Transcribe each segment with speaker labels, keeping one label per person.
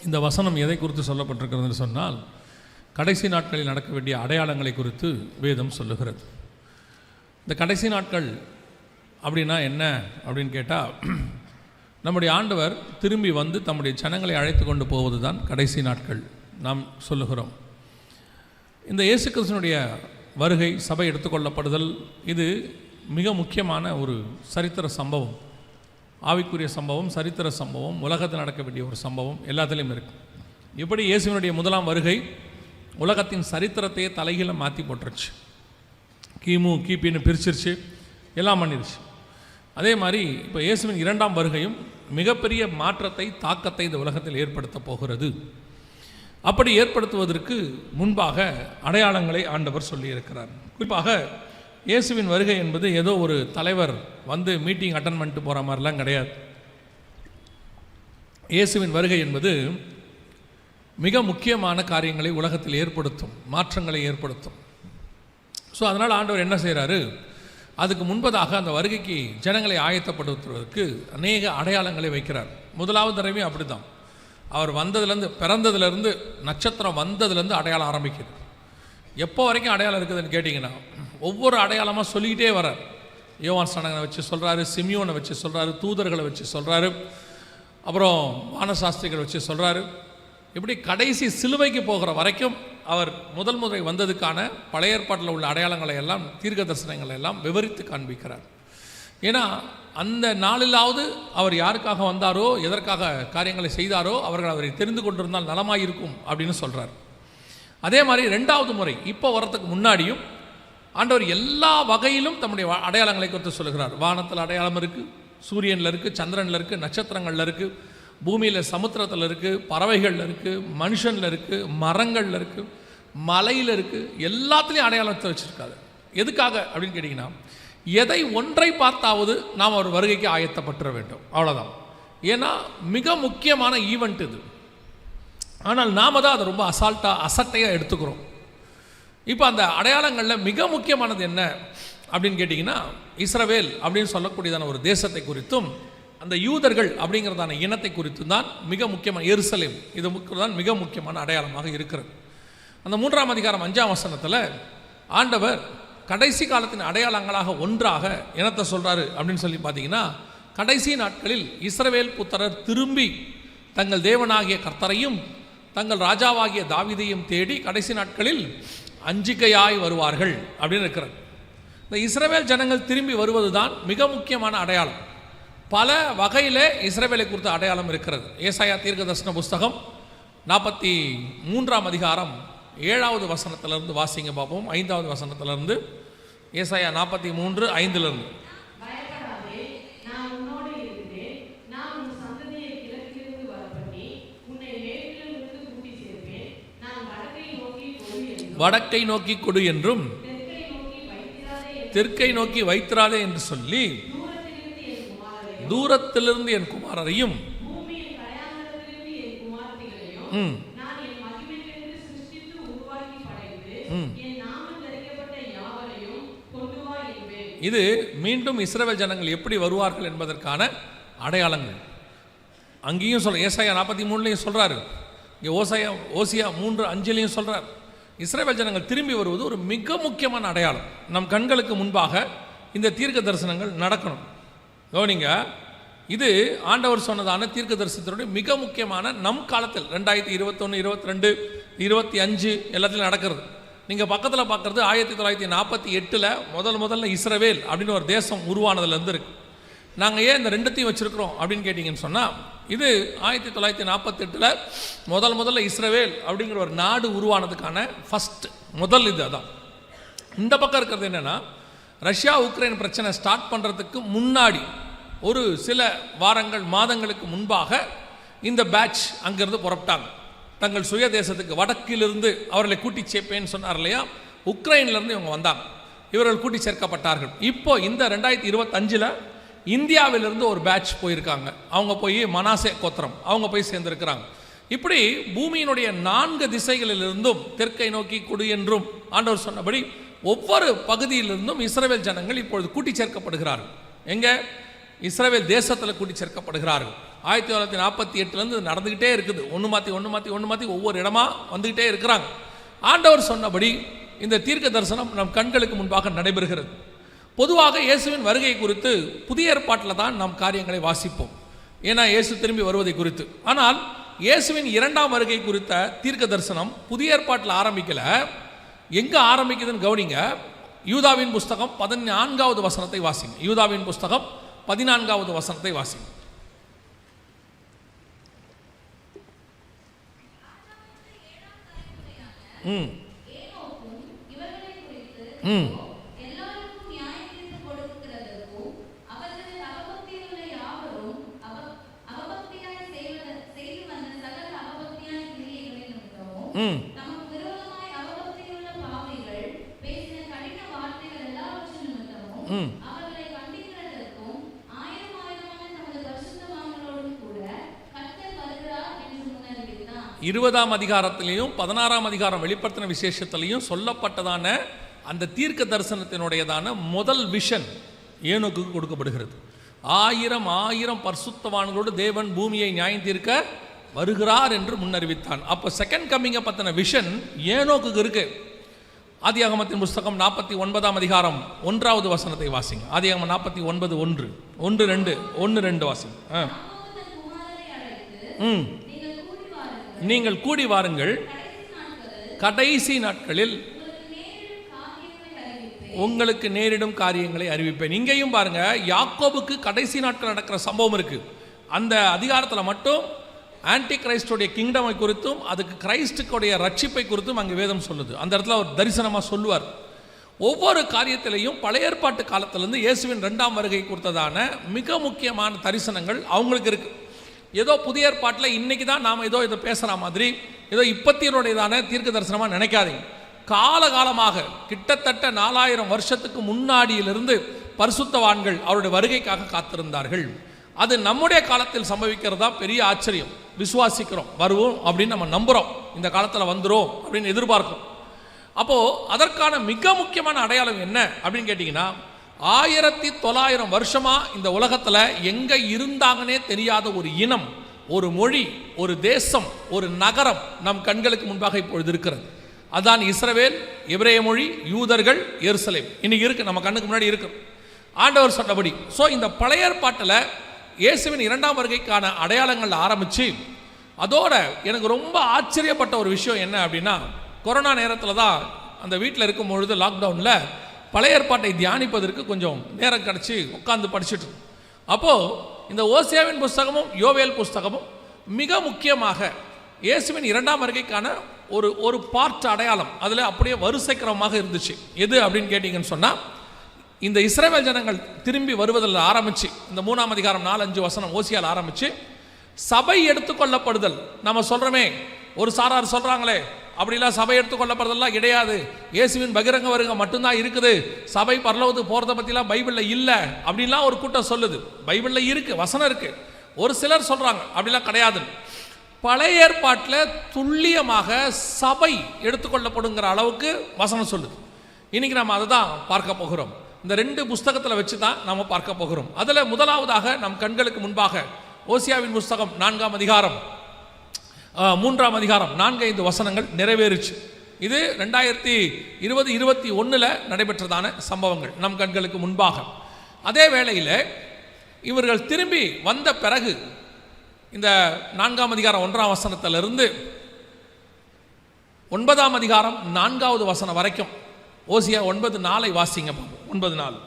Speaker 1: இந்த வசனம் எதை குறித்து சொல்லப்பட்டிருக்கிறதுன்னு சொன்னால், கடைசி நாட்களில் நடக்க வேண்டிய அடையாளங்களை குறித்து வேதம் சொல்லுகிறது. இந்த கடைசி நாட்கள் அப்படின்னா என்ன அப்படின்னு கேட்டால், நம்முடைய ஆண்டவர் திரும்பி வந்து தம்முடைய ஜனங்களை அழைத்து கொண்டு போவது தான் கடைசி நாட்கள் நாம் சொல்லுகிறோம். இந்த இயேசு கிறிஸ்துவினுடைய வருகை, சபை எடுத்துக்கொள்ளப்படுதல், இது மிக முக்கியமான ஒரு சரித்திர சம்பவம், ஆவிக்குரிய சம்பவம், சரித்திர சம்பவம், உலகத்தில் நடக்க வேண்டிய ஒரு சம்பவம் எல்லாத்துலேயும் இருக்குது. இப்படி இயேசுவினுடைய முதலாம் வருகை உலகத்தின் சரித்திரத்தையே தலைகீழ மாற்றி போட்டுருச்சு. கிமு கிபின்னு பிரிச்சிருச்சு, எல்லாம் பண்ணிருச்சு. அதே மாதிரி இப்போ இயேசுவின் இரண்டாம் வருகையும் மிகப்பெரிய மாற்றத்தை, தாக்கத்தை இந்த உலகத்தில் ஏற்படுத்த போகிறது. அப்படி ஏற்படுத்துவதற்கு முன்பாக அடையாளங்களை ஆண்டவர் சொல்லியிருக்கிறார். குறிப்பாக இயேசுவின் வருகை என்பது ஏதோ ஒரு தலைவர் வந்து மீட்டிங் அட்டன் பண்ணிட்டு போகிற மாதிரிலாம் கிடையாது. இயேசுவின் வருகை என்பது மிக முக்கியமான காரியங்களை உலகத்தில் ஏற்படுத்தும், மாற்றங்களை ஏற்படுத்தும். ஸோ அதனால் ஆண்டவர் என்ன செய்கிறாரு, அதுக்கு முன்பதாக அந்த வருகைக்கு ஜனங்களை ஆயத்தப்படுத்துவதற்கு அநேக அடையாளங்களை வைக்கிறார். முதலாவது தடவை அப்படி தான், அவர் வந்ததுலேருந்து, பிறந்ததுலேருந்து, நட்சத்திரம் வந்ததுலேருந்து அடையாளம் ஆரம்பிக்குது. எப்போ வரைக்கும் அடையாளம் இருக்குதுன்னு கேட்டிங்கன்னா, ஒவ்வொரு அடையாளமாக சொல்லிக்கிட்டே வர்றார். யோவான் ஸ்நானகனை வச்சு சொல்கிறாரு, சிமியோனை வச்சு சொல்கிறாரு, தூதர்களை வச்சு சொல்கிறாரு, அப்புறம் வானசாஸ்திரிகளை வச்சு சொல்கிறாரு. இப்படி கடைசி சிலுவைக்கு போகிற வரைக்கும் அவர் முதல் முறை வந்ததுக்கான பழைய ஏற்பாட்டில் உள்ள அடையாளங்களை எல்லாம், தீர்க்க தரிசனங்களை எல்லாம் விவரித்து காண்பிக்கிறார். ஏன்னா அந்த நாளிலாவது அவர் யாருக்காக வந்தாரோ, எதற்காக காரியங்களை செய்தாரோ, அவர்கள் அவரை தெரிந்து கொண்டிருந்தால் நலமாயிருக்கும் அப்படின்னு சொல்கிறார். அதே மாதிரி ரெண்டாவது முறை இப்போ வர்றதுக்கு முன்னாடியும் ஆண்டவர் எல்லா வகையிலும் தம்முடைய அடையாளங்களை குறித்து சொல்லுகிறார். வானத்தில் அடையாளம் இருக்குது, சூரியனில் இருக்குது, சந்திரனில் இருக்குது, நட்சத்திரங்களில் இருக்குது, பூமியில் சமுத்திரத்தில் இருக்குது, பறவைகளில் இருக்குது, மனுஷனில் இருக்குது, மரங்களில் இருக்குது, மலையில் இருக்குது, எல்லாத்துலேயும் அடையாளத்தை வச்சுருக்காரு. எதுக்காக அப்படின்னு கேட்டிங்கன்னா, எதை ஒன்றை பார்த்தாவது நாம் ஒரு வருகைக்கு ஆயத்தப்பட்டுற வேண்டும், அவ்வளோதான். ஏன்னா மிக முக்கியமான ஈவெண்ட் இது. ஆனால் நாம் தான் அதை ரொம்ப அசட்டையாக எடுத்துக்கிறோம். இப்போ அந்த அடையாளங்களில் மிக முக்கியமானது என்ன அப்படின்னு கேட்டிங்கன்னா, இஸ்ரவேல் அப்படின்னு சொல்லக்கூடியதான ஒரு தேசத்தை குறித்தும், அந்த யூதர்கள் அப்படிங்கிறதான இனத்தை குறித்து தான் மிக முக்கியமான, எருசலேம், இது தான் மிக முக்கியமான அடையாளமாக இருக்கிறது. அந்த 3ஆம் அதிகாரம் 5ஆம் வசனத்தில் ஆண்டவர் கடைசி காலத்தின் அடையாளங்களாக ஒன்றாக இனத்தை சொல்கிறாரு அப்படின்னு சொல்லி பார்த்தீங்கன்னா, கடைசி நாட்களில் இஸ்ரவேல் புத்திரர் திரும்பி தங்கள் தேவனாகிய கர்த்தரையும் தங்கள் ராஜாவாகிய தாவீதையும் தேடி கடைசி நாட்களில் அஞ்சிக்கையாய் வருவார்கள் அப்படின்னு இருக்கிறது. இந்த இஸ்ரவேல் ஜனங்கள் திரும்பி வருவது தான் மிக முக்கியமான அடையாளம். பல வகையில் இஸ்ரவேலை குறித்த அடையாளம் இருக்கிறது. ஏசாயா தீர்க்க தரிசன புஸ்தகம் 43ஆம் அதிகாரம் 7வது வசனத்திலிருந்து வாசிங்க பார்ப்போம். 5வது வசனத்திலிருந்து, ஏசாயா 43:5. வடக்கை நோக்கி கொடு என்றும் தெற்கை நோக்கி வைத்திராதே என்று சொல்லி, தூரத்திலிருந்து என் குமாரரையும் இது மீண்டும் இஸ்ரவேல் ஜனங்கள் எப்படி வருவார்கள் என்பதற்கான அடையாளங்கள். அங்கேயும் சொல்ற, ஏசாயா 43 சொல்றாரு, இங்கே ஓசியா 3:5 சொல்றார். இஸ்ரவேல் ஜனங்கள் திரும்பி வருவது ஒரு மிக முக்கியமான அடையாளம். நம் கண்களுக்கு முன்பாக இந்த தீர்க்க தரிசனங்கள் நடக்கணும். கவனிங்க, இது ஆண்டவர் சொன்னதான தீர்க்க தரிசனத்தினுடைய மிக முக்கியமான, நம் காலத்தில் 2021, 22, 25 எல்லாத்திலும் நடக்கிறது. நீங்கள் பக்கத்தில் பார்க்குறது 1948 முதல்ல இஸ்ரவேல் அப்படின்னு ஒரு தேசம் உருவானதுலேருந்து இருக்கு. நாங்கள் ஏன் இந்த ரெண்டுத்தையும் வச்சுருக்கிறோம் அப்படின்னு கேட்டிங்கன்னு சொன்னால், இது 1948 முதல்ல இஸ்ரவேல் அப்படிங்கிற ஒரு நாடு உருவானதுக்கான முதல் இது அதான். இந்த பக்கம் இருக்கிறது என்னென்னா, ரஷ்யா உக்ரைன் பிரச்சனை ஸ்டார்ட் பண்ணுறதுக்கு முன்னாடி ஒரு சில வாரங்கள், மாதங்களுக்கு முன்பாக இந்த பேட்ச் அங்கேருந்து புறப்பட்டாங்க. தங்கள் சுய தேசத்துக்கு வடக்கிலிருந்து அவர்களை கூட்டி சேர்ப்பேன்னு சொன்னார் இல்லையா, உக்ரைன்லேருந்து இவங்க வந்தாங்க. இவர்கள் கூட்டி சேர்க்கப்பட்டார்கள். இப்போ இந்த 2025 இந்தியாவிலிருந்து ஒரு பேட்ச் போயிருக்காங்க. அவங்க போய் மனாசே கோத்திரம் அவங்க போய் சேர்ந்திருக்கிறாங்க. இப்படி பூமியினுடைய 4 திசைகளிலிருந்தும் தெற்கை நோக்கி கொடு என்றும் ஆண்டவர் சொன்னபடி ஒவ்வொரு பகுதியிலிருந்தும் இஸ்ரவேல் ஜனங்கள் இப்பொழுது கூட்டி சேர்க்கப்படுகிறார்கள். எங்கே? இஸ்ரவேல் தேசத்தில் கூட்டி சேர்க்கப்படுகிறார்கள். 1948 நடந்துக்கிட்டே இருக்குது. ஒன்று மாற்றி ஒவ்வொரு இடமா வந்துக்கிட்டே இருக்கிறாங்க. ஆண்டவர் சொன்னபடி இந்த தீர்க்க தரிசனம் நம் கண்களுக்கு முன்பாக நடைபெறுகிறது. பொதுவாக இயேசுவின் வருகை குறித்து புதிய ஏற்பாட்டில் தான் நாம் காரியங்களை வாசிப்போம், ஏன்னா இயேசு திரும்பி வருவதை குறித்து. ஆனால் இயேசுவின் இரண்டாம் வருகை குறித்த தீர்க்க தரிசனம் புதிய ஏற்பாட்டில் ஆரம்பிக்கல. எங்கே ஆரம்பிக்குதுன்னு கவனிங்க. யூதாவின் புஸ்தகம் 14வது வசனத்தை வாசிங்க. யூதாவின் புஸ்தகம் 14வது வசனத்தை வாசிங்க. இருபதாம் அதிகாரத்திலையும் 16ஆம் அதிகாரம் வெளிப்படுத்தின விசேஷத்திலையும் சொல்லப்பட்டதான அந்த தீர்க்க தரிசனத்தினுடையதான முதல் விஷன் ஏனோக்கு கொடுக்கப்படுகிறது. 1000 பரிசுத்தவான்களோடு தேவன் பூமியை நியாயம் தீர்க்க வருகிறார் என்று முன்னறிவித்தான். அப்போ செகண்ட் கம்மிங்கை பற்றின விஷன் ஏனோக்கு இருக்கு. ஆதியாகமத்தின் புஸ்தகம் 49ஆம் அதிகாரம் 1வது வசனத்தை வாசிங்க. ஆதியாகமம் 49:1, 1-2 வாசிங்க. நீங்கள் கூடி வாருங்கள், கடைசி நாட்களில் உங்களுக்கு நேரிடும் காரியங்களை அறிவிப்பேன். இங்கேயும் பாருங்க, யாக்கோபுக்கு கடைசி நாட்கள் நடக்கிற சம்பவம் இருக்கு. அந்த அதிகாரத்தில் மட்டும் ஆன்டி கிரைஸ்டுடைய கிங்டமை குறித்தும் அதுக்கு கிரைஸ்டுடைய ரட்சிப்பை குறித்தும் அங்கே வேதம் சொல்லுது. அந்த இடத்துல அவர் தரிசனமாக சொல்லுவார். ஒவ்வொரு காரியத்திலையும் பழைய ஏற்பாட்டு காலத்திலேருந்து இயேசுவின் 2ஆம் வருகை குறித்ததான மிக முக்கியமான தரிசனங்கள் அவங்களுக்கு இருக்கு. ஏதோ புதிய ஏற்பாட்டில் இன்னைக்கு தான் நாம் ஏதோ இதை பேசுகிற மாதிரி ஏதோ இப்பத்தியனுடையதான தீர்க்க தரிசனமாக நினைக்காதீங்க. காலகாலமாக கிட்டத்தட்ட 4000 வருஷத்துக்கு முன்னாடியிலிருந்து பரிசுத்தவான்கள் அவருடைய வருகைக்காக காத்திருந்தார்கள். அது நம்முடைய காலத்தில் சம்பவிக்கிறதா பெரிய ஆச்சரியம். விசுவாசிக்கிறோம், வருவோம் அப்படின்னு நம்ம நம்புகிறோம், இந்த காலத்தில் வந்துடும் அப்படின்னு எதிர்பார்க்கிறோம். அப்போது அதற்கான மிக முக்கியமான அடையாளம் என்ன அப்படின்னு கேட்டிங்கன்னா, 1900 வருஷமாக இந்த உலகத்தில் எங்கே இருந்தாங்கன்னே தெரியாத ஒரு இனம், ஒரு மொழி, ஒரு தேசம், ஒரு நகரம் நம் கண்களுக்கு முன்பாக இப்பொழுது இருக்கிறது. அதான் இஸ்ரவேல், எபிரேய மொழி, யூதர்கள், எருசலேம். இன்னைக்கு இருக்குது, நம்ம கண்ணுக்கு முன்னாடி இருக்கு ஆண்டவர் சொன்னபடி. ஸோ இந்த பழைய ஏற்பாட்டில் இயேசுவின் 2ஆம் வருகைக்கான அடையாளங்கள் ஆரம்பித்து, அதோட எனக்கு ரொம்ப ஆச்சரியப்பட்ட ஒரு விஷயம் என்ன அப்படின்னா, கொரோனா நேரத்தில் தான் அந்த வீட்டில் இருக்கும் பொழுது லாக்டவுனில் பழைய ஏற்பாட்டை தியானிப்பதற்கு கொஞ்சம் நேரம் கிடச்சி உட்காந்து படிச்சுட்டு, அப்போது இந்த ஓசியாவின் புஸ்தகமும் யோவேல் புஸ்தகமும் மிக முக்கியமாக இயேசுவின் 2ஆம் வருகைக்கான ஒரு பார்ட் அடையாளம் அதில் அப்படியே வரிசைக்கிரமமாக இருந்துச்சு. எது அப்படின்னு கேட்டிங்கன்னு சொன்னால், இந்த இஸ்ரவேல் ஜனங்கள் திரும்பி வருவதில் ஆரம்பித்து இந்த 3ஆம் அதிகாரம் 4-5 வசனம் ஓசியால் ஆரம்பித்து சபை எடுத்துக்கொள்ளப்படுதல். நம்ம சொல்கிறோமே, ஒரு சாரார் சொல்கிறாங்களே, அப்படிலாம் சபை எடுத்துக்கொள்ளப்படுறதெல்லாம் கிடையாது, இயேசுவின் பகிரங்க வருகை மட்டும்தான் இருக்குது, சபை பரலோகத்துக்கு போகிறத பற்றிலாம் பைபிளில் இல்லை அப்படின்லாம் ஒரு கூட்டம் சொல்லுது. பைபிளில் இருக்குது, வசனம் இருக்குது. ஒரு சிலர் சொல்கிறாங்க அப்படிலாம் கிடையாது. பழைய ஏற்பாட்டில் துல்லியமாக சபை எடுத்துக்கொள்ளப்படுங்கிற அளவுக்கு வசனம் சொல்லுது. இன்றைக்கி நம்ம அதை தான் பார்க்க போகிறோம். இந்த 2 புஸ்தகத்தில் வச்சு தான் நம்ம பார்க்க போகிறோம். அதில் முதலாவதாக நம் கண்களுக்கு முன்பாக ஓசியாவின் புஸ்தகம் 4ஆம் அதிகாரம் 3ஆம் அதிகாரம் 4-5 வசனங்கள் நிறைவேறுச்சு. இது 2020-21 நடைபெற்றதான சம்பவங்கள் நம் கண்களுக்கு முன்பாக. அதே வேளையில் இவர்கள் திரும்பி வந்த பிறகு இந்த 4ஆம் அதிகாரம் 1ஆம் வசனத்திலிருந்து 9ஆம் அதிகாரம் 4வது வசனம் வரைக்கும் ஓசியா 9:4 வாசிங்க. 9:4.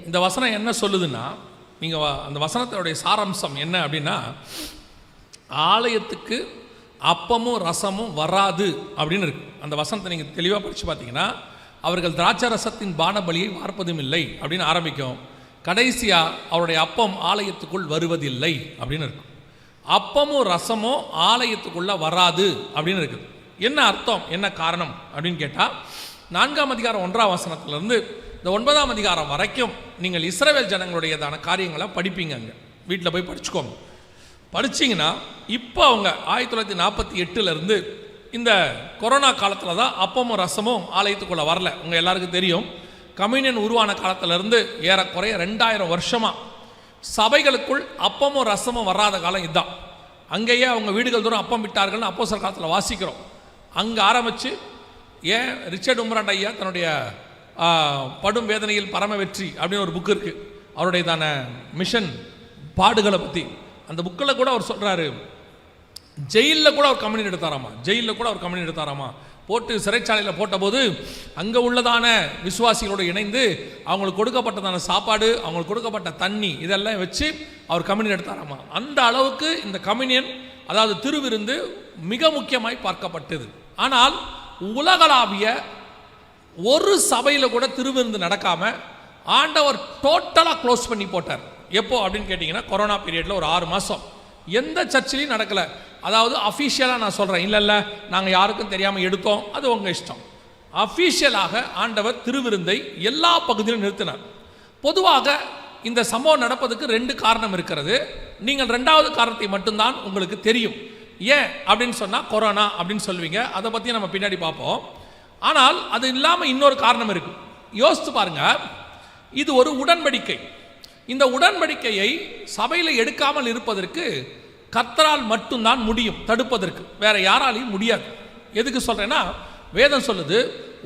Speaker 1: இந்த வசனம் என்ன சொல்லுதுன்னா, நீங்கள் அந்த வசனத்தினுடைய சாராம்சம் என்ன அப்படின்னா, ஆலயத்துக்கு அப்பமும் ரசமும் வராது அப்படின்னு இருக்கு. அந்த வசனத்தை நீங்கள் தெளிவாக படித்து பார்த்தீங்கன்னா, அவர்கள் திராட்சை ரசத்தின் பானபலியை வார்ப்பதும் இல்லை அப்படின்னு ஆரம்பிக்கும். கடைசியாக அவருடைய அப்பம் ஆலயத்துக்குள் வருவதில்லை அப்படின்னு இருக்கு. அப்பமும் ரசமும் ஆலயத்துக்குள்ளே வராது அப்படின்னு இருக்குது. என்ன அர்த்தம், என்ன காரணம் அப்படின்னு கேட்டால், 4ஆம் அதிகாரம் 1ஆம் வசனத்திலிருந்து இந்த 9ஆம் அதிகாரம் வரைக்கும் நீங்கள் இஸ்ரவேல் ஜனங்களுடையதான காரியங்களை படிப்பீங்க. அங்கே வீட்டில் போய் படிச்சுக்கோங்க. படிச்சிங்கன்னா இப்போ அவங்க 1948 இந்த கொரோனா காலத்தில் தான் அப்பமும் ரசமும் ஆலயத்துக்குள்ளே வரல. உங்கள் எல்லாருக்கும் தெரியும், கம்யூனியன் உருவான காலத்திலேருந்து ஏறக்குறைய 2000 வருஷமாக சபைகளுக்குள் அப்பமும் ரசமும் வராத காலம் இதுதான். அங்கேயே அவங்க வீடுகள் தூரம் அப்பம் விட்டார்கள்னு அப்போஸ்தலர் காலத்தில் வாசிக்கிறோம். அங்கே ஆரம்பித்து ஏன் ரிச்சர்ட் உம்ராண்ட் ஐயா தன்னுடைய படும் வேதனையில் பரம வெற்றி அப்படின்னு ஒரு புக்கு இருக்குது, அவருடையதான மிஷன் பாடுகளை பற்றி. அந்த புக்கில் கூட அவர் சொல்கிறாரு, ஜெயிலில் கூட அவர் கம்யூனியன் எடுத்தாராமா, போட்டு சிறைச்சாலையில் போட்டபோது அங்கே உள்ளதான விசுவாசிகளோடு இணைந்து அவங்களுக்கு கொடுக்கப்பட்டதான சாப்பாடு, அவங்களுக்கு கொடுக்கப்பட்ட தண்ணி, இதெல்லாம் வச்சு அவர் கம்யூனியன் எடுத்தாராமா. அந்த அளவுக்கு இந்த கம்யூனியன், அதாவது திருவிருந்து மிக முக்கியமாய் பார்க்கப்பட்டது. ஆனால் உலகளாவிய ஒரு சபையில் கூட திருவிருந்து நடக்காமல் ஆண்டவர் டோட்டலாக க்ளோஸ் பண்ணி போட்டார். எப்போ அப்படின்னு கேட்டிங்கன்னா, கொரோனா பீரியடில் ஒரு 6 மாதம் எந்த சர்ச்சிலையும் நடக்கலை. அதாவது அஃபீஷியலாக நான் சொல்கிறேன், இல்லை நாங்கள் யாருக்கும் தெரியாமல் எடுத்தோம், அது உங்கள் இஷ்டம். அஃபீஷியலாக ஆண்டவர் திருவிருந்தை எல்லா பகுதியிலும் நிறுத்தினார். பொதுவாக இந்த சம்பவம் நடப்பதுக்கு 2 காரணம் இருக்கிறது. நீங்கள் 2வது காரணத்தை மட்டும்தான் உங்களுக்கு தெரியும். ஏன் அப்படின்னு சொன்னால் கொரோனா அப்படின்னு சொல்லுவீங்க, அதை பற்றி நம்ம பின்னாடி பார்ப்போம். ஆனால் அது இல்லாமல் இன்னொரு காரணம் இருக்குது. யோசித்து பாருங்க, இது ஒரு உடன்படிக்கை. இந்த உடன்படிக்கையை சபையில் எடுக்காமல் இருப்பதற்கு கர்த்தரால் மட்டும்தான் முடியும், தடுப்பதற்கு வேற யாராலையும் முடியாது. எதுக்கு சொல்றேன்னா, வேதம் சொல்லுது,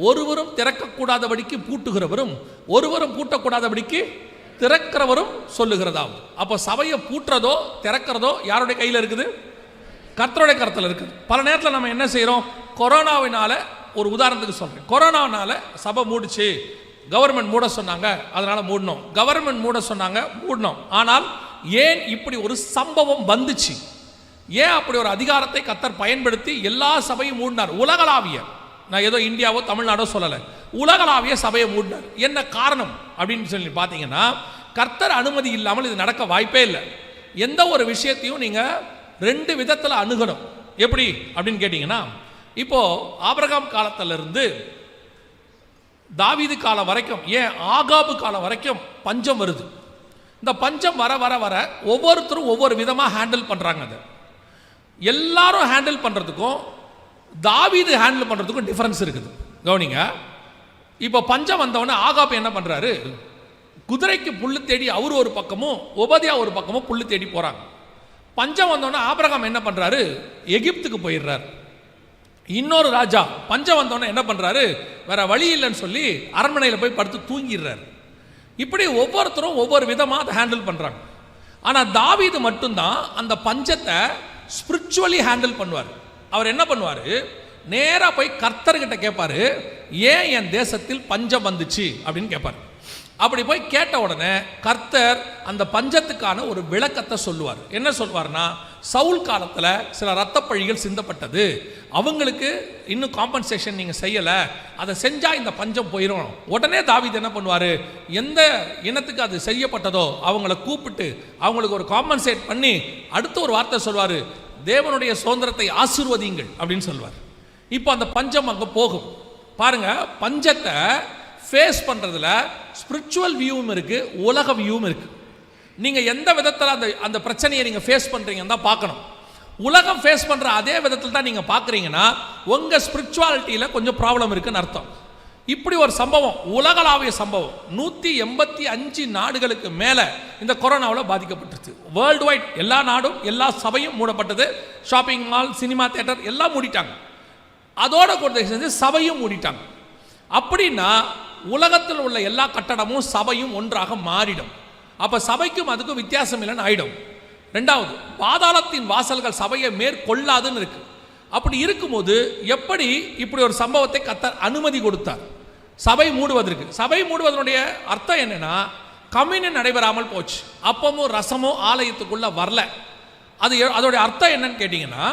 Speaker 1: ஒருவரும் திறக்கக்கூடாதபடிக்கு பூட்டுகிறவரும் ஒருவரும் பூட்டக்கூடாதபடிக்கு திறக்கிறவரும் சொல்லுகிறதாம். அப்போ சபையை பூட்டுறதோ திறக்கிறதோ யாருடைய கையில் இருக்குது? கர்த்தருடைய கருத்தில் இருக்குது. பல நேரத்தில் நம்ம என்ன செய்கிறோம், கொரோனாவினால, ஒரு உதாரணத்துக்கு சொல்கிறேன், கொரோனாவினால சபை மூடிச்சு, கவர்மெண்ட் மூட சொன்னாங்க, அதனால மூடணும், கவர்மெண்ட் மூட சொன்னாங்க, மூடணும். ஆனால் ஏன் இப்படி ஒரு சம்பவம் வந்துச்சு? ஏன் அப்படி ஒரு அதிகாரத்தை கர்த்தர் பயன்படுத்தி எல்லா சபையும் மூடினார்? உலகளாவிய, நான் ஏதோ இந்தியாவோ தமிழ்நாடோ சொல்லலை, உலகளாவிய சபையை மூடினார். என்ன காரணம் அப்படின்னு சொல்லி பார்த்தீங்கன்னா, கர்த்தர் அனுமதி இல்லாமல் இது நடக்க வாய்ப்பே இல்லை. எந்த ஒரு விஷயத்தையும் நீங்கள் 2 விதத்தில் அணுகணும். எப்படி அப்படின்னு கேட்டிங்கன்னா, இப்போ ஆபிரகாம் காலத்திலிருந்து தாவீது காலம் வரைக்கும், ஏன் ஆகாபு காலம் வரைக்கும் பஞ்சம் வருது. இந்த பஞ்சம் வர வர வர ஒவ்வொருத்தரும் ஒவ்வொரு விதமாக ஹேண்டில் பண்ணுறாங்க. அதை எல்லாரும் ஹேண்டில் பண்ணுறதுக்கும் தாவீது ஹேண்டில் பண்ணுறதுக்கும் டிஃபரன்ஸ் இருக்குது. கவனிங்க, இப்போ பஞ்சம் வந்தவொடனே ஆகாபு என்ன பண்ணுறாரு, குதிரைக்கு புல்லு தேடி அவர் ஒரு பக்கமும் ஒபதியா ஒரு பக்கமும் புல்லு தேடி போகிறாங்க. பஞ்சம் வந்தோடனே ஆபிரகாம் என்ன பண்ணுறாரு, எகிப்துக்கு போயிடுறாரு. இன்னொரு ராஜா பஞ்சம் வந்தோடனே என்ன பண்ணுறாரு, வேற வழி இல்லைன்னு சொல்லி அரண்மனையில் போய் படுத்து தூங்கிடுறாரு. இப்படி ஒவ்வொருத்தரும் ஒவ்வொரு விதமாக அதை ஹேண்டில் பண்ணுறாங்க. ஆனால் தாவீது மட்டும்தான் அந்த பஞ்சத்தை ஸ்பிரிச்சுவலி ஹேண்டில் பண்ணுவார். அவர் என்ன பண்ணுவார், நேராக போய் கர்த்தர்கிட்ட கேட்பார், ஏன் என் தேசத்தில் பஞ்சம் வந்துச்சு அப்படின்னு கேட்பார். அப்படி போய் கேட்ட உடனே கர்த்தர் அந்த பஞ்சத்துக்கான ஒரு விளக்கத்தை சொல்லுவார். என்ன சொல்வார்னா, சவுல் காலத்தில் சில இரத்தப்பழிகள் சிந்தப்பட்டது, அவங்களுக்கு இன்னும் காம்பன்சேஷன் நீங்கள் செய்யலை, அதை செஞ்சால் இந்த பஞ்சம் போயிடும். உடனே தாவீது என்ன பண்ணுவார், எந்த இனத்துக்கு அது செய்யப்பட்டதோ அவங்கள கூப்பிட்டு அவங்களுக்கு ஒரு காம்பன்சேட் பண்ணி அடுத்த ஒரு வார்த்தை சொல்வார், தேவனுடைய சுதந்திரத்தை ஆசீர்வதிங்கள் அப்படின்னு சொல்வார். இப்போ அந்த பஞ்சம் அங்கே போகும். பாருங்க, பஞ்சத்தை ஃபேஸ் பண்ணுறதுல ஸ்பிரிச்சுவல் வியூவும் இருக்குது, உலக வியூவும் இருக்குது. நீங்கள் எந்த விதத்தில் அந்த பிரச்சனையை நீங்கள் ஃபேஸ் பண்ணுறீங்கன்னு தான் பார்க்கணும். உலகம் ஃபேஸ் பண்ணுற அதே விதத்தில் தான் நீங்கள் பார்க்குறீங்கன்னா உங்கள் ஸ்பிரிச்சுவாலிட்டியில் கொஞ்சம் ப்ராப்ளம் இருக்குன்னு அர்த்தம். இப்படி ஒரு சம்பவம், உலகளாவிய சம்பவம், 185 நாடுகளுக்கு மேலே இந்த கொரோனாவில் பாதிக்கப்பட்டுருச்சு. வேர்ல்டு வைட் எல்லா நாடும் எல்லா சபையும் மூடப்பட்டது. ஷாப்பிங் மால், சினிமா தியேட்டர் எல்லாம் மூடிட்டாங்க. அதோட கூட சேர்ந்து சபையும் மூடிட்டாங்க. அப்படின்னா உலகத்தில் உள்ள எல்லா கட்டடமும் சபையும் ஒன்றாக மாறிடும். அப்போ சபைக்கும் அதுக்கும் வித்தியாசம் இல்லைன்னு ஆயிடும். 2வது, பாதாளத்தின் வாசல்கள் சபையை மேற்கொள்ளாதுன்னு இருக்கு. அப்படி இருக்கும்போது எப்படி இப்படி ஒரு சம்பவத்தை கர்த்தர் அனுமதி கொடுத்தார் சபை மூடுவதற்கு? சபை மூடுவதனுடைய அர்த்தம் என்னன்னா, கம்யூனியன் நடைபெறாமல் போச்சு, அப்பமும் ரசமும் ஆலயத்துக்குள்ள வரல. அதோடைய அர்த்தம் என்னன்னு கேட்டீங்கன்னா,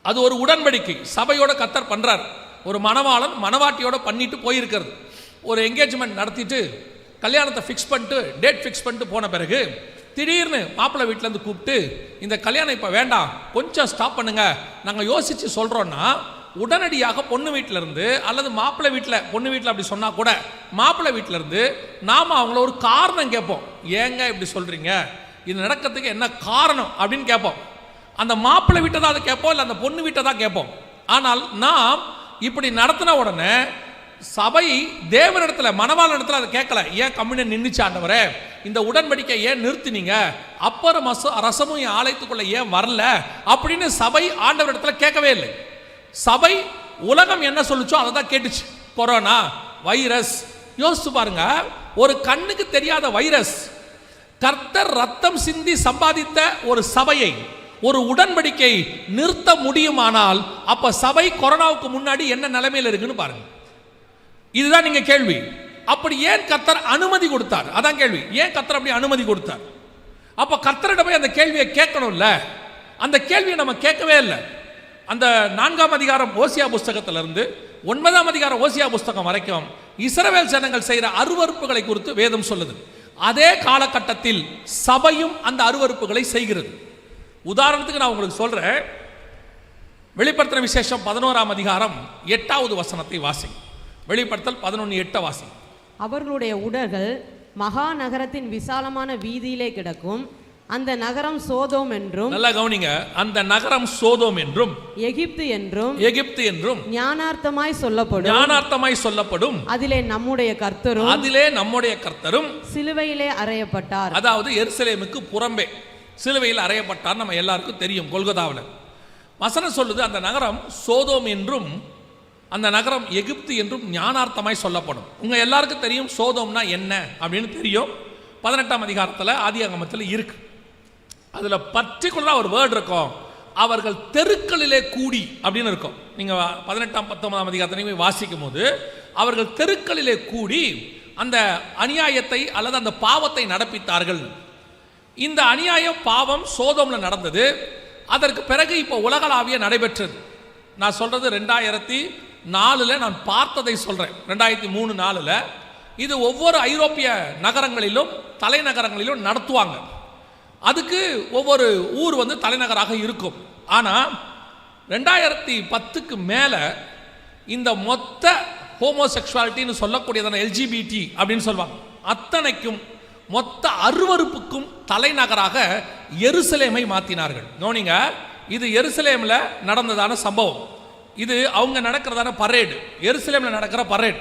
Speaker 1: அது ஒரு உடன்படிக்கை சபையோட கர்த்தர் பண்றார். ஒரு மணவாளன் மணவாட்டியோட பண்ணிட்டு போயிருக்கிறது. ஒரு என்கேஜ்மெண்ட் நடத்திட்டு கல்யாணத்தை ஃபிக்ஸ் பண்ணிட்டு டேட் ஃபிக்ஸ் பண்ணிட்டு போன பிறகு திடீர்னு மாப்பிள்ளை வீட்டிலேருந்து கூப்பிட்டு, இந்த கல்யாணம் இப்போ வேண்டாம், கொஞ்சம் ஸ்டாப் பண்ணுங்க, நாங்கள் யோசித்து சொல்கிறோன்னா உடனடியாக பொண்ணு வீட்டில் இருந்து அல்லது மாப்பிள்ளை வீட்டில், பொண்ணு வீட்டில் அப்படி சொன்னால் கூட மாப்பிள்ளை வீட்டில் இருந்து நாம் அவங்கள ஒரு காரணம் கேட்போம். ஏங்க இப்படி சொல்கிறீங்க, இது நடக்கிறதுக்கு என்ன காரணம் அப்படின்னு கேட்போம். அந்த மாப்பிள்ளை வீட்டை தான் அதை கேட்போம், இல்லை அந்த பொண்ணு வீட்டை தான் கேட்போம். ஆனால் நாம் இப்படி நடத்தின உடனே சபை தேவனிடத்தில், மணவாள இடத்துல அதை கேட்கல. ஏன் கம்யூனியன் நின்றுச்சு ஆண்டவரே, இந்த உடன்படிக்கை ஏன் நிறுத்தினீங்க, அப்பறம் ரசமும் என் ஆலயத்துக்குள்ள ஏன் வரல அப்படின்னு சபை ஆண்டவர் இடத்துல கேட்கவே இல்லை. சபை உலகம் என்ன சொல்லுச்சோ அதை தான் கேட்டுச்சு. கொரோனா வைரஸ், யோசிச்சு பாருங்க, ஒரு கண்ணுக்கு தெரியாத வைரஸ் கர்த்தர் ரத்தம் சிந்தி சம்பாதித்த ஒரு சபையை, ஒரு உடன்படிக்கை நிறுத்த முடியுமானால் அப்ப சபை கொரோனாவுக்கு முன்னாடி என்ன நிலைமையில் இருக்குன்னு பாருங்க. இதுதான் நீங்க கேள்வி. அப்படி ஏன் கர்த்தர் அனுமதி கொடுத்தார்? அதான் கேள்வி. ஏன் கர்த்தர் அப்படி அனுமதி கொடுத்தார்? அப்ப கர்த்தரிடம் போய் அந்த கேள்வியை கேட்கணும்ல. அந்த கேள்வியை நம்ம கேட்கவே இல்லை. அந்த 4ஆம் அதிகாரம் ஓசியா புஸ்தகத்திலிருந்து 9ஆம் அதிகாரம் ஓசியா புஸ்தகம் வரைக்கும் இஸ்ரவேல் ஜனங்கள் செய்கிற அருவருப்புகளை குறித்து வேதம் சொல்லுது. அதே காலகட்டத்தில் சபையும் அந்த அருவருப்புகளை செய்கிறது. உதாரணத்துக்கு நான் உங்களுக்கு சொல்றேன். வெளிப்படுத்தின விசேஷம் 11ஆம் அதிகாரம் 8வது வசனத்தை வாசி. வெளிப்படுத்தல் 11:8 வாசி.
Speaker 2: அவர்களுடைய உடல்கள் மகா நகரத்தின் விசாலமான வீதியிலே கிடக்கும். அந்த நகரம் சோதோம் என்றும்,
Speaker 1: நல்லா கவனிங்க, அந்த நகரம் சோதோம் என்றும்
Speaker 2: எகிப்து என்றும்
Speaker 1: ஞானார்த்தமாய் சொல்லப்படும். அதிலே நம்முடைய கர்த்தரும்
Speaker 2: சிலுவையிலே அறையப்பட்டார்.
Speaker 1: அதாவது எருசலேமுக்கு புறம்பே சிலுவையில் அறையப்பட்டார். நம்ம எல்லாருக்கும் தெரியும், கொல்கத்தாவில். வசனம் சொல்லுது அந்த நகரம் சோதோம் என்றும் அந்த நகரம் எகிப்து என்றும் ஞானார்த்தமாய் சொல்லப்படும். உங்க எல்லாருக்கும் தெரியும் சோதோம்னா என்ன அப்படின்னு தெரியும். 18ஆம் அதிகாரத்தில் ஆதியாகமத்தில் இருக்கு. அதுல பர்டிகுலரா ஒரு வேர்டு இருக்கும், அவர்கள் தெருக்களிலே கூடி அப்படின்னு இருக்கும். நீங்க 18ஆம் 19ஆம் அதிகாரத்திலையும் வாசிக்கும் போது அவர்கள் தெருக்களிலே கூடி அந்த அநியாயத்தை அல்லது அந்த பாவத்தை நடப்பித்தார்கள். இந்த அநியாயம் பாவம் சோதோம்ல நடந்தது. அதற்கு பிறகு இப்போ உலகளாவிய நடைபெற்றது. நான் சொல்றது 2004 நான் பார்த்ததை சொல்றேன். 2003-4 இது ஒவ்வொரு ஐரோப்பிய நகரங்களிலும் தலைநகரங்களிலும் நடத்துவாங்க. அதுக்கு ஒவ்வொரு ஊர் தலைநகராக இருக்கும். ஆனால் 2010க்கு மேலே இந்த மொத்த ஹோமோசெக்சுவாலிட்டின்னு சொல்லக்கூடியதான எல்ஜிபிடி அப்படின்னு சொல்லுவாங்க, அத்தனைக்கும் மொத்த அருவருப்புக்கும் தலைநகராக எருசலேமை மாற்றினார்கள். கவனிங்க, இது எருசலேமில் நடந்ததான சம்பவம். இது அவங்க நடக்கிறதான பரேடு, எருசலேமில் நடக்கிற பரேடு.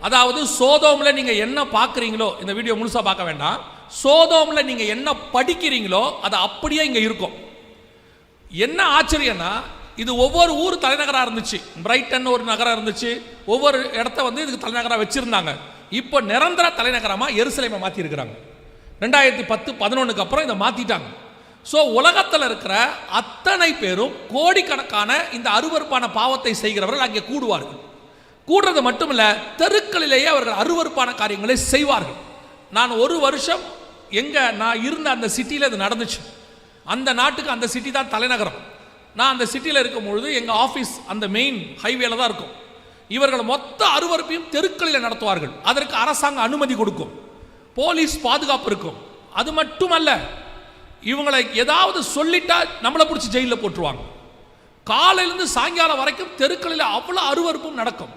Speaker 1: அதாவது சோதோம்ல நீங்க என்ன பார்க்குறீங்களோ, இந்த வீடியோ முழுசா பார்க்க வேண்டாம், சோதோம்ல நீங்க என்ன படிக்கிறீங்களோ அது அப்படியே இங்க இருக்கும். என்ன ஆச்சரியம்னா, இது ஒவ்வொரு ஊர் தலைநகராக இருந்துச்சு. பிரைட்டன் ஒரு நகரம் இருந்துச்சு, ஒவ்வொரு இடத்த இதுக்கு தலைநகராக வச்சிருந்தாங்க. இப்போ நிரந்தர தலைநகரமா எருசலேமை மாற்றி இருக்கிறாங்க. 2010-11க்கு அப்புறம் இதை மாத்திட்டாங்க. ஸோ உலகத்தில் இருக்கிற அத்தனை பேரும் கோடிக்கணக்கான இந்த அருவருப்பான பாவத்தை செய்கிறவர்கள் அங்கே கூடுவார்கள். கூடுறது மட்டும் இல்லை, தெருக்களிலேயே அவர்கள் அருவருப்பான காரியங்களை செய்வார்கள். நான் ஒரு வருஷம் நான் இருந்த அந்த சிட்டியில் இது நடந்துச்சு. அந்த நாட்டுக்கு அந்த சிட்டி தான் தலைநகரம். நான் அந்த சிட்டியில் இருக்கும் பொழுது எங்கள் ஆஃபீஸ் அந்த மெயின் ஹைவேல தான் இருக்கும். இவர்கள் மொத்த அருவருப்பையும் தெருக்களில் நடத்துவார்கள். அதற்கு அரசாங்கம் அனுமதி கொடுக்கும், போலீஸ் பாதுகாப்பு இருக்கும். அது மட்டுமல்ல, இவங்களை ஏதாவது சொல்லிட்டா நம்மளை பிடிச்சி ஜெயிலில் போட்டுருவாங்க. காலையிலிருந்து சாயங்காலம் வரைக்கும் தெருக்களில் அவ்வளோ அருவருப்பும் நடக்கும்.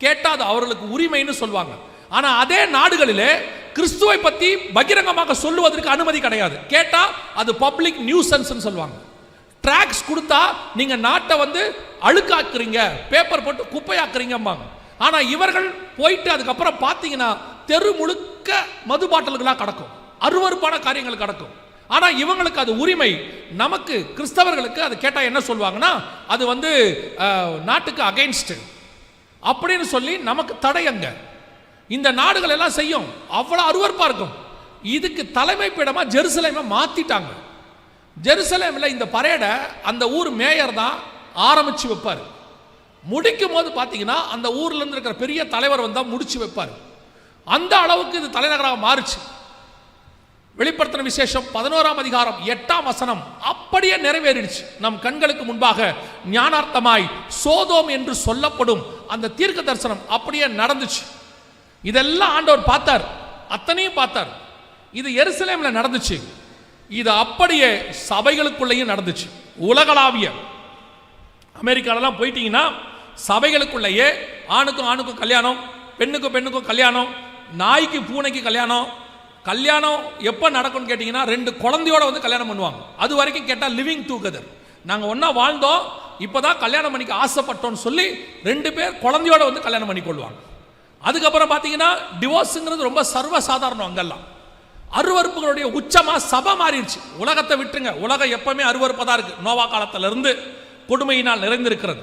Speaker 1: கேட்டால் அது அவர்களுக்கு உரிமைன்னு சொல்லுவாங்க. ஆனால் அதே நாடுகளிலே கிறிஸ்துவை பற்றி பகிரங்கமாக சொல்லுவதற்கு அனுமதி கிடையாது. கேட்டால் அது பப்ளிக் நியூசன்ஸ் சொல்லுவாங்க. ட்ராக்ஸ் கொடுத்தா நீங்க நாட்டை அழுக்காக்குறீங்க, பேப்பர் போட்டு குப்பையாக்குறீங்கம்பாங்க. ஆனா இவர்கள் போயிட்டு அதுக்கப்புறம் பார்த்தீங்கன்னா தெரு முழுக்க மது பாட்டல்களாக கிடக்கும், அருவருப்பான காரியங்கள் கிடக்கும். ஆனா இவங்களுக்கு அது உரிமை. நமக்கு கிறிஸ்தவர்களுக்கு அது கேட்டா என்ன சொல்லுவாங்கன்னா, அது நாட்டுக்கு அகைன்ஸ்ட் அப்படின்னு சொல்லி நமக்கு தடையங்க. இந்த நாடுகள் எல்லாம் செய்யும், அவ்வளவு அருவருப்பா இருக்கும். இதுக்கு தலைமை பீடமா ஜெருசலேமை மாத்திட்டாங்க. ஜெருசலேமில் இந்த பரேடை அந்த ஊர் மேயர் தான் ஆரம்பிச்சு வைப்பார். முடிக்கும் போது பார்த்தீங்கன்னா அந்த ஊர்ல இருந்து இருக்கிற பெரிய தலைவர் வந்தால் முடிச்சு வைப்பார். அந்த அளவுக்கு இது தலைநகராக மாறுச்சு. வெளிப்படுத்தின விசேஷம் 11ஆம் அதிகாரம் 8ஆம் வசனம் அப்படியே நிறைவேறிடுச்சு. நம் கண்களுக்கு முன்பாக ஞானார்த்தமாய் சோதோம் என்று சொல்லப்படும் அந்த தீர்க்க தரிசனம் அப்படியே நடந்துச்சு. இதெல்லாம் ஆண்டவர் பார்த்தார், அத்தனையும் பார்த்தார். இது எருசலேமில் நடந்துச்சு. இது அப்படியே சபைகளுக்குள்ளேயும் நடந்துச்சு. உலகளாவிய அமெரிக்காலெல்லாம் போயிட்டீங்கன்னா சபைகளுக்குள்ளேயே ஆணுக்கும் ஆணுக்கும் கல்யாணம், பெண்ணுக்கும் பெண்ணுக்கும் கல்யாணம், நாய்க்கு பூனைக்கு கல்யாணம். கல்யாணம் எப்போ நடக்கும்னு கேட்டிங்கன்னா 2 குழந்தையோட வந்து கல்யாணம் பண்ணுவாங்க. அது வரைக்கும் கேட்டால் லிவிங் டுகெதர், நாங்கள் ஒன்றா வாழ்ந்தோம், இப்போ தான் கல்யாணம் பண்ணிக்க ஆசைப்பட்டோன்னு சொல்லி 2 பேர் குழந்தையோட வந்து கல்யாணம் பண்ணி கொள்வாங்க. அதுக்கப்புறம் பார்த்தீங்கன்னா டிவோர்ஸுங்கிறது ரொம்ப சர்வசாதாரணம். அங்கெல்லாம் அருவறுப்புகளுடைய உச்சமாக சபை மாறிடுச்சு. உலகத்தை விட்டுருங்க, உலகம் எப்பவுமே அருவறுப்பாக தான் இருக்குது. நோவா காலத்திலிருந்து கொடுமையினால் நிறைந்திருக்கிறது.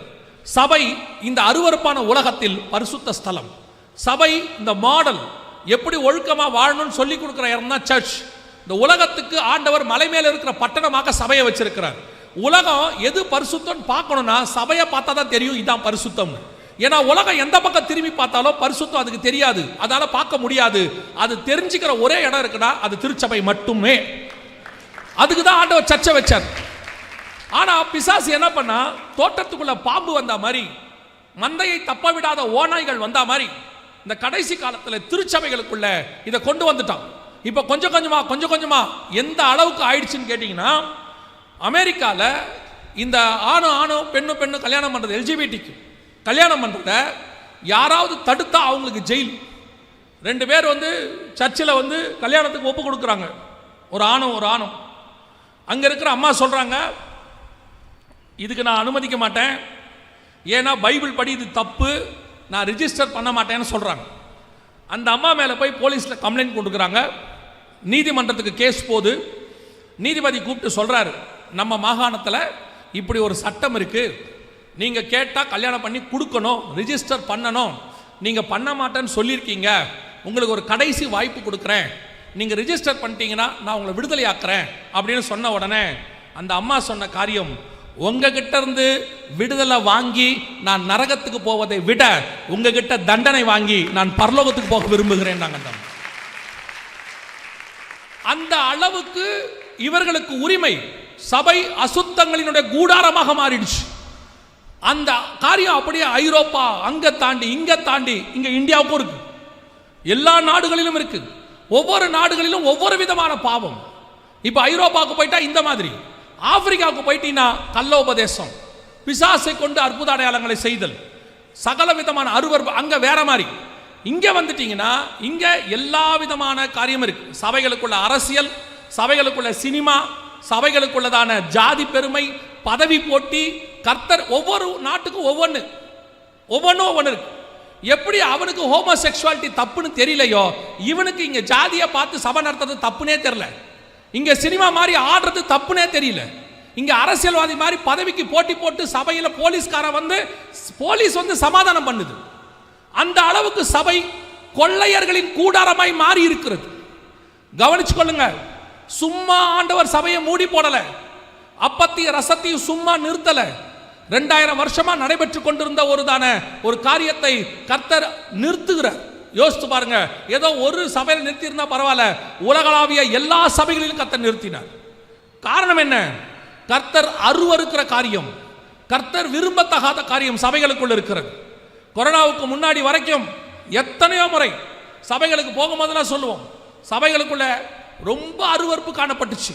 Speaker 1: சபை இந்த அருவறுப்பான உலகத்தில் பரிசுத்த ஸ்தலம். சபை இந்த மாடல், எப்படி ஒழுக்கமாக வாழணும்னு சொல்லி கொடுக்குற இடம் தான் சர்ச். இந்த உலகத்துக்கு ஆண்டவர் மலை மேலே இருக்கிற பட்டணமாக சபையை வச்சிருக்கிறார். உலகம் எது பரிசுத்தம் பார்க்கணும்னா சபையை பார்த்தா தான் தெரியும் இதான் பரிசுத்தம். ஏன்னா உலகம் எந்த பக்கம் திரும்பி பார்த்தாலும் பரிசுத்தம் அதுக்கு தெரியாது, அதால பார்க்க முடியாது. அது தெரிஞ்சுக்கிற ஒரே இடம் இருக்குன்னா அது திருச்சபை மட்டுமே. அதுக்கு தான் ஆண்டவர் சர்ச்சை வச்சார். ஆனா பிசாசு என்ன பண்ணா, தோட்டத்துக்குள்ள பாம்பு வந்தா மாதிரி, மந்தையை தப்ப விடாத ஓநாய்கள் வந்தா மாதிரி இந்த கடைசி காலத்தில் திருச்சபைகளுக்குள்ள இதை கொண்டு வந்துட்டான். இப்போ கொஞ்சம் கொஞ்சமா எந்த அளவுக்கு ஆயிடுச்சுன்னு கேட்டிங்கன்னா, அமெரிக்காவில் இந்த ஆணும் பெண்ணு கல்யாணம் பண்ணுறது, எல்ஜிபிடிக்கு கல்யாணம் பண்ணுறத யாராவது தடுத்தா அவங்களுக்கு ஜெயில். 2 பேர் வந்து சர்ச்சில் வந்து கல்யாணத்துக்கு ஒப்பு கொடுக்குறாங்க, ஒரு ஆணும். அங்கே இருக்கிற அம்மா சொல்கிறாங்க, இதுக்கு நான் அனுமதிக்க மாட்டேன், ஏன்னா பைபிள் படி இது தப்பு, நான் ரிஜிஸ்டர் பண்ண மாட்டேன்னு சொல்கிறாங்க. அந்த அம்மா மேலே போய் போலீஸில் கம்ப்ளைண்ட் கொடுக்குறாங்க. நீதிமன்றத்துக்கு கேஸ் போது நீதிபதி கூப்பிட்டு சொல்கிறாரு, நம்ம மாகாணத்தில் இப்படி ஒரு சட்டம் இருக்குது, நீங்கள் கேட்டால் கல்யாணம் பண்ணி கொடுக்கணும், ரிஜிஸ்டர் பண்ணணும், நீங்கள் பண்ண மாட்டேன்னு சொல்லியிருக்கீங்க, உங்களுக்கு ஒரு கடைசி வாய்ப்பு கொடுக்குறேன், நீங்கள் ரிஜிஸ்டர் பண்ணிட்டீங்கன்னா நான் உங்களை விடுதலை ஆக்குறேன் அப்படின்னு சொன்ன உடனே அந்த அம்மா சொன்ன காரியம், உங்ககிட்ட இருந்து விடுதலை வாங்கி நான் நரகத்துக்கு போவதை விட உங்ககிட்ட தண்டனை வாங்கி நான் பரலோகத்துக்கு போக விரும்புகிறேன். நாங்கள் அந்த அளவுக்கு இவர்களுக்கு உரிமை. சபை அசுத்தங்களினுடைய கூடாரமாக மாறிடுச்சு. அந்த காரியம் அப்படியே ஐரோப்பா அங்க தாண்டி இங்க இந்தியாவுக்கும் இருக்கு, எல்லா நாடுகளிலும் இருக்கு. ஒவ்வொரு நாடுகளிலும் ஒவ்வொரு விதமான பாவம். இப்ப ஐரோப்பாவுக்கு போயிட்டா இந்த மாதிரி, ஆப்பிரிக்காவுக்கு போயிட்டீங்கன்னா கள்ளோபதேசம், பிசாசை கொண்டு அற்புத அடையாளங்களை செய்தல், சகல விதமான அருவருப்பு அங்க வேற மாதிரி. இங்க வந்துட்டீங்கன்னா இங்க எல்லா விதமான காரியம் இருக்கு. சபைகளுக்குள்ள அரசியல், சபைகளுக்குள்ள சினிமா, சபைகளுக்குள்ளதான ஜாதி பெருமை, பதவி போட்டி, கர்த்தர் ஒவ்வொரு நாட்டுக்கும் ஒவ்வொன்றும் இருக்கு. எப்படி அவனுக்கு ஹோமோசெக்சுவாலிட்டி தப்புன்னு தெரியலையோ, இவனுக்கு இங்க ஜாதியை பார்த்து சபை நடத்துறது தப்புனே தெரியல, இங்க சினிமா மாதிரி ஆடுறது தப்புனே தெரியல, இங்க அரசியல்வாதி மாதிரி பதவிக்கு போட்டி போட்டு சபையில போலீஸ் வந்து சமாதானம் பண்ணுது. அந்த அளவுக்கு சபை கொள்ளையர்களின் கூடாரமாய் மாறி இருக்கிறது. கவனிச்சு கொள்ளுங்க. சும்மா ஆண்டவர் சபையை மூடி போடல, அப்பத்தையும் ரசத்தையும் சும்மா நிறுத்தல. 2000 வருஷமா நடைபெற்று கொண்டிருந்த ஒரு காரியத்தை கர்த்தர் நிறுத்துகிறார். யோசித்து பாருங்க. ஏதோ ஒரு சபையில் நிறுத்தி இருந்தா பரவாயில்ல, உலகளாவிய எல்லா சபைகளிலும் கர்த்தர் நிறுத்தினார். காரணம் என்ன? கர்த்தர் அருவருக்கிற காரியம், கர்த்தர் விரும்பத்தகாத காரியம் சபைகளுக்குள்ள இருக்கிறது. கொரோனாவுக்கு முன்னாடி வரைக்கும் எத்தனையோ முறை சபைகளுக்கு போகும்போதெல்லாம் சொல்லுவோம், சபைகளுக்குள்ள ரொம்ப அருவருப்பு காணப்பட்டுச்சு.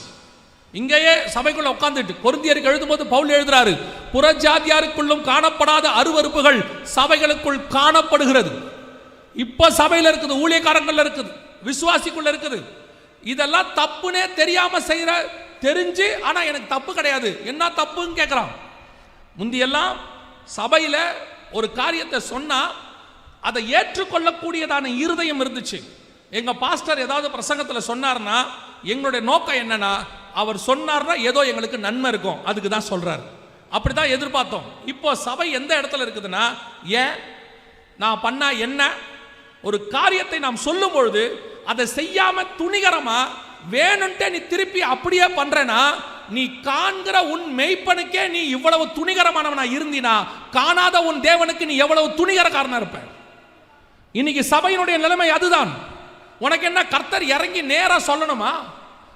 Speaker 1: இங்கேயே சபைக்குள்ள உட்கார்ந்துட்டு கொரிந்தியருக்கு எழுதும்போது பவுல் எழுதுறாரு, புறஜாதியாருக்குள்ளும் காணப்படாத அருவருப்புகள் சபைகளுக்குள் காணப்படுகிறது. இப்ப சபையில இருக்குது, ஊழியக்காரங்கள்ல இருக்குது, விசுவாசிக்குள்ள இருக்குது. இதெல்லாம் தப்புனே தெரியாம செய்யற, தெரிஞ்சு ஆனா எனக்கு தப்பு கிடையாது, என்ன தப்புன்னு கேட்கிறான். முந்தியெல்லாம் சபையில ஒரு காரியத்தை சொன்னா அதை ஏற்றுக்கொள்ளக்கூடியதான இருதயம் இருந்துச்சு. எங்க பாஸ்டர் ஏதாவது பிரசங்கத்தில் சொன்னார்னா எங்களுடைய நோக்கம் என்னன்னா, அவர் சொன்னார்னா ஏதோ எங்களுக்கு நன்மை இருக்கும், அதுக்கு தான் சொல்றாரு, அப்படிதான் எதிர்பார்த்தோம். இப்போ சபை எந்த இடத்துல இருக்குதுன்னா, ஏன் நான் பண்ணா என்ன, ஒரு காரியத்தை நாம் சொல்லும் பொழுது அதை செய்யாம துணிகரமா வேணும்ட்டே நீ திருப்பி அப்படியே பண்றேன்னா, நீ காண்கிற உன் மெய்ப்பனுக்கே நீ இவ்வளவு துணிகரமானவனா இருந்தினா, காணாத உன் தேவனுக்கு நீ எவ்வளவு துணிகரக்காரனா இருப்ப. இன்னைக்கு சபையினுடைய நிலைமை அதுதான். உனக்கு என்ன கர்த்தர் இறங்கி நேரா சொல்லணுமா?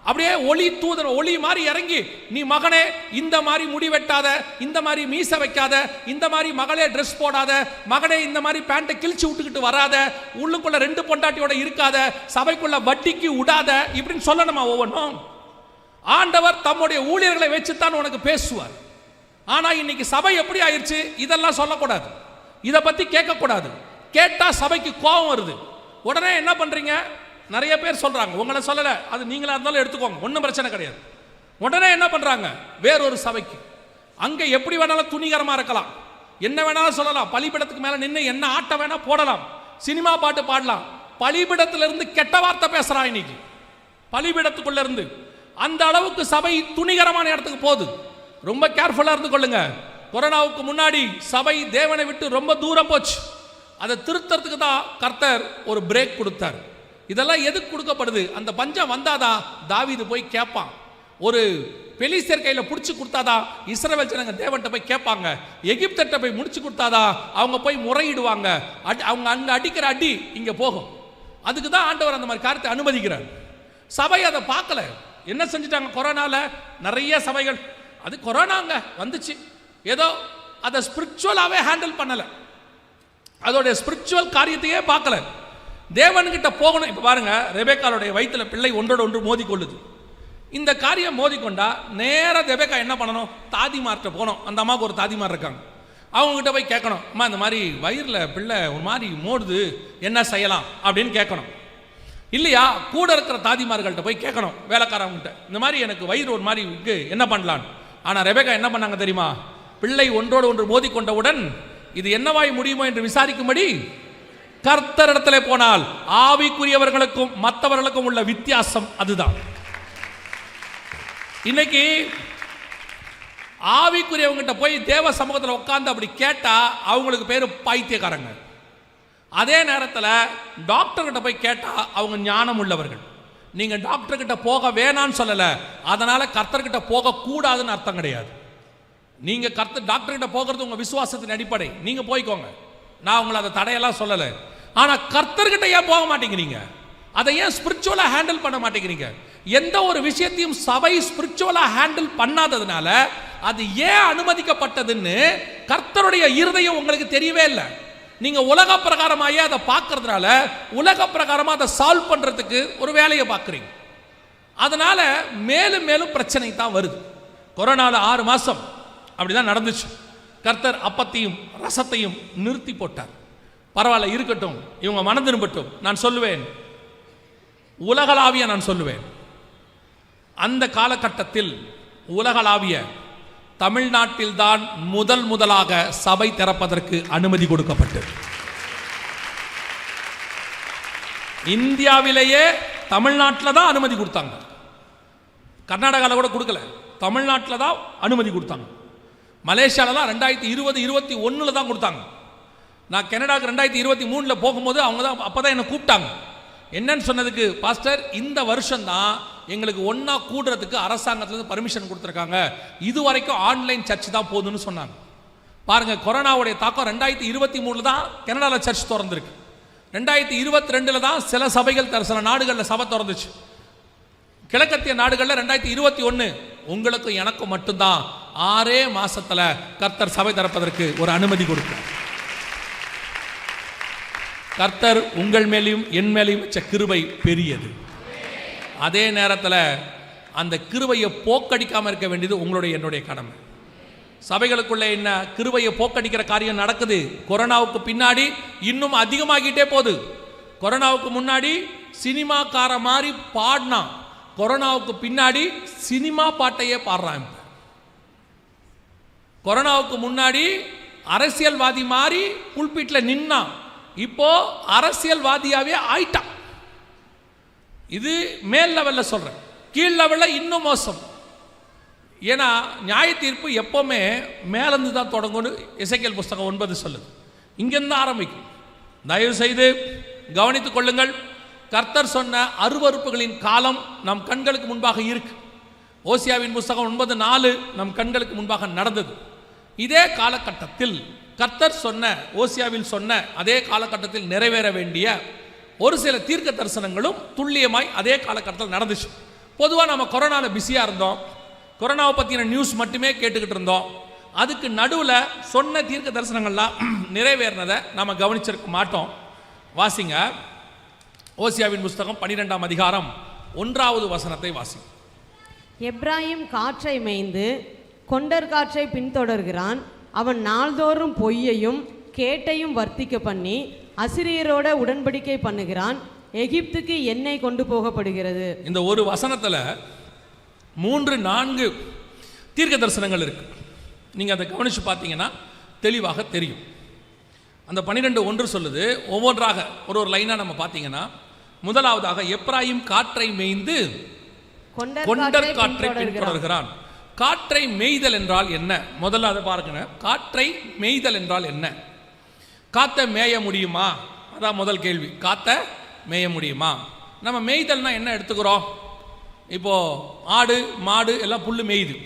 Speaker 1: அப்படியே ஒளி தூதர் ஒளி மாதிரி இறங்கி, நீ மகனே இந்த மாதிரி முடி வெட்டாத, இந்த மாதிரி மீச வைக்காத, இந்த மாதிரி மகளே ட்ரெஸ் போடாத, மகனே இந்த மாதிரி பேண்ட்டை கிழிச்சு விட்டுக்கிட்டு வராத, உள்ளுக்குள்ள 2 பொண்டாட்டியோட இருக்காத, சபைக்குள்ள வட்டிக்கு விடாத, இப்படின்னு சொல்லணுமா ஒவ்வொன்றும்? ஆண்டவர் தம்முடைய ஊழியர்களை வச்சுத்தான் உனக்கு பேசுவார். ஆனா இன்னைக்கு சபை எப்படி ஆயிடுச்சு, இதெல்லாம் சொல்லக்கூடாது. இதை பற்றி கேட்கக்கூடாது. கேட்டால் சபைக்கு கோபம் வருது. உடனே என்ன பண்ணுறீங்க? நிறைய பேர் சொல்கிறாங்க, உங்களை சொல்லலை, அது நீங்களாக இருந்தாலும் எடுத்துக்கோங்க, ஒன்றும் பிரச்சனை கிடையாது. உடனே என்ன பண்ணுறாங்க? வேறொரு சபைக்கு, அங்கே எப்படி வேணாலும் துணிகரமாக இருக்கலாம், என்ன வேணாலும் சொல்லலாம், பலிபீடத்துக்கு மேலே நின்று என்ன ஆட்டம் வேணால் போடலாம், சினிமா பாட்டு பாடலாம். பலிபீடத்திலிருந்து கெட்ட வார்த்தை பேசுகிறான் இன்னைக்கு, பலிபீடத்துக்குள்ள இருந்து. அந்த அளவுக்கு சபை துணிகரமான இடத்துக்கு போகுது. ரொம்ப கேர்ஃபுல்லாக இருந்து கொள்ளுங்க. கொரோனாவுக்கு முன்னாடி சபை தேவனை விட்டு ரொம்ப தூரம் போச்சு. அதை திருத்தறதுக்கு தான் கர்த்தர் ஒரு பிரேக் கொடுத்தார். இதெல்லாம் எதுக்கு கொடுக்கப்படுது? அந்த பஞ்சம் வந்தாதான் தாவீது போய் கேட்பான். ஒரு பெலிஸ்தர் கையில் பிடிச்சி கொடுத்தாதான் இஸ்ரவேல் ஜனங்க தேவன்கிட்ட போய் கேட்பாங்க. எகிப்திட்ட போய் முடிச்சு கொடுத்தாதான் அவங்க போய் முறையிடுவாங்க. அவங்க அங்கே அடிக்கிற அடி இங்கே போகும். அதுக்கு தான் ஆண்டவர் அந்த மாதிரி காரியத்தை அனுமதிக்கிறார். சபை அதை பார்க்கல. என்ன செஞ்சுட்டாங்க? கொரோனாவில் நிறைய சபைகள், அது கொரோனாங்க வந்துச்சு, ஏதோ அதை ஸ்பிரிச்சுவலாகவே ஹேண்டில் பண்ணலை, அதோடைய ஸ்பிரிச்சுவல் காரியத்தையே பார்க்கல. தேவன்கிட்ட போகணும். இப்போ பாருங்க, ரெபேக்காளுடைய வயிற்றில் பிள்ளை ஒன்றோடு ஒன்று மோதி கொள்ளுது. இந்த காரியம் மோதிக்கொண்டா நேராக ரெபேக்கா என்ன பண்ணணும்? தாதிமார்கிட்ட போகணும். அந்த அம்மாவுக்கு ஒரு தாதிமார் இருக்காங்க, அவங்ககிட்ட போய் கேட்கணும், அம்மா இந்த மாதிரி வயிறில் பிள்ளை ஒரு மாதிரி மோடுது, என்ன செய்யலாம் அப்படின்னு கேட்கணும். இல்லையா கூட இருக்கிற தாதிமார்கள்ட்ட போய் கேட்கணும், வேலைக்காரவங்ககிட்ட, இந்த மாதிரி எனக்கு வயிறு ஒரு மாதிரி இருக்கு, என்ன பண்ணலான்னு. ஆனால் ரெபேக்கா என்ன பண்ணாங்க தெரியுமா? பிள்ளை ஒன்றோடு ஒன்று மோதிக்கொண்டவுடன் இது என்னவாய் முடியுமோ என்று விசாரிக்கும்படி கர்த்தரிடத்திலே போனால் ஆவிக்குரியவர்களுக்கும் மற்றவர்களுக்கும் உள்ள வித்தியாசம் அதுதான். இன்னைக்கு ஆவிக்குரியவங்கிட்ட போய் தேவ சமூகத்தில் உட்கார்ந்து அப்படி கேட்டா அவங்களுக்கு பேரு பைத்தியக்காரங்க. அதே நேரத்தில் டாக்டர் கிட்ட போய் கேட்டா அவங்க ஞானம் உள்ளவர்கள். நீங்க டாக்டர் கிட்ட போக வேணான்னு சொல்லல, அதனால கர்த்தர்கிட்ட போக கூடாதுன்னு அர்த்தம் கிடையாது. நீங்க டாக்டர் கிட்ட போகிறது உங்க விசுவாசத்தின் அடிப்படை, நீங்க போய்க்கோங்க, நான் உங்களை அதை தடையெல்லாம் சொல்லலை. ஆனா கர்த்தர்கிட்ட ஏன் போக மாட்டேங்கிறீங்க? அதை ஏன் ஸ்பிரிச்சுவலா ஹேண்டில் பண்ண மாட்டேங்கிறீங்க? எந்த ஒரு விஷயத்தையும் சபை ஸ்பிரிச்சுவலா ஹேண்டில் பண்ணாததுனால அது ஏன் அனுமதிக்கப்பட்டதுன்னு கர்த்தருடைய இருதயம் உங்களுக்கு தெரியவே இல்லை. நீங்க உலக பிரகாரமாயே அதை பார்க்கறதுனால உலக பிரகாரமா அதை சால்வ் பண்றதுக்கு ஒரு வேலையை பார்க்குறீங்க. அதனால மேலும் மேலும் பிரச்சனை தான் வருது. கொரோனால 6 மாசம் அப்படிதான் நடந்துச்சு. கர்த்தர் அப்பத்தையும் ரசத்தையும் நிறுத்தி போட்டார். பரவாயில்ல, இருக்கட்டும், இவங்க மனம் திரும்பட்டும். நான் சொல்லுவேன், உலகளாவிய நான் சொல்லுவேன், அந்த காலகட்டத்தில் உலகளாவிய தமிழ்நாட்டில் தான் முதலாக சபை திறப்பதற்கு அனுமதி கொடுக்கப்பட்டது. இந்தியாவிலேயே தமிழ்நாட்டில் தான் அனுமதி கொடுத்தாங்க. கர்நாடகாவில் கூட கொடுக்கல, தமிழ்நாட்டில் தான் அனுமதி கொடுத்தாங்க. மலேசியாவில் தான் 2020-21 தான் கொடுத்தாங்க. நான் கனடாவுக்கு 2023 போகும்போது அவங்க தான் அப்போதான் என்னை கூப்பிட்டாங்க. என்னன்னு சொன்னதுக்கு, பாஸ்டர் இந்த வருஷம் தான் எங்களுக்கு ஒன்றா கூடுறதுக்கு அரசாங்கத்திலேருந்து பர்மிஷன் கொடுத்துருக்காங்க, இது வரைக்கும் ஆன்லைன் சர்ச் தான் போதுன்னு சொன்னாங்க. பாருங்கள், கொரோனாவுடைய தாக்கம் 2023 தான் கனடாவில் சர்ச் திறந்துருக்கு. 2022 தான் சில சபைகள் சில நாடுகளில் சபை திறந்துச்சு. கிழக்கத்திய நாடுகளில் 2021 உங்களுக்கும் எனக்கும் மட்டும்தான் 6 மாசத்துல கர்த்தர் சபை திறப்பதற்கு ஒரு அனுமதி கொடுத்தார். கர்த்தர் உங்கள் மேலையும் என் மேலையும் வச்ச கிருபை பெரியது. அதே நேரத்தில் அந்த கிருபையை போக்கடிக்காமல் இருக்க வேண்டியது உங்களுடைய என்னுடைய கடமை. சபைகளுக்குள்ளே என்ன கிருபையை போக்கடிக்கிற காரியம் நடக்குது. கொரோனாவுக்கு பின்னாடி இன்னும் அதிகமாகிட்டே போகுது. கொரோனாவுக்கு முன்னாடி சினிமாக்கார மாதிரி பாடினா, கொரோனாவுக்கு பின்னாடி சினிமா பாட்டையே பாடுறான். கொரோனாவுக்கு முன்னாடி அரசியல்வாதி மாதிரி புல்பீட்டில் நின்னா, இப்போ அரசியல்வாதியாவே ஆயிட்டான். இது மேல் லெவலில் சொல்றேன். கீழ் லெவலில் இன்னும் மோசம். ஏன்னா நியாய தீர்ப்பு எப்பவுமே மேலிருந்து தான் தொடங்கும்னு எசேக்கியேல் புஸ்தகம் 9 சொல்லுது. இங்கிருந்து ஆரம்பிக்கும். தயவு செய்து கவனித்துக் கொள்ளுங்கள். கர்த்தர் சொன்ன அருவருப்புகளின் காலம் நம் கண்களுக்கு முன்பாக இருக்கு. ஓசியாவின் புஸ்தகம் 9:4 நம் கண்களுக்கு முன்பாக நடந்தது. இதே காலகட்டத்தில் கர்த்தர் சொன்ன, ஓசியாவில் சொன்ன அதே காலகட்டத்தில் நிறைவேற வேண்டிய ஒரு சில தீர்க்க தரிசனங்களும் துல்லியமாய் அதே காலகட்டத்தில் நடந்துச்சு. பொதுவாக நம்ம கொரோனாவில் பிஸியாக இருந்தோம், கொரோனாவை பற்றின நியூஸ் மட்டுமே கேட்டுக்கிட்டு இருந்தோம். அதுக்கு நடுவில் சொன்ன தீர்க்க தரிசனங்கள்லாம் நிறைவேறினதை நாம் கவனிச்சிருக்க மாட்டோம். வாசிங்க, ஓசியாவின் புஸ்தகம் 12ஆம் அதிகாரம் 1வது வசனத்தை வாசி.
Speaker 2: எப்ராயிம் காற்றை மேய்ந்து கொண்டர் காற்றை பின்தொடர்கிறான். அவன் நாள்தோறும் பொய்யையும் கேட்டையும் வர்த்திக்க பண்ணி அசிரியரோட உடன்படிக்கை பண்ணுகிறான். எகிப்துக்கு எண்ணெய் கொண்டு போகப்படுகிறது.
Speaker 1: இந்த ஒரு வசனத்தில் 3-4 தீர்க்க தரிசனங்கள் இருக்கு. நீங்கள் அதை கவனித்து பார்த்தீங்கன்னா தெளிவாக தெரியும். அந்த 12:1 சொல்லுது. ஒவ்வொன்றாக ஒரு லைனாக நம்ம பார்த்தீங்கன்னா, முதலாவதாக எப்ராயிம் காற்றை மேய்ந்து கொண்டற் காற்றை பின்தொடர்கிறான். காற்றை மேய்தல் என்றால் என்ன? முதல்ல அதை பாருங்க. காற்றை மேய்தல் என்றால் என்ன? காற்றை மேய முடியுமா? அதான் முதல் கேள்வி. காற்றை மேய முடியுமா? நம்ம மேய்தல்னா என்ன எடுத்துக்கிறோம்? இப்போ ஆடு மாடு எல்லாம் புல் மேய்து,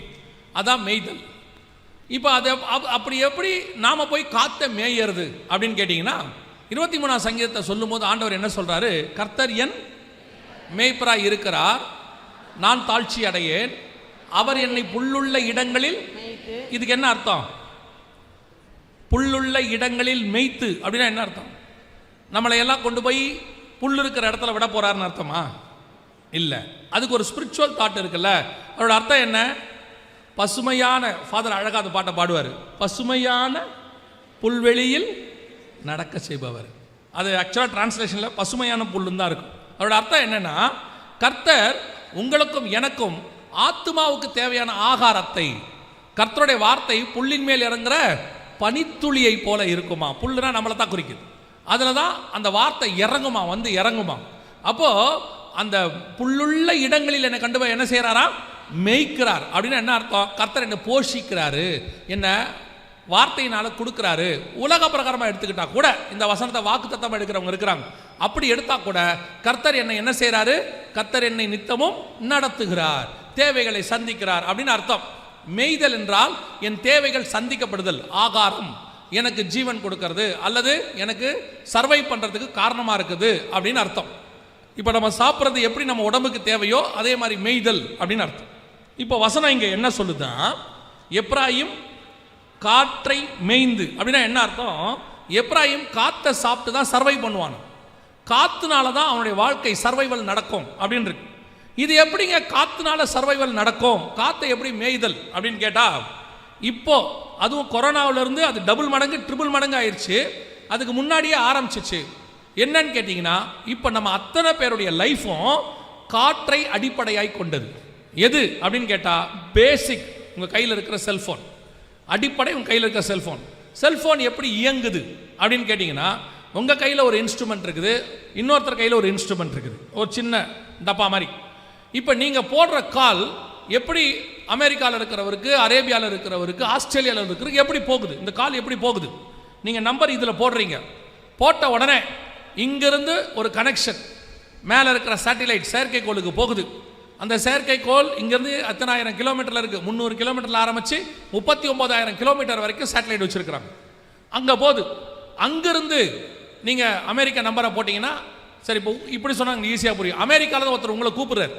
Speaker 1: அதான் மேய்தல். இப்போ அதை அப்படி எப்படி நாம் போய் காற்றை மேயறது அப்படின்னு கேட்டிங்கன்னா, 23ஆம் சங்கீதத்தை சொல்லும் போது ஆண்டவர் என்ன சொல்கிறாரு? கர்த்தர் என் மேய்ப்பராய் இருக்கிறார், நான் தாழ்ச்சி அடையேன், அவர் என்னை புல்லுள்ள இடங்களில். இதுக்கு என்ன அர்த்தம்? புல்லுள்ள இடங்களில் மேய்த்து அப்படின்னா என்ன அர்த்தம்? நம்மளை எல்லாம் கொண்டு போய் புல் இருக்கிற இடத்துல விட போறாருன்னு அர்த்தமா? இல்லை. அதுக்கு ஒரு ஸ்பிரிச்சுவல் தாட் இருக்குல்ல. அதோட அர்த்தம் என்ன? பசுமையான, ஃபாதர் அழகாக அந்த பாட்டை பாடுவார், பசுமையான புல்வெளியில் நடக்க செய்பவர். அது ஆக்சுவலாக டிரான்ஸ்லேஷனில் பசுமையான புல்லுன்னு தான் இருக்கும். அதோட அர்த்தம் என்னன்னா, கர்த்தர் உங்களுக்கும் எனக்கும் ஆத்மாவுக்கு தேவையான ஆகாரத்தை, கர்த்தருடைய வார்த்தை புல்லின் மேல் இறங்குற பனித்துளியை போல இருக்குமா. புல்லுனா நம்மளை தான் குறிக்குது. அதில் தான் அந்த வார்த்தை இறங்குமா, வந்து இறங்குமா. அப்போ அந்த புல்லுள்ள இடங்களில் என்னை கண்டு போய் என்ன செய்யறாரா? மேய்க்கிறார். அப்படின்னு என்ன அர்த்தம்? கர்த்தர் என்னை போஷிக்கிறாரு, என்ன வார்த்தையினால கொடுக்குறாரு. உலக பிரகாரமாக எடுத்துக்கிட்டா கூட, இந்த வசனத்தை வாக்குத்தத்தம் எடுக்கிறவங்க இருக்கிறாங்க, அப்படி எடுத்தா கூட கர்த்தர் என்னை என்ன செய்யறாரு? கர்த்தர் என்னை நித்தமும் நடத்துகிறார், தேவைகளை சந்திக்கிறார் அப்படின்னு அர்த்தம். மேய்தல் என்றால் என் தேவைகள் சந்திக்கப்படுதல், ஆகாரம், எனக்கு ஜீவன் கொடுக்கறது, அல்லது எனக்கு சர்வை பண்றதுக்கு காரணமா இருக்குது அப்படின்னு அர்த்தம். இப்போ நம்ம சாப்பிட்றது எப்படி நம்ம உடம்புக்கு தேவையோ அதே மாதிரி மேய்தல் அப்படின்னு அர்த்தம். இப்போ வசனம் இங்கே என்ன சொல்லுதான்? எப்ராயிம் காற்றை மேய்ந்து அப்படின்னா என்ன அர்த்தம்? எப்ராயிம் காற்றை சாப்பிட்டு தான் சர்வை பண்ணுவான், காத்துனால தான் அவனுடைய வாழ்க்கை சர்வைவல் நடக்கும் அப்படின்னு இருக்கு. இது எப்படிங்க காத்துனால சர்வைவல் நடக்கும்? காத்தை எப்படி மேய்தல் அப்படின்னு கேட்டா, இப்போ அதுவும் கொரோனாவிலிருந்து அது டபுள் மடங்கு ட்ரிபிள் மடங்கு ஆயிடுச்சு. அதுக்கு முன்னாடியே ஆரம்பிச்சிச்சு. என்னன்னு கேட்டிங்கன்னா, இப்போ நம்ம அத்தனை பேருடைய லைஃப்பும் காற்றை அடிப்படையாய் கொண்டது. எது அப்படின்னு கேட்டால், பேசிக் உங்கள் கையில் இருக்கிற செல்ஃபோன், அடிப்படை உங்கள் கையில் இருக்கிற செல்ஃபோன். செல்ஃபோன் எப்படி இயங்குது அப்படின்னு கேட்டிங்கன்னா, உங்கள் கையில் ஒரு இன்ஸ்ட்ருமெண்ட் இருக்குது, இன்னொருத்தர் கையில் ஒரு இன்ஸ்ட்ருமெண்ட் இருக்குது, ஒரு சின்ன டப்பா மாதிரி. இப்போ நீங்கள் போடுற கால் எப்படி அமெரிக்காவில் இருக்கிறவருக்கு, அரேபியாவில் இருக்கிறவருக்கு, ஆஸ்திரேலியாவில் இருக்கிறவருக்கு எப்படி போகுது, இந்த கால் எப்படி போகுது? நீங்கள் நம்பர் இதில் போடுறீங்க, போட்ட உடனே இங்கிருந்து ஒரு கனெக்ஷன் மேலே இருக்கிற சேட்டிலைட் செயற்கைக்கோளுக்கு போகுது. அந்த செயற்கைக்கோள் இங்கேருந்து எத்தனை ஆயிரம் கிலோமீட்டரில் இருக்குது? 300 கிலோமீட்டரில் ஆரம்பித்து 39,000 கிலோமீட்டர் வரைக்கும் சேட்டலைட் வச்சுருக்கிறாங்க. அங்கே போகுது. அங்கேருந்து நீங்கள் அமெரிக்கா நம்பரை போட்டிங்கன்னா, சரி இப்போ இப்படி சொன்னாங்க ஈஸியாக புரியும். அமெரிக்காவில் தான் ஒருத்தர் உங்களை கூப்பிட்றாரு,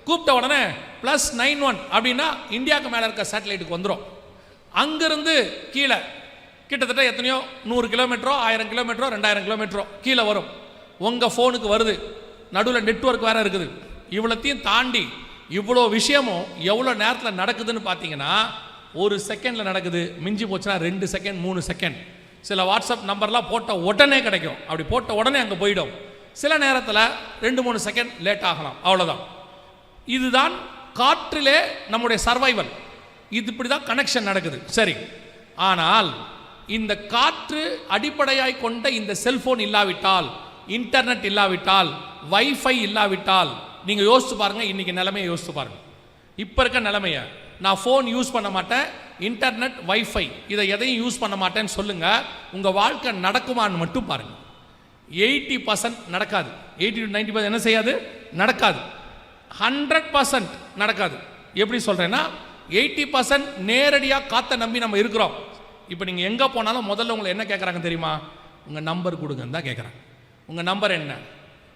Speaker 1: கூப்பிட்ட உடனே +91 அப்படின்னா இந்தியாவுக்கு மேலே இருக்க சேட்டலைட்டுக்கு வந்துடும். அங்கேருந்து கீழே கிட்டத்தட்ட எத்தனையோ 100 கிலோமீட்டரோ 1000 கிலோமீட்டரோ 2000 கிலோமீட்டரோ கீழே வரும், உங்கள் ஃபோனுக்கு வருது. நடுவில் நெட்வொர்க் வேறு இருக்குது. இவ்வளோத்தையும் தாண்டி இவ்வளோ விஷயமும் எவ்வளோ நேரத்தில் நடக்குதுன்னு பார்த்தீங்கன்னா, ஒரு செகண்டில் நடக்குது, மிஞ்சி போச்சுன்னா 2 செகண்ட் 3 செகண்ட். சில வாட்ஸ்அப் நம்பர்லாம் போட்ட உடனே கிடைக்கும், அப்படி போட்ட உடனே அங்கே போயிடும். சில நேரத்தில் 2-3 செகண்ட் லேட் ஆகலாம், அவ்வளோதான். இதுதான் காற்றிலே நம்முடைய சர்வைவல். இது இப்படி தான் கனெக்ஷன் நடக்குது. சரி, ஆனால் இந்த காற்று அடிப்படையாய் கொண்ட இந்த செல்போன் இல்லாவிட்டால், இன்டர்நெட் இல்லாவிட்டால், வைஃபை இல்லாவிட்டால், நீங்கள் யோசிச்சு பாருங்க, இன்னைக்கு நிலைமையை யோசிச்சு பாருங்க. இப்போ இருக்க நிலைமையை, நான் ஃபோன் யூஸ் பண்ண மாட்டேன், இன்டர்நெட் வைஃபை இதை எதையும் யூஸ் பண்ண மாட்டேன்னு சொல்லுங்க, உங்கள் வாழ்க்கை நடக்குமான்னு மட்டும் பாருங்க. 80% நடக்காது. 80-90% என்ன செய்யாது? நடக்காது. 100% நடக்காது. எப்படி சொல்கிறேன்னா, 80% நேரடியாக காற்றை நம்பி நம்ம இருக்கிறோம். இப்போ நீங்கள் எங்கே போனாலும் முதல்ல உங்களை என்ன கேட்குறாங்க தெரியுமா? உங்கள் நம்பர் கொடுங்கன்னு தான் கேட்குறாங்க. உங்கள் நம்பர் என்ன?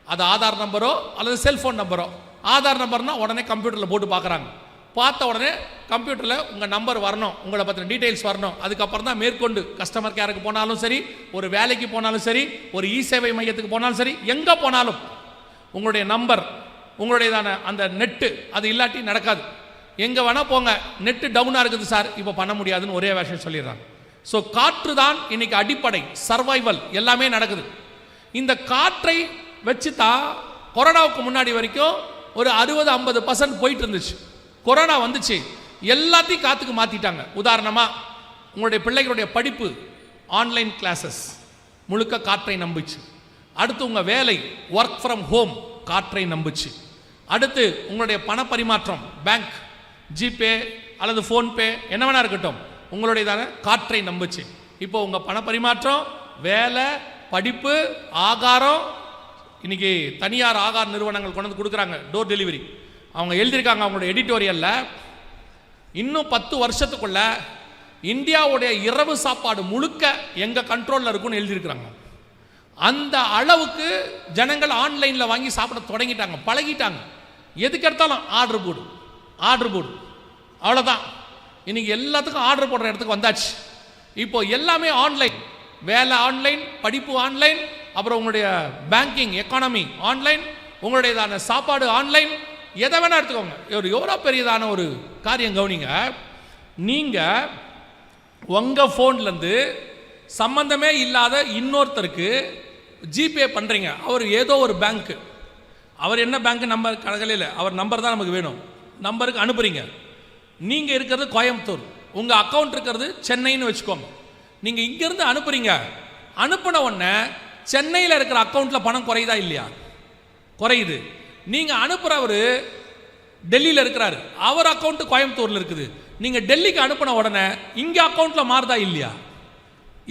Speaker 1: அது ஆதார் நம்பரோ அல்லது செல்ஃபோன் நம்பரோ. ஆதார் நம்பர்னால் உடனே கம்ப்யூட்டரில் போட்டு பார்க்குறாங்க. பார்த்த உடனே கம்ப்யூட்டரில் உங்கள் நம்பர் வரணும், உங்களை பற்றின டீட்டெயில்ஸ் வரணும். அதுக்கப்புறம் தான் மேற்கொண்டு கஸ்டமர் கேருக்கு போனாலும் சரி, ஒரு வேலைக்கு போனாலும் சரி, ஒரு இ சேவை மையத்துக்கு போனாலும் சரி, எங்கே போனாலும் உங்களுடைய நம்பர், உங்களுடையதான அந்த நெட்டு அது இல்லாட்டி நடக்காது. எங்கே வேணால் போங்க, நெட்டு டவுனாக இருக்குது சார், இப்போ பண்ண முடியாதுன்னு ஒரே விஷயம் சொல்லிடுறாங்க. ஸோ காற்று தான் இன்னைக்கு அடிப்படை, சர்வைவல் எல்லாமே நடக்குது. இந்த காற்றை வச்சு தான் கொரோனாவுக்கு முன்னாடி வரைக்கும் ஒரு 60-50% போயிட்டு இருந்துச்சு. கொரோனா வந்துச்சு, எல்லாத்தையும் காற்றுக்கு மாற்றிட்டாங்க. உதாரணமாக உங்களுடைய பிள்ளைகளுடைய படிப்பு ஆன்லைன் கிளாஸஸ் முழுக்க காற்றை நம்பிச்சு. அடுத்து உங்கள் வேலை ஒர்க் ஃப்ரம் ஹோம் காற்றை நம்பிச்சு. அடுத்து உங்களுடைய பண பரிமாற்றம் பேங்க், ஜிபே அல்லது ஃபோன்பே என்ன வேணா இருக்கட்டும், உங்களுடையதான காற்றை நம்பிச்சு. இப்போ உங்கள் பண பரிமாற்றம், வேலை, படிப்பு, ஆகாரம், இன்னைக்கு தனியார் ஆகார நிறுவனங்கள் கொண்டு வந்து கொடுக்குறாங்க டோர் டெலிவரி. அவங்க எழுதியிருக்காங்க அவங்களுடைய எடிட்டோரியலில், இன்னும் 10 வருஷத்துக்குள்ள இந்தியாவுடைய இரவு சாப்பாடு முழுக்க எங்கள் கண்ட்ரோலில் இருக்குன்னு எழுதியிருக்கிறாங்க. அந்த அளவுக்கு ஜனங்கள் ஆன்லைனில் வாங்கி சாப்பிட தொடங்கிட்டாங்க, பழகிட்டாங்க. எதுக்கு எடுத்தாலும் ஆர்டர் போடு, ஆர்டர் போடு, அவ்வளோதான். இன்னைக்கு எல்லாத்துக்கும் ஆர்டர் போடுற இடத்துக்கு வந்தாச்சு. இப்போ எல்லாமே ஆன்லைன், வேலை ஆன்லைன், படிப்பு ஆன்லைன், அப்புறம் உங்களுடைய பேங்கிங் எக்கானமி ஆன்லைன், உங்களுடையதான சாப்பாடு ஆன்லைன், எதை வேணா எடுத்துக்கோங்க. எவ்வளோ பெரியதான ஒரு காரியம் கவனிங்க. நீங்கள் உங்கள் ஃபோன்லேருந்து சம்பந்தமே இல்லாத இன்னொருத்தருக்கு ஜிபே பண்ணுறீங்க. அவர் ஏதோ ஒரு பேங்க்கு, அவர் என்ன பேங்க்கு நம்பர் கணக்கில், அவர் நம்பர் தான் நமக்கு வேணும், நம்பருக்கு அனுப்புகிறீங்க. நீங்கள் இருக்கிறது கோயம்புத்தூர், உங்கள் அக்கௌண்ட் இருக்கிறது சென்னைன்னு வச்சுக்கோங்க. நீங்கள் இங்கேருந்து அனுப்புகிறீங்க, அனுப்பின உடனே சென்னையில் இருக்கிற அக்கௌண்ட்டில் பணம் குறையுதா இல்லையா? குறையுது. நீங்கள் அனுப்புகிறவர் டெல்லியில் இருக்கிறாரு, அவர் அக்கௌண்ட்டு கோயம்புத்தூரில் இருக்குது. நீங்கள் டெல்லிக்கு அனுப்பின உடனே இங்கே அக்கௌண்ட்டில் மாறுதா இல்லையா?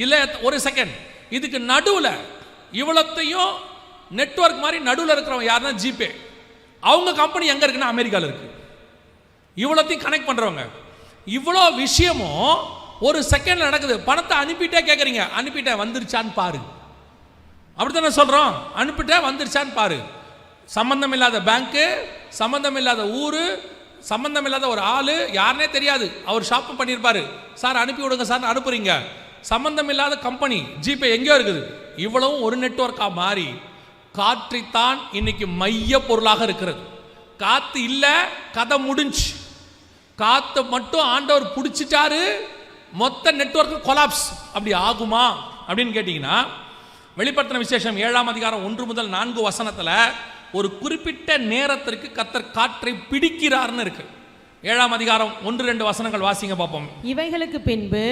Speaker 1: இல்லை, ஒரு செகண்ட். இதுக்கு நடுவில் இவ்வளோத்தையும் நெட்வொர்க் மாதிரி நடுவில் இருக்கிறவங்க யாருன்னா ஜிபே. அவங்க கம்பெனி எங்கே இருக்குன்னா அமெரிக்காவில் இருக்குது. இவ்வளோத்தையும் கனெக்ட் பண்ணுறவங்க. இவ்வளோ விஷயமும் ஒரு செகண்டில் நடக்குது. பணத்தை அனுப்பிட்டே கேட்குறீங்க, அனுப்பிட்டேன் வந்துருச்சான்னு பாரு. அப்படி தானே சொல்கிறோம், அனுப்பிட்டேன் வந்துருச்சான்னு பாரு. சம்பந்தம் இல்லாத பேங்க்கு, சம்பந்தம் இல்லாத ஊர், சம்பந்தம் இல்லாத ஒரு ஆள், யாருனே தெரியாது, அவர் ஷாப்பு பண்ணியிருப்பாரு, சார் அனுப்பி விடுங்க சார் அனுப்புறீங்க. சம்பந்தம் இல்லாத கம்பெனி ஜிபே எங்கேயோ இருக்குது. இவ்வளவும் ஒரு நெட்வொர்க்காக மாறி காற்றைத்தான் இன்னைக்கு மைய பொருளாக இருக்கிறது. காற்று இல்லை, கதை முடிஞ்சு. காற்றை மட்டும் ஆண்டவர் பிடிச்சிட்டாரு, மொத்த நெட்வொர்க் கொலாப்ஸ். அப்படி ஆகுமா அப்படின்னு கேட்டிங்கன்னா, வெளிப்படுத்தின விசேஷம் 7ஆம் அதிகாரம் 1 முதல் 4 வசனத்தில் ஒரு குறிப்பிட்ட நேரத்திற்கு கர்த்தர் காற்றை பிடிக்கிறார்னு இருக்கு. 7ஆம் அதிகாரம் 1-2 வசனங்கள் வாசிங்க பார்ப்போம்.
Speaker 2: இவைகளுக்கு பின்பு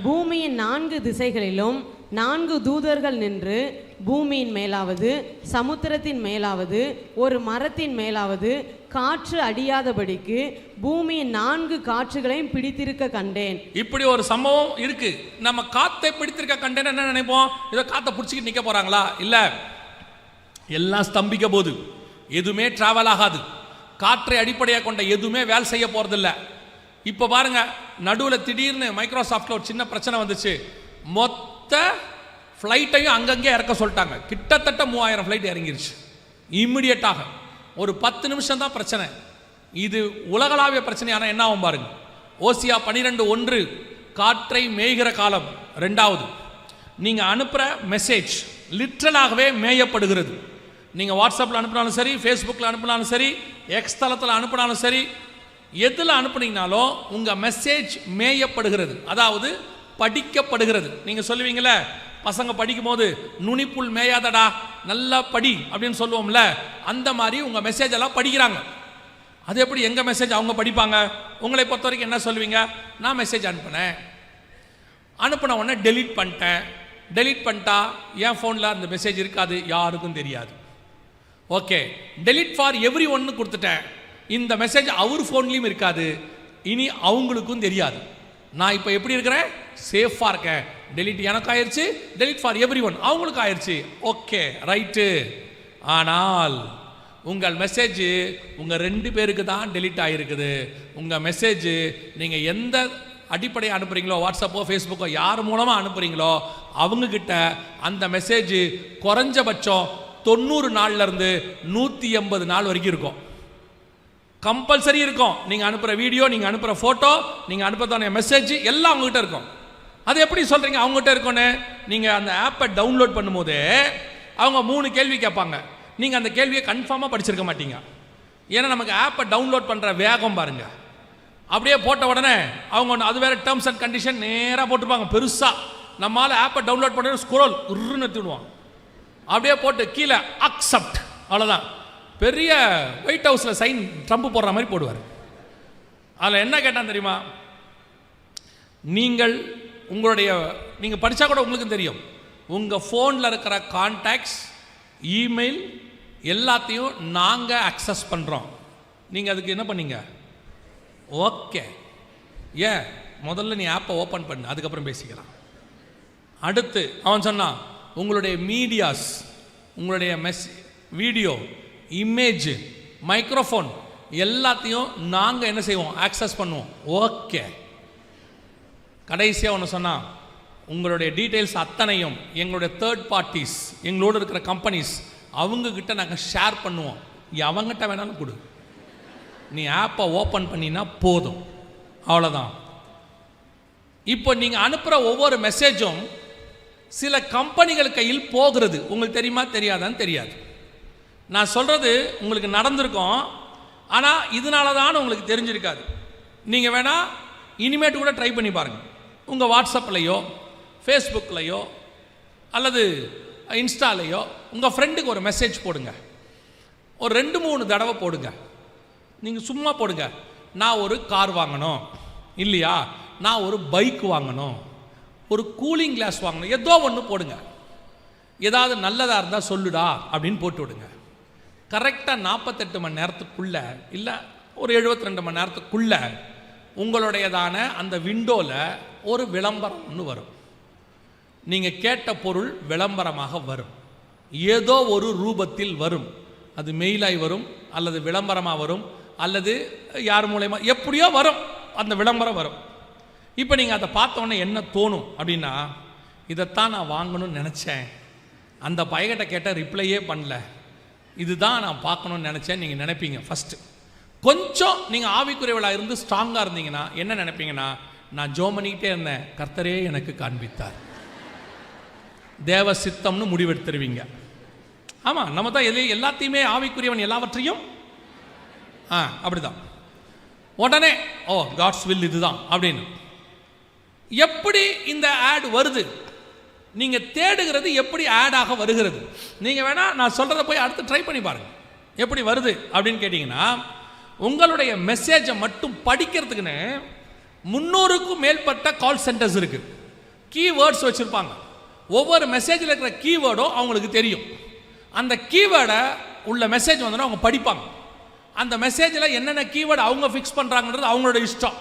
Speaker 2: பூமியின் 4 திசைகளிலும் 4 தூதர்கள் நின்று பூமியின் மேலாவது, சமுத்திரத்தின் மேலாவது, ஒரு மரத்தின் மேலாவது காற்று அடியாதபடிக்கு பூமியின் 4 காற்றுகளையும் பிடித்திருக்க கண்டேன்.
Speaker 1: இப்படி ஒரு சம்பவம் இருக்கு. நம்ம காத்தை பிடித்திருக்க கண்டேன் என்ன நினைப்போம்? இதை காத்தை பிடிச்சிக்கிட்டு நிற்க போறாங்களா? இல்லை, எல்லாம் ஸ்தம்பிக்க போது, எதுவுமே டிராவல் ஆகாது. காற்றை அடிப்படையாக கொண்ட எதுவுமே வேலை செய்ய போறதில்லை. இப்போ பாருங்க, நடுவில் திடீர்னு மைக்ரோசாஃப்ட்ல ஒரு சின்ன பிரச்சனை வந்துச்சு. மொத்த ஃப்ளைட்டையும் அங்கங்கே இறக்க சொல்லிட்டாங்க. கிட்டத்தட்ட 3000 ஃப்ளைட் இறங்கிருச்சு இம்மிடியட்டாக. ஒரு 10 நிமிஷம் தான் பிரச்சனை. இது உலகளாவிய பிரச்சனையான என்ன ஆகும் பாருங்க. ஓசியா 12:1 காற்றை மேய்கிற காலம். 2வது, நீங்கள் அனுப்புகிற மெசேஜ் லிட்ரலாகவே மேயப்படுகிறது. நீங்கள் வாட்ஸ்அப்பில் அனுப்பினாலும் சரி, ஃபேஸ்புக்கில் அனுப்பினாலும் சரி, எக்ஸ் தளத்தில் அனுப்பினாலும் சரி, எதில் அனுப்புனீங்கனாலும் உங்கள் மெசேஜ் மேயப்படுகிறது, அதாவது படிக்கப்படுகிறது. நீங்கள் சொல்லுவீங்களே, பசங்க படிக்கும் போது நுனிப்புல் மேயாதடா நல்லா படி அப்படின்னு சொல்லுவோம்ல, அந்த மாதிரி உங்கள் மெசேஜ் எல்லாம் படிக்கிறாங்க. அது எப்படி எங்கள் மெசேஜ் அவங்க படிப்பாங்க? உங்களை பொறுத்த வரைக்கும் என்ன சொல்லுவீங்க? நான் மெசேஜ் அனுப்பினேன், அனுப்பின உடனே டெலீட் பண்ணிட்டேன். டெலீட் பண்ணிட்டா என் ஃபோனில் அந்த மெசேஜ் இருக்காது, யாருக்கும் தெரியாது. ஓகே, டெலீட் ஃபார் எவ்ரி ஒன்னு கொடுத்துட்டேன், இந்த மெசேஜ் அவர் ஃபோன்லேயும் இருக்காது, இனி அவங்களுக்கும் தெரியாது. நான் இப்போ எப்படி இருக்கிறேன்? சேஃபாக இருக்கேன். டெலீட் எனக்கு ஆயிடுச்சு, டெலீட் ஃபார் எவ்ரி ஒன் அவங்களுக்கு ஆயிடுச்சு. Okay, right. ஆனால் உங்கள் மெசேஜ் உங்கள் 2 பேருக்கு தான் டெலீட் ஆகிருக்குது. உங்கள் மெசேஜ் நீங்கள் எந்த அடிப்படையை அனுப்புகிறீங்களோ, வாட்ஸ்அப்போ ஃபேஸ்புக்கோ யார் மூலமாக அனுப்புகிறீங்களோ அவங்கக்கிட்ட அந்த மெசேஜ் குறைஞ்சபட்சம் 90 நாள்லேருந்து 180 நாள் வரைக்கும் இருக்கும். கம்பல்சரி இருக்கும். நீங்கள் அனுப்புகிற வீடியோ, நீங்கள் அனுப்புகிற ஃபோட்டோ, நீங்கள் அனுப்புறதான மெசேஜ் எல்லாம் அவங்ககிட்ட இருக்கும். அது எப்படி சொல்கிறீங்க அவங்ககிட்ட இருக்குன்னு? நீங்கள் அந்த ஆப்பை டவுன்லோட் பண்ணும்போதே அவங்க 3 கேள்வி கேட்பாங்க. நீங்கள் அந்த கேள்வியை கன்ஃபார்மாக படிச்சிருக்க மாட்டீங்க. ஏன்னா நமக்கு ஆப்பை டவுன்லோட் பண்ணுற வேகம் பாருங்கள். அப்படியே போட்ட உடனே அவங்க ஒன்று அது வேற டேர்ம்ஸ் அண்ட் கண்டிஷன் நேராக போட்டுருப்பாங்க பெருசாக. நம்மளால ஆப்பை டவுன்லோட் பண்ணி ஸ்க்ரோல் உருன்னு எடுத்துடுவாங்க. அப்படியே போட்டு கீழே அக்செப்ட், அவ்வளோதான். பெரிய ஒயிட் ஹவுஸில் சைன் ட்ரம்ப் போடுற மாதிரி போடுவார். அதில் என்ன கேட்டான் தெரியுமா? நீங்கள் படித்தா கூட உங்களுக்கு தெரியும், உங்கள் ஃபோனில் இருக்கிற கான்டாக்ட்ஸ், இமெயில் எல்லாத்தையும் நாங்கள் அக்சஸ் பண்ணுறோம். நீங்கள் அதுக்கு என்ன பண்ணீங்க? ஓகே. ஏன்? முதல்ல நீ ஆப்பை ஓப்பன் பண்ணு, அதுக்கப்புறம் பேசிக்கலாம். அடுத்து அவன் சொன்னான், உங்களுடைய மீடியாஸ், உங்களுடைய வீடியோ, இமேஜ், மைக்ரோஃபோன் எல்லாத்தையும் நாங்கள் என்ன செய்வோம்? ஆக்சஸ் பண்ணுவோம். ஓகே. கடைசியாக ஒன்று சொன்னால், உங்களுடைய டீட்டெயில்ஸ் அத்தனையும் எங்களுடைய தேர்ட் பார்ட்டிஸ், எங்களோடு இருக்கிற கம்பெனிஸ், அவங்கக்கிட்ட நாங்கள் ஷேர் பண்ணுவோம். அவங்ககிட்ட வேணாலும் கொடு, நீ ஆப்பை ஓப்பன் பண்ணினா போதும், அவ்வளோதான். இப்போ நீங்கள் அனுப்புகிற ஒவ்வொரு மெசேஜும் சில கம்பெனிகள் கையில் போகிறது. உங்களுக்கு தெரியுமா தெரியாதான்னு தெரியாது. நான் சொல்கிறது உங்களுக்கு நடந்திருக்கும், ஆனால் இதனால தான் உங்களுக்கு தெரிஞ்சிருக்காது. நீங்கள் வேணால் இனிமேட்டு கூட ட்ரை பண்ணி பாருங்கள். உங்கள் வாட்ஸ்அப்லையோ ஃபேஸ்புக்லையோ அல்லது இன்ஸ்டாலையோ உங்கள் ஃப்ரெண்டுக்கு ஒரு மெசேஜ் போடுங்க. ஒரு 2-3 தடவை போடுங்க. நீங்கள் சும்மா போடுங்க, நான் ஒரு கார் வாங்கணும், இல்லையா நான் ஒரு பைக் வாங்கணும், ஒரு கூலிங் கிளாஸ் வாங்கணும், ஏதோ ஒன்று போடுங்க. ஏதாவது நல்லதாக இருந்தால் சொல்லுடா அப்படின்னு போட்டு விடுங்க. கரெக்டாக 48 மணி நேரத்துக்குள்ளே, இல்லை ஒரு 72 மணி நேரத்துக்குள்ளே உங்களுடையதான அந்த விண்டோவில் ஒரு விளம்பரம் ஒன்று வரும். நீங்கள் கேட்ட பொருள் விளம்பரமாக வரும், ஏதோ ஒரு ரூபத்தில் வரும். அது மெயிலாய் வரும், அல்லது விளம்பரமாக வரும், அல்லது யார் மூலயமா எப்படியோ வரும், அந்த விளம்பரம் வரும். இப்போ நீங்கள் அதை பார்த்தோன்னே என்ன தோணும் அப்படின்னா, இதைத்தான் நான் வாங்கணும்னு நினச்சேன், அந்த பையன்கிட்ட கேட்ட ரிப்ளையே பண்ணல, இதுதான் நான் பார்க்கணும்னு நினச்சேன் நீங்கள் நினைப்பீங்க. ஃபஸ்ட்டு கொஞ்சம் நீங்கள் ஆவிக்குறைவளாக இருந்து ஸ்ட்ராங்காக இருந்தீங்கன்னா என்ன நினைப்பீங்கன்னா, நான் ஜெபம் பண்ணிக்கிட்டே இருந்தேன், கர்த்தரே எனக்கு காண்பித்தார், தேவ சித்தம்னு முடிவெடுத்துருவீங்க. ஆமாம், நம்ம தான் எல்லாத்தையுமே ஆவிக்குரியவன் எல்லாவற்றையும் அப்படிதான் உடனே ஓ காட்ஸ் வில் இதுதான் அப்படின்னு. எப்படி இந்த ஆட் வருது? நீங்கள் தேடுகிறது எப்படி ஆடாக வருகிறது? நீங்கள் வேணால் நான் சொல்கிறத போய் அடுத்து ட்ரை பண்ணி பாருங்கள் எப்படி வருது அப்படின்னு கேட்டிங்கன்னா, உங்களுடைய மெசேஜை மட்டும் படிக்கிறதுக்குன்னு 300க்கும் மேற்பட்ட கால் சென்டர்ஸ் இருக்குது. கீவேர்ட்ஸ் வச்சுருப்பாங்க. ஒவ்வொரு மெசேஜில் இருக்கிற கீவேர்டும் அவங்களுக்கு தெரியும். அந்த கீவேர்டை உள்ள மெசேஜ் வந்தோன்னா அவங்க படிப்பாங்க. அந்த மெசேஜில் என்னென்ன கீவேர்டு அவங்க ஃபிக்ஸ் பண்ணுறாங்கன்றது அவங்களோட இஷ்டம்.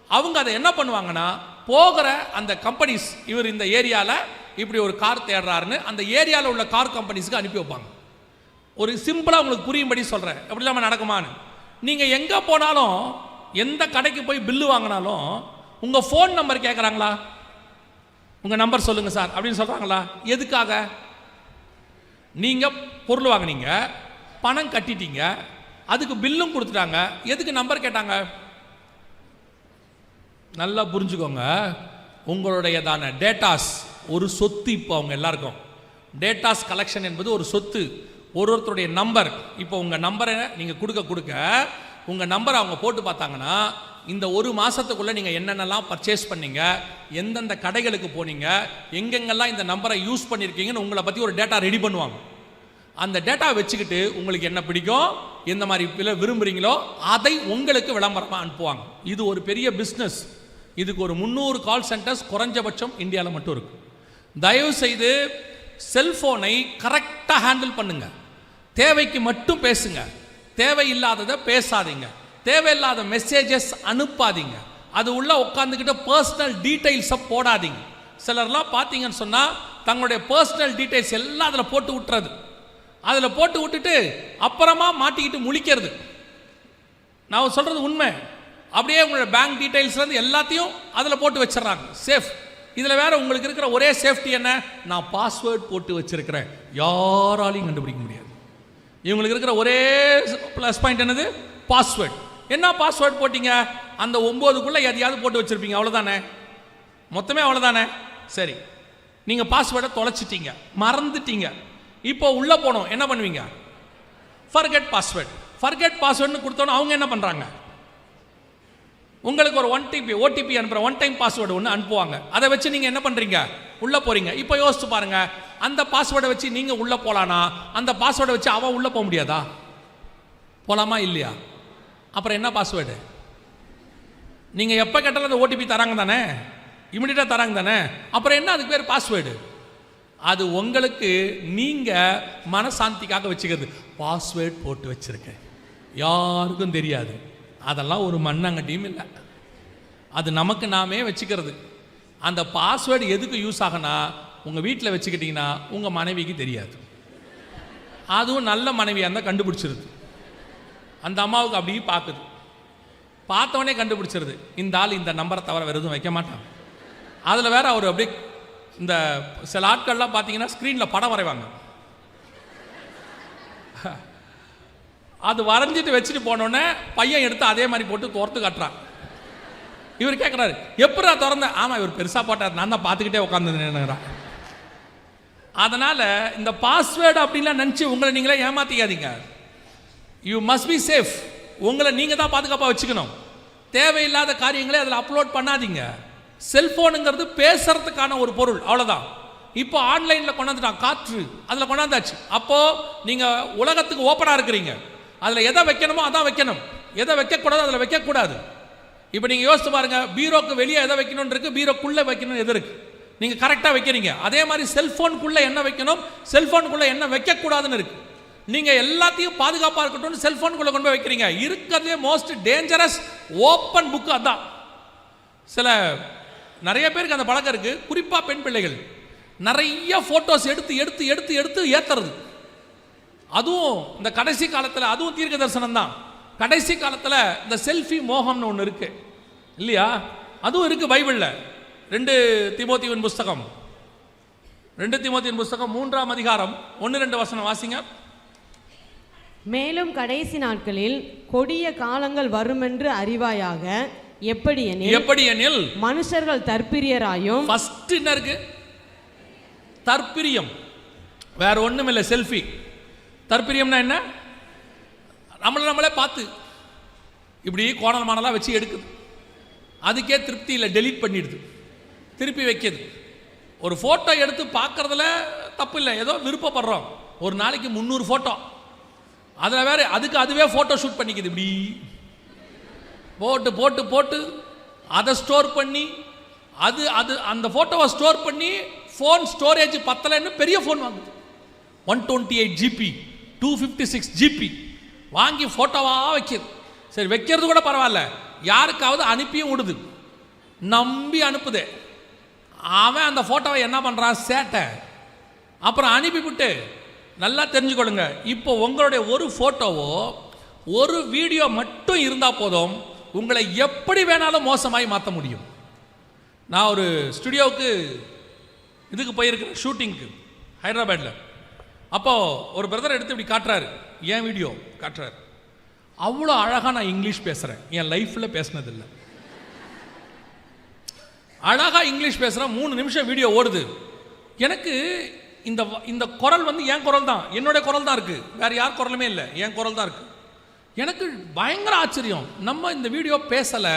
Speaker 1: அவங்க அதை என்ன பண்ணுவாங்கன்னா, போகிற அந்த கம்பெனிஸ், இவர் இந்த ஏரியாவில் இப்படி ஒரு கார் தேடுறாருன்னு அந்த ஏரியாவில் உள்ள கார் கம்பெனிஸ்க்கு அனுப்பி வைப்பாங்க. ஒரு சிம்பிளாக உங்களுக்கு புரியும்படி சொல்கிறேன், எப்படி இல்லாமல் நடக்குமான்னு. நீங்கள் எங்கே போனாலும், எந்த கடைக்கு போய் பில்லு வாங்கினாலும் உங்கள் ஃபோன் நம்பர் கேட்குறாங்களா? உங்கள் நம்பர் சொல்லுங்கள் சார் அப்படின்னு சொல்கிறாங்களா? எதுக்காக? நீங்கள் பொருள் வாங்கினீங்க, பணம் கட்டிட்டீங்க, அதுக்கு பில்லும் கொடுத்துட்டாங்க, எதுக்கு நம்பர் கேட்டாங்க? நல்லா புரிஞ்சுக்கோங்க, உங்களுடையதான டேட்டாஸ் ஒரு சொத்து. இப்போ அவங்க எல்லாருக்கும் டேட்டாஸ் கலெக்ஷன் என்பது ஒரு சொத்து. ஒருத்தருடைய நம்பர், இப்போ உங்கள் நம்பரை நீங்கள் கொடுக்க உங்கள் நம்பரை அவங்க போட்டு பார்த்தாங்கன்னா, இந்த ஒரு மாதத்துக்குள்ளே நீங்கள் என்னென்னலாம் பர்ச்சேஸ் பண்ணீங்க, எந்தெந்த கடைகளுக்கு போனீங்க, எங்கெங்கெல்லாம் இந்த நம்பரை யூஸ் பண்ணியிருக்கீங்கன்னு உங்களை பற்றி ஒரு டேட்டா ரெடி பண்ணுவாங்க. அந்த டேட்டா வச்சுக்கிட்டு உங்களுக்கு என்ன பிடிக்கும், எந்த மாதிரி விரும்புகிறீங்களோ அதை உங்களுக்கு விளம்பரமாக அனுப்புவாங்க. இது ஒரு பெரிய பிஸ்னஸ். இதுக்கு ஒரு 300 கால் சென்டர்ஸ் குறைஞ்சபட்சம் இந்தியாவில் மட்டும் இருக்குது. தயவு செய்து செல்ஃபோனை கரெக்டாக ஹேண்டில் பண்ணுங்க. தேவைக்கு மட்டும் பேசுங்க, தேவையில்லாததை பேசாதீங்க, தேவையில்லாத மெசேஜஸ் அனுப்பாதீங்க, அது உள்ள உட்காந்துக்கிட்ட பர்சனல் டீட்டெயில்ஸை போடாதீங்க. சிலர்லாம் பார்த்தீங்கன்னு சொன்னால் தங்களுடைய பர்சனல் டீட்டெயில்ஸ் எல்லாம் அதில் போட்டு விட்டுறது, அதில் போட்டு விட்டுட்டு அப்புறமா மாட்டிக்கிட்டு முழிக்கிறது. நான் சொல்கிறது உண்மை. அப்படியே உங்களோட பேங்க் டீட்டெயில்ஸ்லேருந்து எல்லாத்தையும் அதில் போட்டு வச்சிடறாங்க, சேஃப். இதில் வேறு உங்களுக்கு இருக்கிற ஒரே சேஃப்டி என்ன? நான் பாஸ்வேர்ட் போட்டு வச்சுருக்கிறேன், யாராலையும் கண்டுபிடிக்க முடியாது. இவங்களுக்கு இருக்கிற ஒரே ப்ளஸ் பாயிண்ட் என்னது? பாஸ்வேர்ட். என்ன பாஸ்வேர்ட் போட்டிங்க? அந்த 9க்குள்ளே எதையாவது போட்டு வச்சுருப்பீங்க, அவ்வளோதானே, மொத்தமே அவ்வளோதானே. சரி, நீங்கள் பாஸ்வேர்டை தொலைச்சிட்டீங்க, மறந்துட்டீங்க. இப்போ உள்ளே போனோம், என்ன பண்ணுவீங்க? Forget password. ஃபர்கெட் பாஸ்வேர்டுன்னு கொடுத்தோன்னு அவங்க என்ன பண்ணுறாங்க? உங்களுக்கு ஒரு ஓடிபி அனுப்புகிற ஒன் டைம் பாஸ்வேர்டு ஒன்று அனுப்புவாங்க. அதை வச்சு நீங்கள் என்ன பண்ணுறீங்க, உள்ளே போகிறீங்க. இப்போ யோசிச்சு பாருங்க, அந்த பாஸ்வேர்டை வச்சு நீங்கள் உள்ளே போகலான்னா அந்த பாஸ்வேர்டை வச்சு அவன் உள்ளே போக முடியாதா? போகலாமா இல்லையா? அப்புறம் என்ன பாஸ்வேர்டு? நீங்கள் எப்போ கேட்டாலும் அந்த ஓடிபி தராங்க தானே, இமிடியேட்டாக தராங்க தானே, அப்புறம் என்ன அதுக்கு பேர் பாஸ்வேர்டு? அது உங்களுக்கு நீங்கள் மனசாந்திக்காக வச்சுக்கிறது. பாஸ்வேர்டு போட்டு வச்சுருக்கேன், யாருக்கும் தெரியாது. அதெல்லாம் ஒரு மண்ணாங்கட்டியும் இல்லை, அது நமக்கு நாமே வச்சுக்கிறது. அந்த பாஸ்வேர்டு எதுக்கு யூஸ் ஆகுனா, உங்கள் வீட்டில் வச்சுக்கிட்டிங்கன்னா உங்கள் மனைவிக்கு தெரியாது. அதுவும் நல்ல மனைவியாக இருந்தால் கண்டுபிடிச்சிருது. அந்த அம்மாவுக்கு அப்படியே பார்க்குது, பார்த்தவொடனே கண்டுபிடிச்சிருது, இந்த ஆள் இந்த நம்பரை தவிர வேறு எதுவும் வைக்க மாட்டான். அதில் வேறு அவர் அப்படியே இந்த சில ஆட்கள்லாம் பார்த்தீங்கன்னா ஸ்க்ரீனில் படம் வரைவாங்க. அது வரைஞ்சிட்டு வச்சுட்டு போனோடனே பையன் எடுத்து அதே மாதிரி போட்டு தோர்த்து காட்டுறான். இவர் கேட்குறாரு, எப்படா திறந்த? ஆமாம், இவர் பெருசாக போட்டார், நான் தான் பார்த்துக்கிட்டே உட்காந்துருந்தேன். அதனால் இந்த பாஸ்வேர்டு அப்படின்லாம் நினச்சி உங்களை நீங்களே ஏமாற்றிக்காதீங்க. You must be safe. உங்களை நீங்கள் தான் பாதுகாப்பாக வச்சுக்கணும். தேவையில்லாத காரியங்களை அதில் அப்லோட் பண்ணாதீங்க. செல்ஃபோனுங்கிறது பேசுறதுக்கான ஒரு பொருள், அவ்வளோதான். இப்போ ஆன்லைனில் கொண்டாந்துட்டான், காற்று அதில் கொண்டாந்தாச்சு. அப்போது நீங்கள் உலகத்துக்கு ஓப்பனாக இருக்கிறீங்க. அதில் எதை வைக்கணுமோ அதான் வைக்கணும், எதை வைக்கக்கூடாது அதில் வைக்கக்கூடாது. இப்போ நீங்கள் யோசிச்சு பாருங்கள், பீரோக்கு வெளியே எதை வைக்கணும்னு இருக்குது, பீரோக்குள்ளே வைக்கணும் எது இருக்குது, நீங்கள் கரெக்டாக வைக்கிறீங்க. அதே மாதிரி செல்ஃபோனுக்குள்ளே என்ன வைக்கணும், செல்ஃபோனுக்குள்ளே என்ன வைக்கக்கூடாதுன்னு இருக்குது. நீங்கள் எல்லாத்தையும் பாதுகாப்பாக இருக்கட்டும்னு செல்ஃபோனுக்குள்ளே கொண்டு போய் வைக்கிறீங்க. இருக்கிறதே மோஸ்ட் டேஞ்சரஸ் ஓப்பன் புக்கு அதான். சில நிறைய பேருக்கு அந்த பழக்கம் இருக்குது, குறிப்பாக பெண் பிள்ளைகள் நிறைய ஃபோட்டோஸ் எடுத்து எடுத்து எடுத்து எடுத்து ஏற்றுறது. அதுவும் இந்த கடைசி காலத்தில், அதுவும் தீர்க்க தரிசனம் தான். கடைசி காலத்தில் இந்த செல்ஃபி மோகம்னு ஒன்று இருக்கு இல்லையா, அதுவும் இருக்குது பைபிளில். 2 தீமோத்தேயுவின் புஸ்தகம் 3ஆம் அதிகாரம் 1-2 வசனம் வாசிங்க.
Speaker 2: மேலும் கடைசி நாட்களில் கொடிய காலங்கள் வருமென்று அறிவாயாக. எப்படியெனில் மனுஷர்கள் தற்பிரியராயும். ஃபர்ஸ்ட் என்ன இருக்கு? தற்பிரியம். வேற ஒண்ணும் இல்லை, செல்ஃபி. தற்பிரியம்னா என்ன? நம்மளே பார்த்து இப்படி கோணல் மாடலாக வச்சு எடுக்குது, அதுக்கே திருப்தி இல்லை, டெலீட் பண்ணிடுது, திருப்பி வைக்கிது. ஒரு ஃபோட்டோ எடுத்து பார்க்கறதுல தப்பு இல்லை, ஏதோ விருப்பப்படுறோம். ஒரு நாளைக்கு 300 ஃபோட்டோ, அதில் வேற அதுக்கு அதுவே ஃபோட்டோ ஷூட் பண்ணிக்குது. இப்படி போட்டு போட்டு போட்டு அதை ஸ்டோர் பண்ணி அது அது அந்த ஃபோட்டோவை ஸ்டோர் பண்ணி ஃபோன் ஸ்டோரேஜ் பத்தலைன்னு பெரிய ஃபோன் வாங்குது. 128 GB 256 GB வாங்கி ஃபோட்டோவாக வைக்கிது. சரி, வைக்கிறது கூட பரவாயில்ல, யாருக்காவது அனுப்பியும் விடுது, நம்பி அனுப்புதே. அவன் அந்த ஃபோட்டோவை என்ன பண்ணுறான், சேட்டை. அப்புறம் அனுப்பிவிட்டு நல்லா தெரிஞ்சுக்கொள்ளுங்க, இப்போ உங்களுடைய ஒரு ஃபோட்டோவோ ஒரு வீடியோ மட்டும் இருந்தால் போதும், உங்களை எப்படி வேணாலும் மோசமாகி மாற்ற முடியும். நான் ஒரு ஸ்டுடியோவுக்கு இதுக்கு போயிருக்கிறேன், ஷூட்டிங்க்கு ஹைதராபாத்தில். அப்போது ஒரு பிரதர் எடுத்து இப்படி காட்டுறாரு, என் வீடியோ காட்டுறாரு. அவ்வளோ அழகாக நான் இங்கிலீஷ் பேசுகிறேன், என் லைஃப்பில் பேசினதில்லை. அழகாக இங்கிலீஷ் பேசுகிறேன், 3 நிமிஷம் வீடியோ ஓடுது. எனக்கு இந்த குரல் வந்து என் குரல் தான், என்னுடைய குரல் தான் இருக்குது, வேறு யார் குரலுமே இல்லை, என் குரல் தான் இருக்குது. எனக்கு பயங்கர ஆச்சரியம், நம்ம இந்த வீடியோ பேசலை.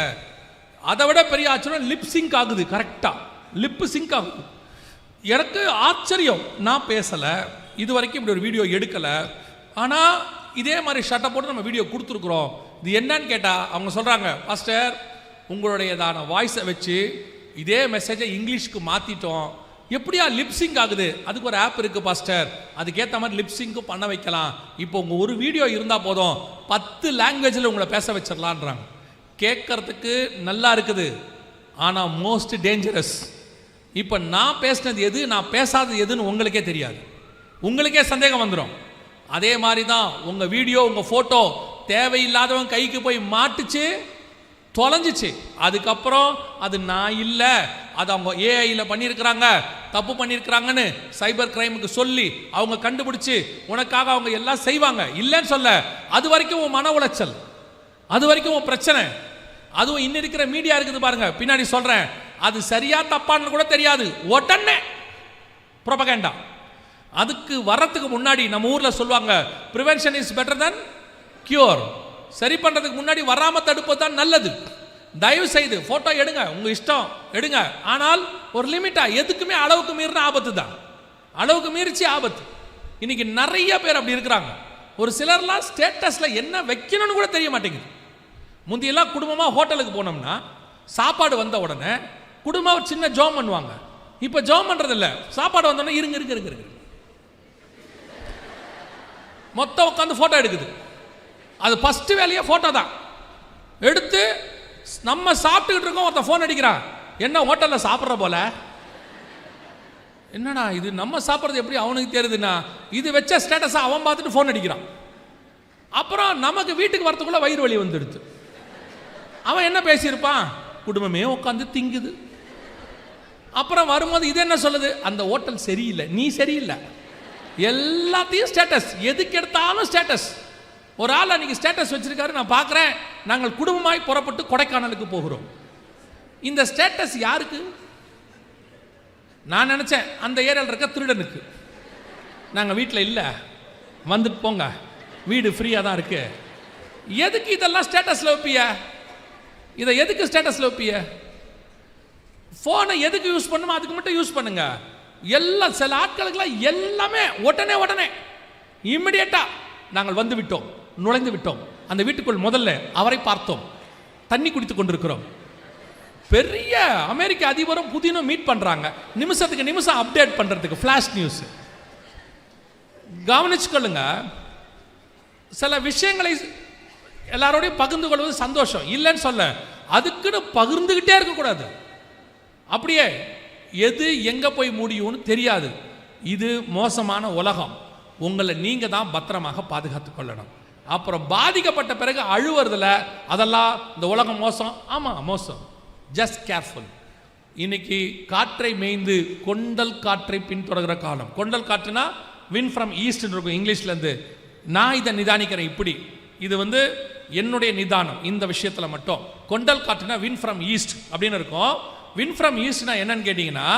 Speaker 2: அதை விட பெரிய ஆச்சரியம், லிப் சிங்க் ஆகுது, கரெக்டாக லிப்பு சிங்க் ஆகுது. எனக்கு ஆச்சரியம், நான் பேசலை, இது வரைக்கும் இப்படி ஒரு வீடியோ எடுக்கலை, ஆனால் இதே மாதிரி ஷட்டை போட்டு நம்ம வீடியோ கொடுத்துருக்குறோம். இது என்னன்னு கேட்டால் அவங்க சொல்கிறாங்க, பாஸ்டர் உங்களுடையதான வாய்ஸை வச்சு இதே மெசேஜை இங்கிலீஷ்க்கு மாற்றிட்டோம், எப்படியா லிப்சிங்க் ஆகுது? அதுக்கு ஒரு ஆப் இருக்குது பாஸ்டர், அதுக்கேற்ற மாதிரி லிப்சிங்க்கும் பண்ண வைக்கலாம். இப்போ உங்கள் ஒரு வீடியோ இருந்தால் போதும் 10 லாங்குவேஜில் உங்களை பேச வச்சிடலான்றாங்க. கேட்கறதுக்கு நல்லா இருக்குது, ஆனால் மோஸ்ட் டேஞ்சரஸ். இப்போ நான் பேசினது எது, நான் பேசாதது எதுன்னு உங்களுக்கே தெரியாது, உங்களுக்கே சந்தேகம் வந்துடும். அதே மாதிரி தான் உங்கள் வீடியோ உங்கள் ஃபோட்டோ தேவையில்லாதவன் கைக்கு போய் மாட்டுச்சு, தொலைஞ்சிச்சு. அதுக்கப்புறம் அது நான் இல்லை, அது அவங்க ஏஐயில் பண்ணியிருக்கிறாங்க, தப்பு பண்ணியிருக்கிறாங்கன்னு சைபர் கிரைமுக்கு சொல்லி அவங்க கண்டுபிடிச்சி உனக்காக அவங்க எல்லாம் செய்வாங்க. இல்லைன்னு சொல்ல, அது வரைக்கும் உன் மன உளைச்சல், அது வரைக்கும் உன் பிரச்சனை. அதுவும் இன்னும் இருக்கிற மீடியா இருக்குது பாருங்க, பின்னாடி சொல்கிறேன், அது சரியா தப்பான்னு கூட தெரியாது, உடனே ப்ரொபகேண்டா. அதுக்கு வர்றதுக்கு முன்னாடி நம்ம ஊரில் சொல்லுவாங்க, prevention is better then cure. சரி பண்ணுறதுக்கு முன்னாடி வராமல் தடுப்பது தான் நல்லது. தயவு செய்து ஃபோட்டோ எடுங்க, உங்கள் இஷ்டம் எடுங்க. ஆனால் ஒரு லிமிட்டா, எதுக்குமே அளவுக்கு மீறின ஆபத்து தான். அளவுக்கு மீறிச்சு ஆபத்து. இன்னைக்கு நிறைய பேர் அப்படி இருக்கிறாங்க. ஒரு சிலர்லாம் ஸ்டேட்டஸில் என்ன வைக்கணும்னு கூட தெரிய மாட்டேங்குது. முந்தியெல்லாம் குடும்பமாக ஹோட்டலுக்கு போனோம்னா சாப்பாடு வந்த உடனே குடும்பம் ஒரு சின்ன ஜோம் பண்ணுவாங்க. இப்போ ஜோம் பண்ணுறதில்ல, சாப்பாடு வந்தோடனே இருங்க இருங்க இருங்க இருங்க மொத்தம் உட்காந்து ஃபோட்டோ எடுக்குது. அது ஃபஸ்ட்டு வேலையே ஃபோட்டோ தான். எடுத்து நம்ம சாப்பிட்டுக்கிட்டு இருக்கோம், ஒருத்தன் ஃபோன் அடிக்கிறான், என்ன ஹோட்டலில் சாப்பிட்ற போல, என்னடா இது நம்ம சாப்பிட்றது எப்படி அவனுக்கு தெரியுதுன்னா, இது வச்ச ஸ்டேட்டஸை அவன் பார்த்துட்டு ஃபோன் அடிக்கிறான். அப்புறம் நமக்கு வீட்டுக்கு வரத்துக்குள்ள வயிறு வலி வந்துடுது. அவன் என்ன பேசியிருப்பான், குடும்பமே உட்காந்து திங்குது. அப்புறம் வரும்போது இது என்ன சொல்லுது, அந்த ஹோட்டல் சரியில்லை, நீ சரியில்லை, எல்லாத்தையும் ஸ்டேட்டஸ், எதுக்கு எடுத்தாலும் ஸ்டேட்டஸ். ஒரு ஆள் அன்னைக்கு ஸ்டேட்டஸ் வச்சிருக்காரு, நான் பார்க்குறேன், நாங்கள் குடும்பமாய் புறப்பட்டு கொடைக்கானலுக்கு போகிறோம். இந்த ஸ்டேட்டஸ் யாருக்கு? நான் நினச்சேன் அந்த ஏரியாவில் இருக்க திருடனுக்கு. நாங்கள் வீட்டில் இல்லை, வந்துட்டு போங்க, வீடு ஃப்ரீயாக தான் இருக்கு. எதுக்கு இதெல்லாம் ஸ்டேட்டஸில் வைப்பிய? இதை எதுக்கு ஸ்டேட்டஸில் வைப்பிய? ஃபோனை எதுக்கு யூஸ் பண்ணுமோ அதுக்கு மட்டும் யூஸ் பண்ணுங்க. எல்லாம் சில ஆட்களுக்கெல்லாம் எல்லாமே உடனே இம்மிடியேட்டாக நாங்கள் வந்து விட்டோம், நுழைந்து விட்டோம், அந்த வீட்டுக்குள் முதல்ல அவரை பார்த்தோம், தண்ணி குடித்து கொண்டிருக்கிறோம். பெரிய அமெரிக்க அதிபரும் புதினும் மீட் பண்ணுறாங்க, நிமிஷத்துக்கு நிமிஷம் அப்டேட் பண்ணுறதுக்கு ஃப்ளாஷ் நியூஸ். கவனிச்சுக்கொள்ளுங்க, சில விஷயங்களை எல்லாரோடையும் பகிர்ந்து கொள்வது சந்தோஷம் இல்லைன்னு சொல்ல, அதுக்குன்னு பகிர்ந்துக்கிட்டே இருக்கக்கூடாது. அப்படியே எது எங்கே போய் முடியும்னு தெரியாது. இது மோசமான உலகம். உங்களை நீங்கள் தான் பத்திரமாக பாதுகாத்து கொள்ளணும். அப்புறம் பாதிக்கப்பட்ட பிறகு அழுவுறதில் அதெல்லாம் இந்த உலகம் மோசம், ஆமாம் மோசம், ஜஸ்ட் கேர்ஃபுல். இன்னைக்கு காற்றை மேய்ந்து கொண்டல் காற்றை பின்தொடர்கிற காலம். கொண்டல் காற்றுனா வின் ஃப்ரம் ஈஸ்ட்னு இருக்கும் இங்கிலீஷ்லேருந்து. நான் இதை நிதானிக்கிறேன் இப்படி, இது வந்து என்னுடைய நிதானம் இந்த விஷயத்தில் மட்டும். கொண்டல் காற்றுனா வின் ஃப்ரம் ஈஸ்ட் அப்படின்னு இருக்கும். வின் ஃப்ரம் ஈஸ்ட்னா என்னன்னு கேட்டிங்கன்னா,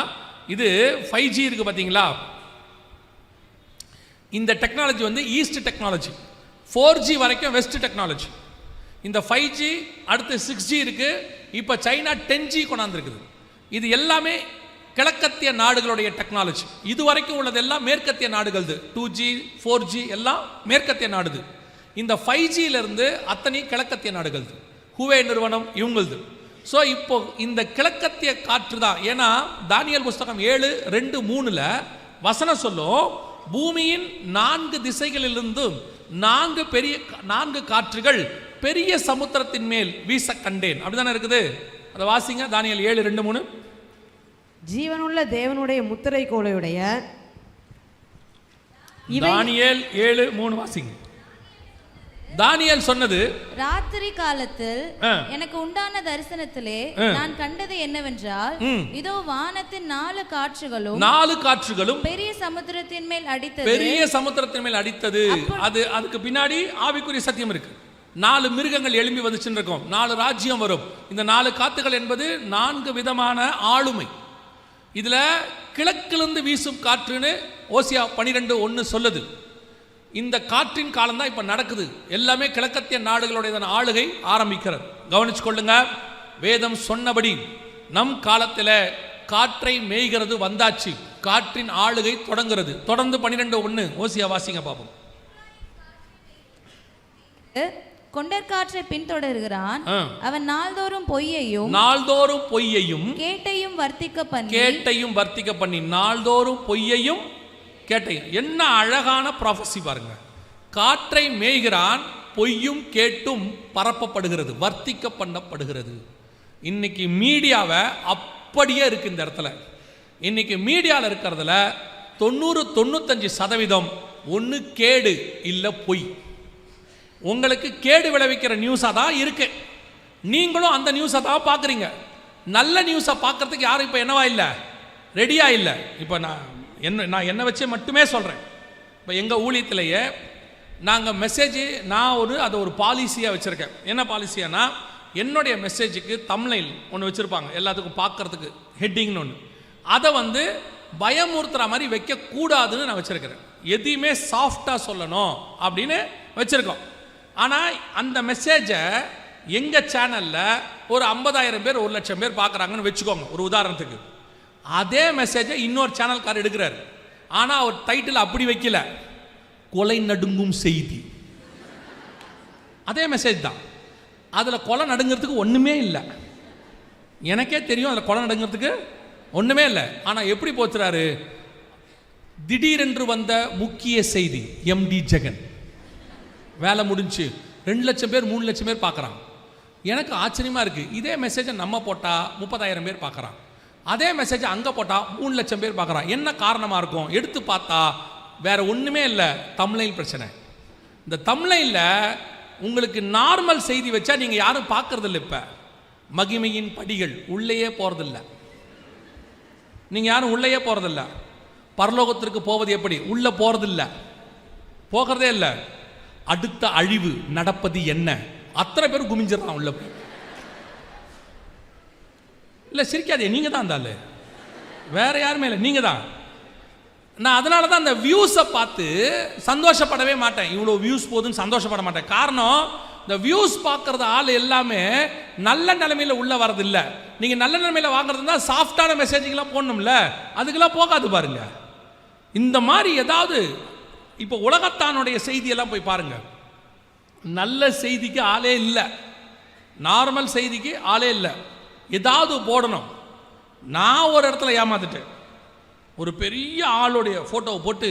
Speaker 2: இது 5G இருக்குது பார்த்தீங்களா, இந்த டெக்னாலஜி வந்து ஈஸ்ட் டெக்னாலஜி, 4G வரைக்கும் வெஸ்ட் டெக்னாலஜி. இந்த 5G அடுத்து 6G இருக்குது, இப்போ சைனா 10G கொண்டாந்துருக்குது. இது எல்லாமே கிழக்கத்திய நாடுகளுடைய டெக்னாலஜி. இது வரைக்கும் உள்ளதெல்லாம் மேற்கத்திய நாடுகள். 2G 4G எல்லாம் மேற்கத்திய நாடுது. இந்த 5Gயிலிருந்து அத்தனை கிழக்கத்திய நாடுகள், ஹுவே நிறுவனம் இவங்களது. ஸோ இப்போ இந்த கிழக்கத்திய காற்று தான். ஏன்னா தானியேல் புஸ்தகம் 7:2-3 வசனம் சொல்லும், பூமியின் 4 திசைகளிலிருந்து 4 காற்றுகள் பெரிய சமுத்திரத்தின் மேல் வீச கண்டேன். அப்படிதானே இருக்குது. அதை வாசிங்க, தானியேல் 7:2-3.
Speaker 3: ஜீவனுள்ள தேவனுடைய முத்திரை கோலையுடைய
Speaker 2: தானியேல் 7:3 வாசிங்க. தானியேல் சொன்னது,
Speaker 4: ராத்திரி காலத்தில் எனக்கு உண்டான தரிசனத்திலே நான் கண்டது என்னவென்றால், இதோ வானத்தின் 4 காற்றுகளும் பெரிய சமுத்திரத்தின் மேல் அடித்தது. அதுக்கு பின்னாடி ஆவிக்குரிய சத்தியம் இருக்கு. 4 மிருகங்கள் எழும்பி வந்துச்சுன்னு இருக்கும், 4 ராஜ்யம் வரும். இந்த 4 காத்துகள் என்பது 4 விதமான ஆளுமை. இதுல கிழக்கிலிருந்து வீசும் காற்றுன்னு ஓசியா 12:1 சொல்லுது. இந்த காற்றின் காலம் தான் இப்ப நடக்குது. எல்லாமே கிழக்கத்திய நாடுகளுடைய ஆளுகை ஆரம்பிக்கிறது. கவனிச்சு கொள்ளுங்க, வேதம் சொன்னபடி நம் காலத்தில் காற்றை மேய்கிறது வந்தாச்சு, காற்றின் ஆளுகை தொடங்குறது. தொடர்ந்து 12:1 ஓசியா வாசிங்க பாப்போம். கொண்டற்காற்றை பின்தொடர்கிறான், அவன் நாள்தோறும் பொய்யையும் கேட்டையும் வர்த்திக்க பண்ணி நாள்தோறும் பொய்யையும் கேட்டையும். என்ன அழகான ப்ராஃபஸி பாருங்க. காற்றை மேய்கிறான், பொய்யும் கேட்டும் பரப்பப்படுகிறது, வர்த்திக்க பண்ணப்படுகிறது. இன்னைக்கு மீடியாவை அப்படியே இருக்கு இந்த இடத்துல. இன்னைக்கு மீடியாவில் இருக்கிறதுல 90-95% ஒன்று கேடு இல்லை பொய். உங்களுக்கு கேடு விளைவிக்கிற நியூஸாக தான் இருக்கு. நீங்களும் அந்த நியூஸை தான் பார்க்குறீங்க. நல்ல நியூஸை பார்க்கறதுக்கு யாரும் இப்போ என்னவா இல்லை, ரெடியாக இல்லை. இப்போ நான் என்னை வச்சு மட்டுமே சொல்கிறேன். இப்போ எங்கள் ஊழியத்திலேயே நாங்கள் மெசேஜ், அதை ஒரு பாலிசியாக வச்சுருக்கேன். என்ன பாலிசியானா, என்னுடைய மெசேஜுக்கு தம்ப்நெயில் ஒன்று வச்சுருப்பாங்க, எல்லாத்துக்கும் பார்க்குறதுக்கு ஹெட்டிங்னு ஒன்று. அதை வந்து பயமுறுத்துகிற மாதிரி வைக்கக்கூடாதுன்னு நான் வச்சுருக்கிறேன். எதையுமே சாஃப்டாக சொல்லணும் அப்படின்னு வச்சுருக்கோம். ஆனால் அந்த மெசேஜை
Speaker 2: எங்கள் சேனலில் ஒரு 50,000 பேர் 1,00,000 பேர் பார்க்குறாங்கன்னு வச்சுக்கோங்க ஒரு உதாரணத்துக்கு. அதே மெசேஜை இன்னொரு சேனல்காரர் எடுக்கிறார். ஆனால் அவர் டைட்டில் அப்படி வைக்கல, கொலை நடுங்கும் செய்தி. அதே மெசேஜ் தான், அதில் கொலை நடுங்கிறதுக்கு ஒன்றுமே இல்லை. எனக்கே தெரியும் அதில் கொலை நடுங்கிறதுக்கு ஒன்றுமே இல்லை. ஆனால் எப்படி போச்சுறாரு, திடீரென்று வந்த முக்கிய செய்தி, எம்டி ஜெகன் வேலை முடிஞ்சு 2,00,000 பேர் 3,00,000 பேர் பார்க்குறான். எனக்கு ஆச்சரியமாக இருக்குது. இதே மெசேஜை நம்ம போட்டால் 30,000 பேர் பார்க்குறான். அதே மெசேஜை அங்கே போட்டால் 3,00,000 பேர் பார்க்குறான். என்ன காரணமாக இருக்கும்? எடுத்து பார்த்தா வேற ஒன்றுமே இல்லை, தம்ப்நெயில் பிரச்சனை. இந்த தம்ப்நெயிலில் உங்களுக்கு நார்மல் செய்தி வச்சா நீங்கள் யாரும் பார்க்கறதில்ல. இப்போ மகிமையின் படிகள் உள்ளேயே போகிறதில்ல, நீங்கள் யாரும் உள்ளேயே போகிறதில்ல. பரலோகத்திற்கு போவது எப்படி? உள்ளே போகிறதில்ல, போகிறதே இல்லை. அடுத்த அழிவு நடப்பது என்ன, அத்தனை பேர் குமிஞ்சிடறான் உள்ள போய். இல்லை சிரிக்காதே, நீங்கள் தான் இருந்தாலே, வேற யாருமே இல்லை, நீங்கள் தான். நான் அதனால தான் அந்த வியூஸை பார்த்து சந்தோஷப்படவே மாட்டேன். இவ்வளோ வியூஸ் போதுன்னு சந்தோஷப்பட மாட்டேன். காரணம், இந்த வியூஸ் பார்க்குறது ஆள் எல்லாமே நல்ல நிலைமையில் உள்ளே வரதில்லை. நீங்கள் நல்ல நிலைமையில் வாங்குறதுனா சாஃப்டான மெசேஜிங்கெலாம் போடணும்ல, அதுக்கெல்லாம் போகாது பாருங்க. இந்த மாதிரி ஏதாவது இப்போ உலகத்தானுடைய செய்தியெல்லாம் போய் பாருங்க, நல்ல செய்திக்கு ஆளே இல்லை, நார்மல் செய்திக்கு ஆளே இல்லை. ஏதாவது போடணும். நான் ஒரு இடத்துல ஏமாந்துட்டேன். ஒரு பெரிய ஆளுடைய ஃபோட்டோவை போட்டு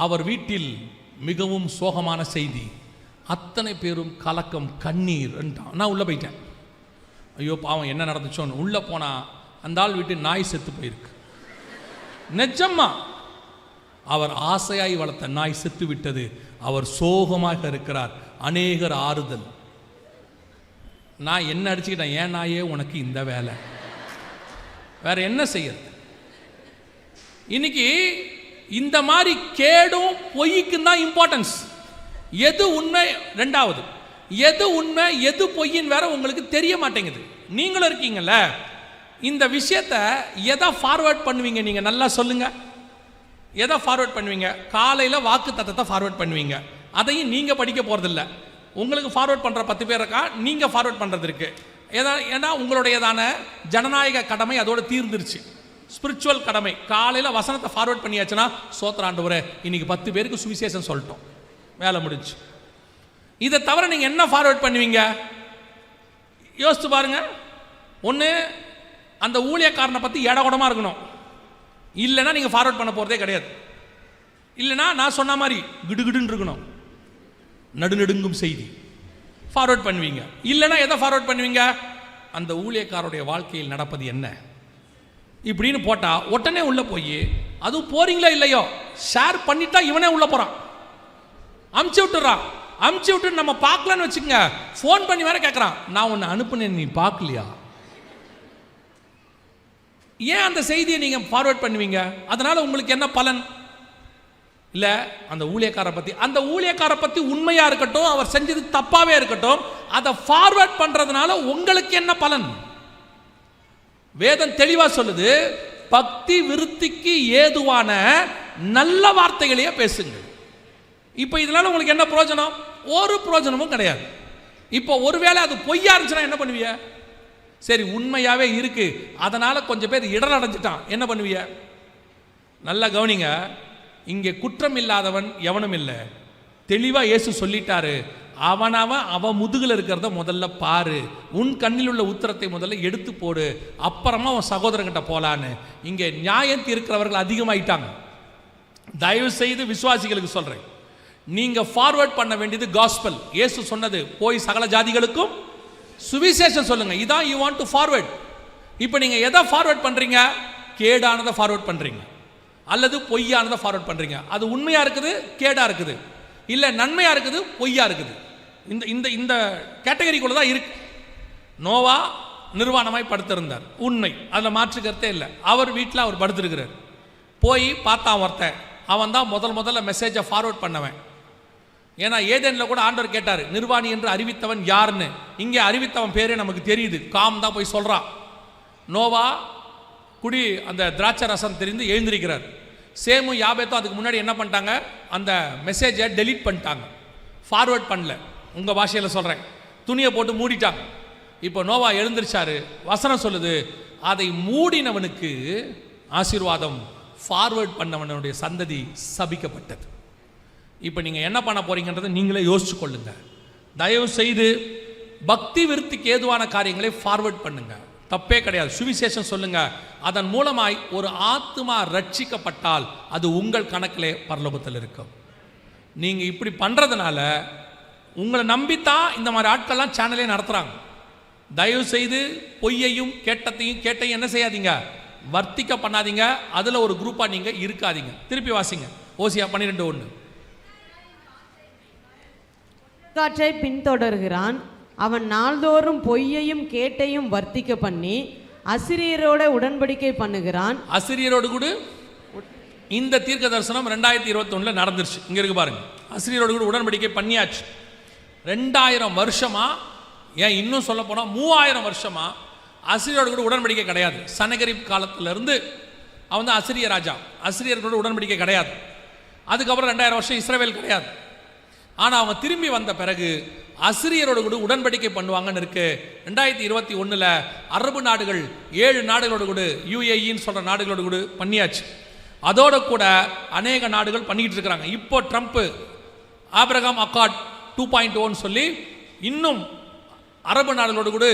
Speaker 2: அவர் வீட்டில் மிகவும் சோகமான செய்தி, அத்தனை பேரும் கலக்கம் கண்ணீர். நான் உள்ளே போயிட்டேன். ஐயோ பாவம் என்ன நடந்துச்சோன்னு உள்ளே போனால் அந்த ஆள் வீட்டு நாய் செத்து போயிருக்கு. நிஜமா அவர் ஆசையாய் வளர்த்த நாய் செத்து விட்டது. அவர் சோகமாக இருக்கிறார். அநேகர் ஆறுதல். நான் என்ன அடிச்சுக்கிட்டேன், ஏன் நாயே உனக்கு இந்த வேலை, வேற என்ன செய்யறது? இன்னைக்கு இந்த மாதிரி கேடும் பொய்க்கும் தான் இம்பார்ட்டன்ஸ். எது உண்மை, ரெண்டாவது எது உண்மை எது பொய்ன்னு வேற உங்களுக்கு தெரிய மாட்டேங்குது. நீங்களும் இருக்கீங்கல்ல, இந்த விஷயத்தை எதை ஃபார்வர்ட் பண்ணுவீங்க? நீங்க நல்லா சொல்லுங்க, எதை ஃபார்வர்ட் பண்ணுவீங்க? காலையில் வாக்கு தத்தத்தை ஃபார்வர்ட் பண்ணுவீங்க, அதையும் நீங்க படிக்க போறதில்ல. உங்களுக்கு ஃபார்வர்ட் பண்ற 10 பேர் இருக்கா, நீங்க ஃபார்வர்ட் பண்றது இருக்கு. ஏன்னா உங்களுடையதான ஜனநாயக கடமை அதோட தீர்ந்துருச்சு. ஸ்பிரிச்சுவல் கடமை. காலையில் வசனத்தை ஃபார்வர்ட் பண்ணியாச்சுன்னா, சோத்திர ஆண்டவரே இன்னைக்கு 10 பேருக்கு சுவிசேஷம் சொல்லிட்டோம், வேலை முடிஞ்சு. இதை தவிர நீங்கள் என்ன ஃபார்வர்ட் பண்ணுவீங்க? யோசித்து பாருங்க. ஒன்று, அந்த ஊழியக்காரனை பற்றி இடகுடமாக இருக்கணும், இல்லைன்னா நீங்கள் ஃபார்வர்ட் பண்ண போகிறதே கிடையாது. இல்லைன்னா நான் சொன்ன மாதிரி கிடுகிடுன்னு இருக்கணும், நடுநடுங்கும் செய்தி ஃபார்வர்ட் பண்ணுவீங்க. இல்லைன்னா எதை ஃபார்வர்ட் பண்ணுவீங்க? அந்த ஊழியக்காரருடைய வாழ்க்கையில் நடப்பது என்ன இப்படின்னு போட்டால் உடனே உள்ளே போய், அதுவும் போறீங்களோ இல்லையோ ஷேர் பண்ணிட்டா இவனே உள்ளே போகிறான், அமுச்சு விட்டுறான். அமுச்சு விட்டு நம்ம பார்க்கலான்னு வச்சுக்கோங்க, ஃபோன் பண்ணி வேற கேட்குறான், நான் உன்னை அனுப்புனேன் நீ பார்க்கலையா? ஏன் அந்த செய்தியை நீங்கள் ஃபார்வர்ட் பண்ணுவீங்க? அதனால் உங்களுக்கு என்ன பலன்? இல்லை அந்த ஊழியக்காரை பற்றி உண்மையாக இருக்கட்டும், அவர் செஞ்சது தப்பாகவே இருக்கட்டும், அதை ஃபார்வர்ட் பண்ணுறதுனால உங்களுக்கு என்ன பலன்? வேதம் தெளிவாக சொல்லுது, பக்தி விருத்திக்கு ஏதுவான நல்ல வார்த்தைகளையே பேசுங்க. இப்போ இதனால உங்களுக்கு என்ன பிரயோஜனம்? ஒரு பிரயோஜனமும் கிடையாது. இப்போ ஒருவேளை அது பொய்யா இருந்துச்சுன்னா என்ன பண்ணுவீங்க? சரி உண்மையாவே இருக்கு, அதனால கொஞ்சம் பேர் இடர் அடைஞ்சிட்டான், என்ன பண்ணுவீங்க? நல்லா கவனிங்க. இங்கே குற்றம் இல்லாதவன் எவனும் இல்லை. தெளிவாக இயேசு சொல்லிட்டாரு, அவன் முதுகில் இருக்கிறத முதல்ல பாரு, உன் கண்ணில் உள்ள உத்தரத்தை முதல்ல எடுத்து போடு, அப்புறமா அவன் சகோதரங்கிட்ட போலான்னு. இங்கே நியாயம் தீர்க்கிறவர்கள் அதிகமாயிட்டாங்க. தயவு செய்து விசுவாசிகளுக்கு சொல்றேன், நீங்க ஃபார்வர்ட் பண்ண வேண்டியது காஸ்பல். இயேசு சொன்னது, போய் சகல ஜாதிகளுக்கும் சுவிசேஷம் சொல்லுங்க. இதான் யூ வாண்ட் டு ஃபார்வர்ட். இப்போ நீங்க எதை ஃபார்வர்ட் பண்றீங்க? கேடானதை ஃபார்வர்ட் பண்றீங்க, அல்லது பொய்யானதை ஃபார்வர்ட் பண்றீங்க. அது உண்மையா இருக்குது, கேடா இருக்குது, இல்ல நன்மையா இருக்குது, பொய்யா இருக்குது. இந்த இந்த இந்த கேட்டகரிக்குள்ள தான் இருக்கு. நோவா நிர்வாணமாய் படுத்திருந்தார், உண்மை, அதில் மாற்று கருத்தே இல்லை. அவர் வீட்டில் அவர் படுத்திருக்கிறார். போய் பார்த்தான் ஒருத்தன், அவன் தான் முதல்ல மெசேஜை ஃபார்வர்ட் பண்ணவன். ஏன்னா ஏதேனில் கூட ஆண்டவர் கேட்டார், நிர்வாணி என்று அறிவித்தவன் யாருன்னு. இங்கே அறிவித்தவன் பேரே நமக்கு தெரியுது, காம் தான் போய் சொல்கிறான். நோவா குடி அந்த திராட்சை ரசம் தெரிந்து எழுந்திருக்கிறார். சேமும் யாபேத்தும் அதுக்கு முன்னாடி என்ன பண்ணிட்டாங்க? அந்த மெசேஜை டெலீட் பண்ணிட்டாங்க, ஃபார்வர்ட் பண்ணல. உங்கள் பாஷையில் சொல்கிறேன், துணியை போட்டு மூடிட்டாங்க. இப்போ நோவா எழுந்திருச்சாரு. வசனம் சொல்லுது, அதை மூடினவனுக்கு ஆசீர்வாதம், ஃபார்வர்ட் பண்ணவனுடைய சந்ததி சபிக்கப்பட்டது. இப்போ நீங்கள் என்ன பண்ண போறீங்கன்றதை நீங்களே யோசிச்சு கொள்ளுங்க. தயவு செய்து பக்தி விருத்திக்கு ஏதுவான காரியங்களை ஃபார்வர்ட் பண்ணுங்க, தப்பே கிடையாது. சுவிசேஷம் சொல்லுங்க. அதன் மூலமாய் ஒரு ஆத்மா ரட்சிக்கப்பட்டால் அது உங்கள் கணக்கிலே பரலோகத்தில் இருக்கும். நீங்கள் இப்படி பண்ணுறதுனால உங்களை நம்பித்தான் இந்த மாதிரி ஆட்கள்லாம் சேனலே நடத்துகிறாங்க. தயவு செய்து பொய்யையும் கேட்டையும் என்ன செய்யாதீங்க, வர்த்திக்க பண்ணாதீங்க. அதில் ஒரு குரூப்பாக நீங்கள் இருக்காதீங்க. திருப்பி வாசிங்க, ஓசியா 12:1.
Speaker 3: காற்றை பின்தொடர்கிறான், அவன் நாள்தோறும் பொய்யையும் கேட்டையும் வர்த்திக்க பண்ணி அசிரியரோட உடன்படிக்கை பண்ணுகிறான்.
Speaker 2: அசிரியரோடு கூட இந்த தீர்க்க தரிசனம் 2021 நடந்துருச்சு. இங்க இருக்கு பாருங்க, அசிரியரோடு கூட உடன்படிக்கை பண்ணியாச்சு. 2000 வருஷமா, ஏன் இன்னும் சொல்ல போனா 3000 வருஷமா அசிரியரோடு கூட உடன்படிக்கை கிடையாது. சனகரிப் காலத்திலிருந்து அவன் தான் அசிரிய ராஜா. அசிரியர்களோட உடன்படிக்கை கிடையாது. அதுக்கப்புறம் 2000 வருஷம் இஸ்ரவேல் கிடையாது. ஆனால் அவங்க திரும்பி வந்த பிறகு அசிரியரோடு கூட உடன்படிக்கை பண்ணுவாங்கன்னு இருக்கு. 2021 அரபு நாடுகள் 7 நாடுகளோடு கூட, யுஏஇன்னு சொல்ற நாடுகளோடு கூட பண்ணியாச்சு. அதோட கூட அநேக நாடுகள் பண்ணிக்கிட்டு இருக்கிறாங்க. இப்போ ட்ரம்ப் ஆபிரகாம் அக்கார்ட் 2.0 சொல்லி இன்னும் அரபு நாடுகளோடு கூட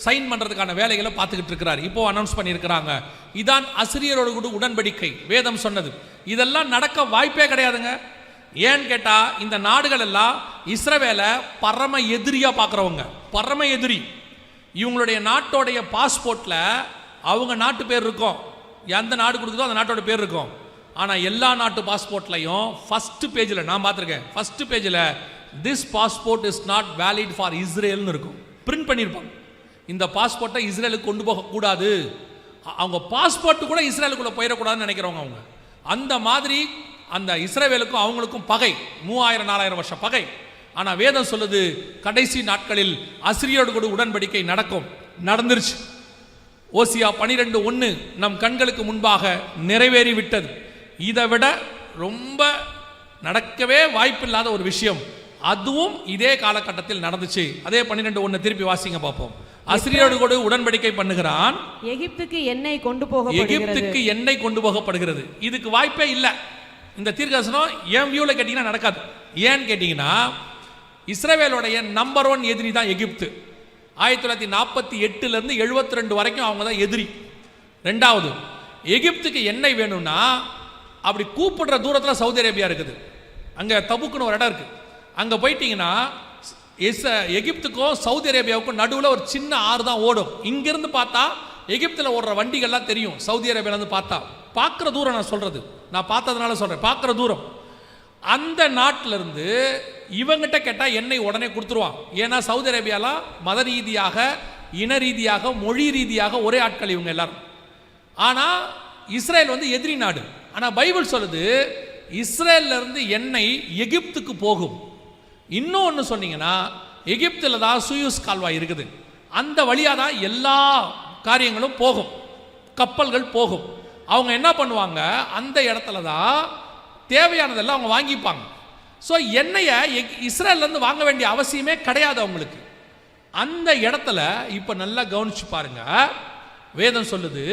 Speaker 2: சைன் பண்றதுக்கான வேலைகளை பார்த்துக்கிட்டு இருக்கிறார். இப்போ அனௌன்ஸ் பண்ணியிருக்கிறாங்க. இதான் அசிரியரோடு கூட உடன்படிக்கை வேதம் சொன்னது. இதெல்லாம் நடக்க வாய்ப்பே கிடையாதுங்க. ஏன்னு கேட்டா இந்த நாடுகள் எல்லாம் இஸ்ரவேலை பரம எதிரியா பார்க்குறவங்க, பரம எதிரி. இவங்களுடைய நாட்டோடைய பாஸ்போர்ட்ல அவங்க நாட்டு பேர் இருக்கும், எந்த நாடு கொடுக்குதோ அந்த நாட்டோட பேர் இருக்கும். ஆனால் எல்லா நாட்டு பாஸ்போர்ட்லையும் ஃபர்ஸ்ட் பேஜில் நான் பார்த்துருக்கேன், ஃபர்ஸ்ட் பேஜில் this passport is not valid for இஸ்ரேல்னு இருக்கும், பிரிண்ட் பண்ணியிருப்பாங்க. இந்த பாஸ்போர்ட்டை இஸ்ரேலுக்கு கொண்டு போகக்கூடாது, அவங்க பாஸ்போர்ட் கூட இஸ்ரேலுக்குள்ளே போயிடக்கூடாதுன்னு நினைக்கிறவங்க அவங்க. அந்த மாதிரி அந்த இஸ்ரவேலுக்கும் அவங்களுக்கும் பகை, 3000-4000 வருஷம் பகை. ஆனால் வேதம் சொல்லுது கடைசி நாட்களில் அசிரியோடு கூட உடன்படிக்கை நடக்கும், நடந்துருச்சு. ஓசியா 12:1 நம் கண்களுக்கு முன்பாக நிறைவேறி விட்டது. இதை விட ரொம்ப நடக்கவே வாய்ப்பில்லாத ஒரு விஷயம், அதுவும் இதே காலகட்டத்தில் நடந்துச்சு. அதே 12:1 திருப்பி வாசிங்க பார்ப்போம். அசிரியோடு கூட உடன்படிக்கை பண்ணுகிறான்,
Speaker 3: எகிப்துக்கு எண்ணெய் கொண்டு போகப்படுகிறது.
Speaker 2: எகிப்துக்கு எண்ணெய் கொண்டு போகப்படுகிறது. இதுக்கு வாய்ப்பே இல்லை. இந்த தீர்க்கதரிசனம் என் வியூவில் கேட்டிங்கன்னா நடக்காது. ஏன்னு கேட்டிங்கன்னா இஸ்ரவேலுடைய நம்பர் 1 எதிரி தான் எகிப்து. 1948 72 வரைக்கும் அவங்க தான் எதிரி. ரெண்டாவது, எகிப்துக்கு எண்ணெய் வேணும்னா அப்படி கூப்பிடுற தூரத்தில் சவுதி அரேபியா இருக்குது. அங்கே தபுக்குன்னு ஒரு இடம் இருக்குது. அங்கே போயிட்டீங்கன்னா எகிப்துக்கும் சவுதி அரேபியாவுக்கும் நடுவில் ஒரு சின்ன ஆறு தான் ஓடும். இங்கிருந்து பார்த்தா எகிப்தில் ஓடுற வண்டிகள்லாம் தெரியும். சவுதி அரேபியாவிலேருந்து பார்த்தா பார்க்குற தூரம், நான் சொல்கிறது நான் பார்த்ததுனால சொல்கிறேன், பார்க்குற தூரம். அந்த நாட்டிலிருந்து இவங்கிட்ட கேட்டால் எண்ணெய் உடனே கொடுத்துருவான். ஏன்னா சவுதி அரேபியாலாம் மத ரீதியாக, இன ரீதியாக, மொழி ரீதியாக ஒரே ஆட்கள் இவங்க எல்லாரும். ஆனால் இஸ்ரேல் வந்து எதிரி நாடு. ஆனால் பைபிள் சொல்லுது இஸ்ரேல்ல இருந்து எண்ணெய் எகிப்துக்கு போகும். இன்னும் ஒன்று சொன்னீங்கன்னா எகிப்தில் தான் சூயஸ் கால்வாய் இருக்குது, அந்த வழியாக தான் எல்லா காரியங்களும் போகும், கப்பல்கள் போகும். அவங்க என்ன பண்ணுவாங்க, அந்த இடத்துல தான் தேவையானதெல்லாம் அவங்க வாங்கிப்பாங்க. ஸோ எண்ணெயை இஸ்ரேல்லேருந்து வாங்க வேண்டிய அவசியமே கிடையாது அவங்களுக்கு. அந்த இடத்துல இப்போ நல்லா கவனிச்சு பாருங்க, வேதம் சொல்லுது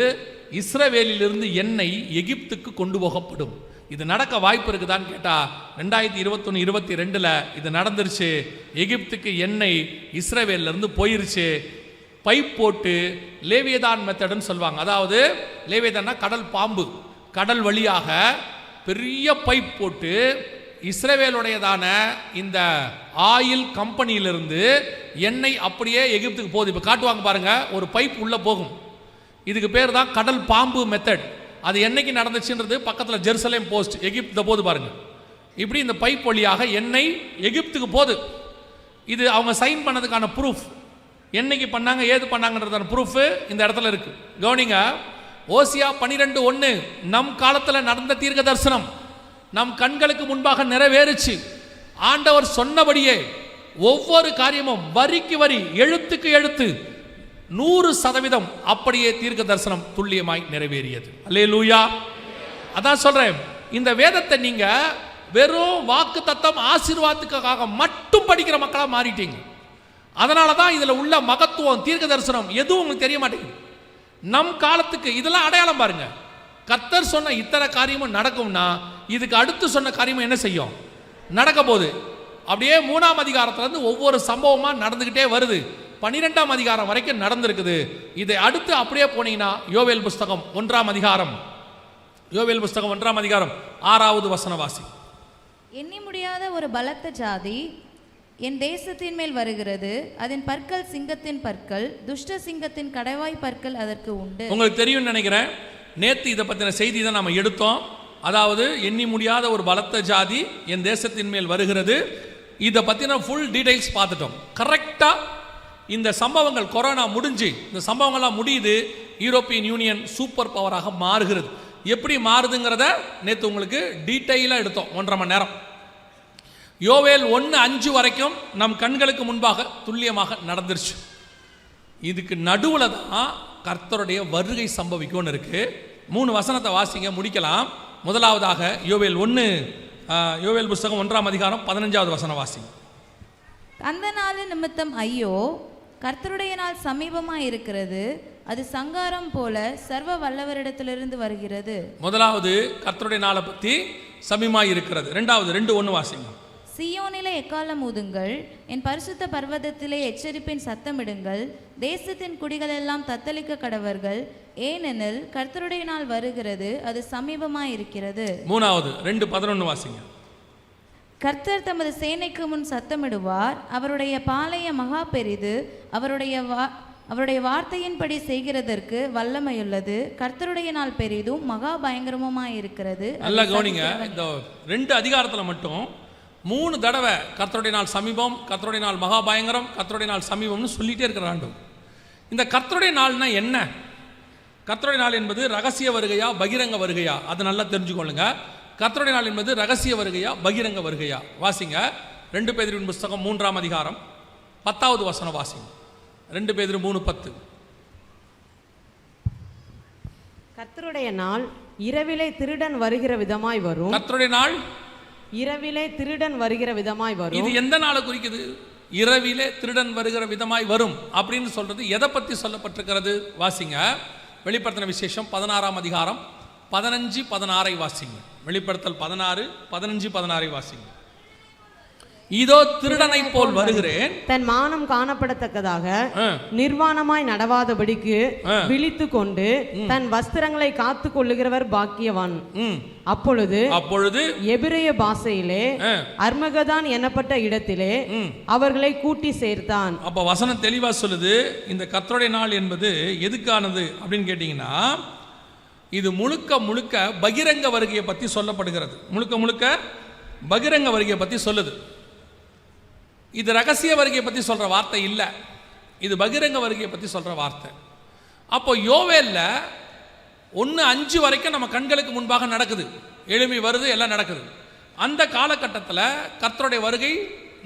Speaker 2: இஸ்ரவேலிலிருந்து எண்ணெய் எகிப்துக்கு கொண்டு போகப்படும். இது நடக்க வாய்ப்பு இருக்குதான்னு கேட்டால் 2021-22 இது நடந்துருச்சு. எகிப்துக்கு எண்ணெய் இஸ்ரவேலிருந்து போயிருச்சு. பைப் போட்டு லேவியதான் மெத்தடுன்னு சொல்லுவாங்க. அதாவது லேவியதான்னா கடல் பாம்பு, கடல் வழியாக பெரிய பைப் போட்டு இஸ்ரவேலுடையதான இந்த ஆயில் கம்பெனியிலிருந்து எண்ணெய் அப்படியே எகிப்துக்கு போகுது. இப்போ காட்டுவாங்க பாருங்க, ஒரு பைப் உள்ளே போகும். இதுக்கு பேர் தான் கடல் பாம்பு மெத்தட். அது என்னைக்கு நடந்துச்சுன்றது பக்கத்தில் ஜெருசலேம் போஸ்ட் எகிப்து போது பாருங்க. இப்படி இந்த பைப் வழியாக எண்ணெய் எகிப்துக்கு போகுது. இது அவங்க சைன் பண்ணதுக்கான ப்ரூஃப், என்னைக்கு பண்ணாங்க ஏது பண்ணாங்கன்றதான ப்ரூஃப் இந்த இடத்துல இருக்கு. கவனிங்க, ஓசியா 12:1 நம் காலத்தில் நடந்த தீர்க்க தரிசனம் நம் கண்களுக்கு முன்பாக நிறைவேறுச்சு. ஆண்டவர் சொன்னபடியே ஒவ்வொரு காரியமும் வரிக்கு வரி, எழுத்துக்கு எழுத்து 100% அப்படியே தீர்க்க தரிசனம் துல்லியமாய் நிறைவேறியது. அல்லேலூயா. அதான் சொல்றேன், இந்த வேதத்தை நீங்க வெறும் வாக்கு தத்தம் ஆசீர்வாதத்துக்காக மட்டும் படிக்கிற மக்களா மாறிட்டீங்க.
Speaker 1: அதனால தான் இதில் உள்ள மகத்துவம், தீர்க்க தரிசனம் எதுவும் உங்களுக்கு தெரிய மாட்டேங்குது. நம் காலத்துக்கு இதெல்லாம் அடையாளம் பாருங்க. கர்த்தர் சொன்ன இத்தனை காரியமும் நடக்கும்னா இதுக்கு அடுத்து சொன்ன காரியமும் என்ன செய்யும், நடக்க போகுது. அப்படியே 3ஆம் அதிகாரத்திலிருந்து ஒவ்வொரு சம்பவமா நடந்துகிட்டே வருது. 12ஆம் அதிகாரம் வரைக்கும் நடந்திருக்குது. இதை அடுத்து அப்படியே போனீங்கன்னா யோவேல் புஸ்தகம் 1ஆம் அதிகாரம், யோவேல் புஸ்தகம் 1ஆம் அதிகாரம் 6வது வசனவாசி.
Speaker 4: எண்ணி முடியாத ஒரு பலத்த ஜாதி என் தேசத்தின் மேல் வருகிறது. அதன் பற்கள் சிங்கத்தின் பற்கள், துஷ்ட சிங்கத்தின் கடைவாய் பற்கள் அதற்கு உண்டு.
Speaker 1: உங்களுக்கு தெரியும் நினைக்கிறேன், நேற்று இதை பற்றின செய்தி தான் நம்ம எடுத்தோம். அதாவது எண்ணி முடியாத ஒரு பலத்த ஜாதி என் தேசத்தின் மேல் வருகிறது. இதை பற்றின ஃபுல் டீடைல்ஸ் பார்த்துட்டோம். கரெக்டாக இந்த சம்பவங்கள் கொரோனா முடிஞ்சு இந்த சம்பவங்கள்லாம் முடியுது. யூரோப்பியன் யூனியன் சூப்பர் பவராக மாறுகிறது. எப்படி மாறுதுங்கிறத நேற்று உங்களுக்கு டீட்டெயிலாக எடுத்தோம் 1.5 மணி நேரம். யோவேல் 1:5 வரைக்கும் நம் கண்களுக்கு முன்பாக துல்லியமாக நடந்துருச்சு. இதுக்கு நடுவில் தான் கர்த்தருடைய வருகை சம்பவிக்கும்னு இருக்கு. 3 வசனத்தை வாசிங்க, முடிக்கலாம். முதலாவதாக யோவேல் புஸ்தகம் 1ஆம் அதிகாரம் 15வது வசனம் வாசிங்க.
Speaker 4: அந்த நாள் நிமித்தம் ஐயோ, கர்த்தருடைய நாள் சமீபமாய் இருக்கிறது, அது சங்காரம் போல சர்வ வல்லவரிடத்திலிருந்து வருகிறது.
Speaker 1: முதலாவது கர்த்தருடைய நாளை பற்றி சமீபமாய் இருக்கிறது. ரெண்டாவது 2:1 வாசிங்க.
Speaker 4: சீயோனிலே எக்காலம் ஊதுங்கள், என் பரிசுத்த பர்வதத்திலே எச்சரிப்பின் சத்தமிடுங்கள், தேசத்தின் குடிகள் எல்லாம் தத்தளிக்க கடவர்கள், ஏனெனில் கர்த்தருடைய நாள் வருகிறது, அது சமீபமாய் இருக்கிறது.
Speaker 1: மூணாவது 2:11 வாசிங்க.
Speaker 4: கர்த்தர் தமது சேனைக்கு முன் சத்தமிடுவார், அவருடைய பாளைய மகா பெரிது, அவருடைய வார்த்தையின்படி செய்கிறதற்கு வல்லமையுள்ளது, கர்த்தருடைய நாள் பெரிதும் மகா பயங்கரமுமாய் இருக்கிறது. நல்லா கவனிங்க,
Speaker 1: இந்த 2 அதிகாரத்தில் மட்டும் 3 தடவை கர்த்தருடைய நாள் சமீபம், கர்த்தருடைய நாள் மகா பயங்கரம், கர்த்தருடைய நாள் சமீபம்னு சொல்லிட்டே இருக்கிறாண்டு. இந்த கர்த்தருடைய நாள்னா என்ன? கர்த்தருடைய நாள் என்பது ரகசிய வருகையா பகிரங்க வருகையா? அதை நல்லா தெரிஞ்சுக்கொள்ளுங்க. கர்த்தருடைய நாள் என்பது ரகசிய வருகையா பகிரங்க வருகையா? வாசிங்க 2 பேதுருவின் புஸ்தகம் 3ஆம் அதிகாரம் 10வது வசனம் வாசிங்க. 2 பேதுரு 3:10.
Speaker 3: கர்த்தருடைய நாள் இரவிலே திருடன் வருகிற விதமாய் வரும்.
Speaker 1: கர்த்தருடைய நாள்
Speaker 3: இரவிலே திருடன் வருகிற விதமாய் வரும்.
Speaker 1: இது எந்த நாளை குறிக்குது? இரவிலே திருடன் வருகிற விதமாய் வரும் அப்படின்னு சொல்றது எதை பற்றி சொல்லப்பட்டிருக்கிறது? வாசிங்க வெளிப்படுத்தின விசேஷம் 16ஆம் அதிகாரம் 15-16 வாசிங்க. வெளிப்படுத்தல் 16, 15, 16 வாசிங்க. இதோ திருடனை போல் வருகிறேன்,
Speaker 3: தன் மானம் காணப்படத்தக்கதாக நிர்வாணமாய் நடவாதபடிக்கு விழித்து கொண்டு தன் வஸ்திரங்களை காத்து கொள்ளுகிறவர் பாக்கியவான். அப்பொழுது எபிரேய பாஷையிலே அர்மகதான் எனப்பட்ட இடத்திலே அவர்களை கூட்டி சேர்த்தான்.
Speaker 1: அப்ப வசனம் தெளிவா சொல்லுது. இந்த கர்த்தருடைய நாள் என்பது எதுக்கானது அப்படின்னு கேட்டீங்கன்னா, இது முழுக்க முழுக்க பகிரங்க வருகையை பற்றி சொல்லப்படுகிறது. முழுக்க முழுக்க பகிரங்க வருகையை பற்றி சொல்லுது. இது ரகசிய வருகையை பற்றி சொல்ற வார்த்தை இல்லை, இது பகிரங்க வருகையை பற்றி சொல்ற வார்த்தை. அப்போ யோவேல்ல 1:5 வரைக்கும் நம்ம கண்களுக்கு முன்பாக நடக்குது. எழுமி வருது, எல்லாம் நடக்குது. அந்த காலகட்டத்தில் கர்த்தருடைய வருகை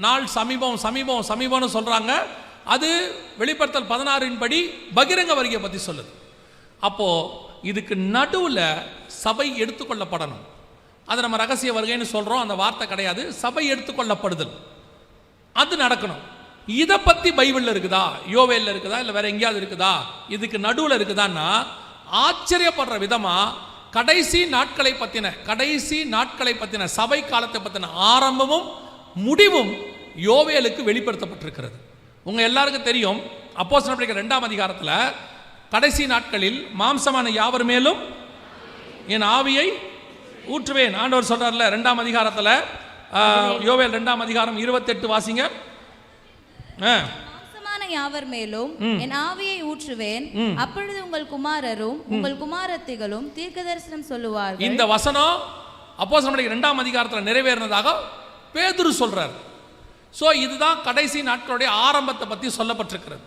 Speaker 1: நாள் சமீபம் சமீபம் சமீபம்னு சொல்றாங்க. அது வெளிப்படுத்தல் 16 படி பகிரங்க வருகையை பற்றி சொல்லுது. அப்போ இதுக்கு நடுவில் சபை எடுத்துக்கொள்ளப்படணும். அது நம்ம ரகசிய வருகைன்னு சொல்றோம், அந்த வார்த்தை கிடையாது. சபை எடுத்துக்கொள்ளப்படுதல் அது நடக்கணும். இதை பற்றி பைபிளில் இருக்குதா, யோவேல்ல இருக்குதா, இல்லை வேற எங்கேயாவது இருக்குதா, இதுக்கு நடுவில் இருக்குதான்னா ஆச்சரியப்படுற விதமா கடைசி நாட்களை பற்றின சபை காலத்தை பற்றின ஆரம்பமும் முடிவும் யோவேலுக்கு வெளிப்படுத்தப்பட்டிருக்கிறது. உங்க எல்லாருக்கும் தெரியும், அப்போஸ்தலர் நடவடிக்கைகள் 2ஆம் அதிகாரத்தில் கடைசி நாட்களில் மாம்சமான யாவர் மேலும் என் ஆவியை ஊற்றுவேன் ஆண்டவர் சொல்றார்ல 2ஆம் அதிகாரத்தில். யோவேல் 2ஆம் அதிகாரம் 28 வாசிங்க.
Speaker 4: மாம்சமான யாவர் மேலும் என் ஆவியை ஊற்றுவேன், அப்பொழுது உங்கள் குமாரரும் உங்கள் குமாரத்திகளும் தீர்க்கதரிசனம் சொல்லுவார்கள்.
Speaker 1: இந்த வசனம் அப்போஸ்தலர் நடவடிக்கைகள் 2ஆம் அதிகாரத்தில் நிறைவேறினதாக பேதுரு சொல்றார். ஸோ இதுதான் கடைசி நாட்களுடைய ஆரம்பத்தை பற்றி சொல்லப்பட்டிருக்கிறது.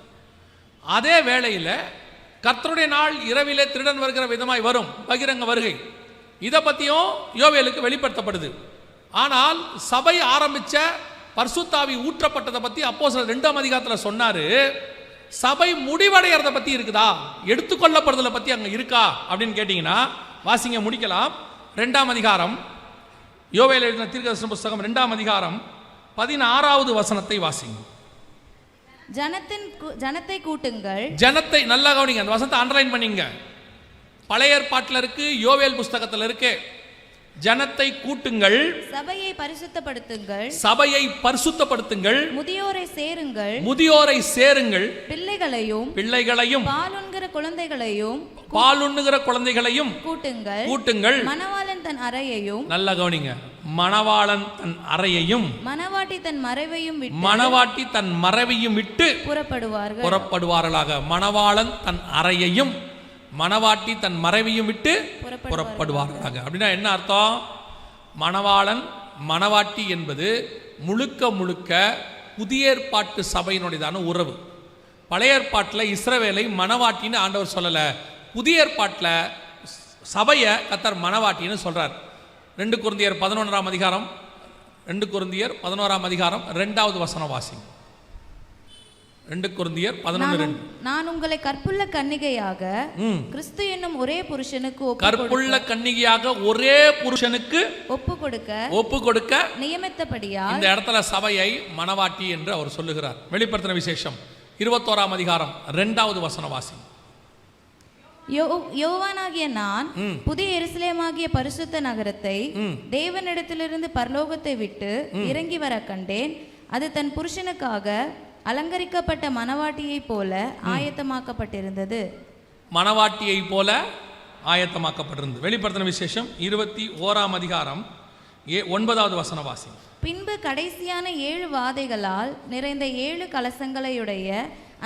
Speaker 1: அதே வேளையில் கர்த்தருடைய நாள் இரவிலே திருடன் வருகிற விதமாய் வரும், பகிரங்க வருகை, இதை பற்றியும் யோவேலுக்கு வெளிப்படுத்தப்படுது. ஆனால் சபை ஆரம்பிச்ச பரிசுத்தாவி ஊற்றப்பட்டதை பற்றி அப்போஸ்தலர் 2ஆம் அதிகாரத்தில் சொன்னாரு. சபை முடிவடைகிறத பற்றி இருக்குதா, எடுத்துக்கொள்ளப்படுதலை பற்றி அங்கே இருக்கா அப்படின்னு கேட்டிங்கன்னா வாசிங்க, முடிக்கலாம். 2ஆம் அதிகாரம், யோவேல் எழுதின தீர்க்கதரிசன புஸ்தகம் 2ஆம் அதிகாரம் 16வது வசனத்தை வாசிங்க.
Speaker 4: ஜனத்தை கூட்டுங்கள்.
Speaker 2: ஜனத்தை நல்லா கவனிங்க, அந்த வசனத்தை அண்டர்லைன் பண்ணிங்க. பழைய ஏற்பாட்டில் இருக்கு, யோவேல் புஸ்தகத்தில் இருக்கு. ஜனத்தை கூட்டுங்கள்,
Speaker 4: சபையை பரிசுத்தப்படுத்துங்கள்,
Speaker 2: சபையை பரிசுத்தப்படுத்துங்கள்,
Speaker 4: முதியோரை சேருங்கள்,
Speaker 2: முதியோரை சேருங்கள்,
Speaker 4: பிள்ளைகளையும் பாலுண்கிற குழந்தைகளையும் கூட்டுங்கள், மணவாளன் தன் அறையையும்,
Speaker 2: நல்ல கவனிங்க, மணவாளன் தன் அறையையும்,
Speaker 4: மணவாட்டி தன் மறைவையும் விட்டு
Speaker 2: புறப்படுவார்களாக. மணவாளன் தன் அறையையும் மணவாட்டி தன் மறைவையும் விட்டு புறப்படுவார்களாக. அப்படின்னா என்ன அர்த்தம்? மணவாளன் மணவாட்டி என்பது முழுக்க முழுக்க புதிய ஏற்பாட்டு சபையினுடையதான உறவு. பழைய ஏற்பாட்டில் இஸ்ரவேலை மணவாட்டின்னு ஆண்டவர் சொல்லலை. புதிய ஏற்பாட்டில் சபையை கர்த்தர் மணவாட்டின்னு சொல்றார். 2 கொரிந்தியர் 11ஆம் அதிகாரம் 2 கொரிந்தியர் 11ஆம் அதிகாரம் 2வது வசனம் வாசிங்க. 2 கொரிந்தியர் 11:2.
Speaker 4: நான் உங்களை கற்புள்ள கன்னிகையாக கிறிஸ்து என்னும் ஒரே புருஷனுக்கு
Speaker 2: ஒப்பு கொடுக்க
Speaker 4: நியமித்தபடியால்
Speaker 2: இந்த இடத்துல சபையை மணவாட்டி என்று அவர் சொல்லுகிறார். வெளிப்படுத்தின விசேஷம் 21ஆம் அதிகாரம் 2வது வசனம் வாசிங்க.
Speaker 4: யோவானாகிய நான் புதிய எருசலேமாகிய பரிசுத்த நகரத்தை தேவனிடத்திலிருந்து பரலோகத்தை விட்டு இறங்கி வர கண்டேன். அது தன் புருஷனுக்காக அலங்கரிக்கப்பட்ட மணவாட்டியை போல ஆயத்தமாக்கப்பட்டிருந்தது.
Speaker 2: மணவாட்டியை போல ஆயத்தமாக்கப்பட்டிருந்தது. வெளிப்படுத்தின விசேஷம் 21ஆம் அதிகாரம் 9வது வசனம் வாசி.
Speaker 4: பின்பு கடைசியான 7 வாதைகளால் நிறைந்த 7 கலசங்களையுடைய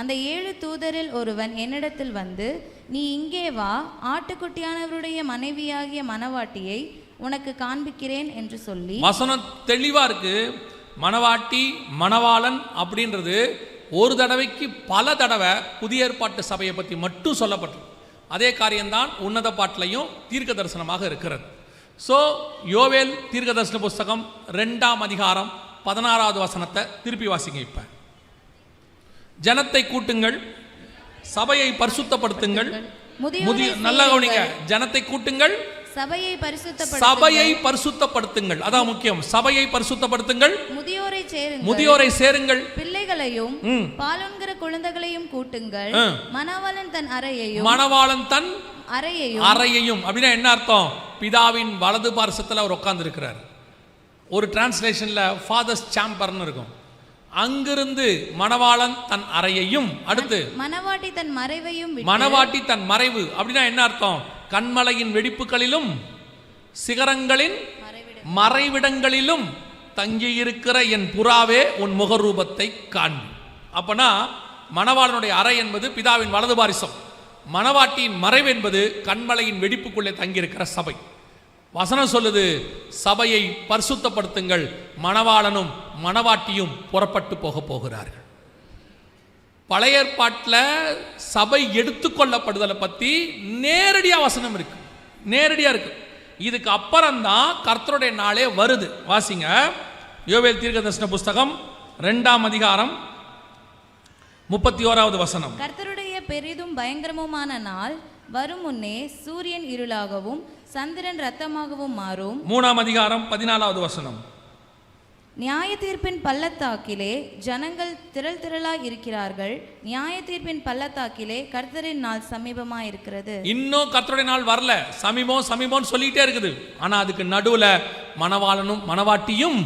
Speaker 4: அந்த 7 தூதரில் ஒருவன் என்னிடத்தில் வந்து, நீ இங்கே வா, ஆட்டுக்குட்டியானவருடைய மனைவியாகிய மணவாட்டியை உனக்கு காண்பிக்கிறேன் என்று சொல்லி.
Speaker 2: வசனம் தெளிவா இருக்கு. மணவாட்டி மணவாளன் அப்படின்றது ஒரு தடவைக்கு பல தடவை புதிய ஏற்பாட்டு சபையை பற்றி மட்டும் சொல்லப்பட்டது. அதே காரியம்தான் உன்னத பாட்டிலையும் தீர்க்க தரிசனமாக இருக்கிறது. ஸோ யோவேல் தீர்க்க தரிசன புஸ்தகம் 2ஆம் அதிகாரம் 16வது வசனத்தை திருப்பி வாசிங்க. இப்ப ஜனத்தை கூட்டுங்கள், சபையை பரிசுத்தப்படுத்துங்கள், நல்ல கவனிங்க, ஜனத்தை கூட்டுங்கள், சபையை பரிசுத்தப்படுத்துங்கள். அதான் முக்கியம். சபையை பரிசுத்தப்படுத்துங்கள், முதியோரை சேருங்கள்,
Speaker 4: பிள்ளைகளையும் பாலுண்கிற குழந்தைகளையும் கூட்டுங்கள், மணவாளன் தன்
Speaker 2: அறையையும். அப்படின்னா என்ன அர்த்தம்? பிதாவின் வலது பார்சத்தில் அவர் உட்கார்ந்து இருக்கிறார். ஒரு டிரான்ஸ்லேஷன்ல ஃபாதர்ஸ் சேம்பர்னு இருக்கும். அங்கிருந்து மணவாளன் தன் அறையையும், அடுத்து
Speaker 4: மணவாட்டி
Speaker 2: தன் மறைவு. அப்படின்னா என்ன அர்த்தம்? கண்மலையின் வெடிப்புகளிலும் சிகரங்களின் மறைவிடங்களிலும் தங்கியிருக்கிற என் புறாவே உன் முகரூபத்தை காண்பி. அப்பனா மணவாளனுடைய அறை என்பது பிதாவின் வலது பாரிசம், மணவாட்டியின் மறைவு என்பது கண்மலையின் வெடிப்புக்குள்ளே தங்கியிருக்கிற சபை. வசனம் சொல்லுது, சபையை பரிசுத்தப்படுத்துங்கள், மணவாளனும் மணவாட்டியும் புறப்பட்டு போகிறார்கள். பழைய ஏற்பாட்டில் சபை எடுத்துக்கொள்ளப்படுதலை பற்றி நேரடியாக வசனம் இருக்கு, நேரடியாக இருக்கு. இதுக்கு அப்புறம்தான் கர்த்தருடைய நாளே வருது. வாசிங்க யோவேல் தீர்க்கதரிசன புஸ்தகம் 2ஆம் அதிகாரம் 31வது வசனம்.
Speaker 4: கர்த்தருடைய பெரிதும் பயங்கரமுமான நாள் வரும் முன்னே சூரியன் இருளாகவும் சந்திரன் இரத்தமாகவும் மாறும்.
Speaker 2: 3ஆம் அதிகாரம் 14வது வசனம்.
Speaker 4: நியாய தீர்ப்பின் பள்ளத்தாக்கிலே ஜனங்கள் திரளாய் இருக்கிறார்கள். நியாய தீர்ப்பின் பள்ளத்தாக்கிலே கர்த்தரின் நாள் சமீபமாக இருக்கிறது. இன்னும்
Speaker 2: கர்த்தருடைய நாள் வரல, சமீபம் சொல்லிட்டே இருக்குது. ஆனா அதுக்கு நடுவுல மணவாளனும் மணவாட்டியும்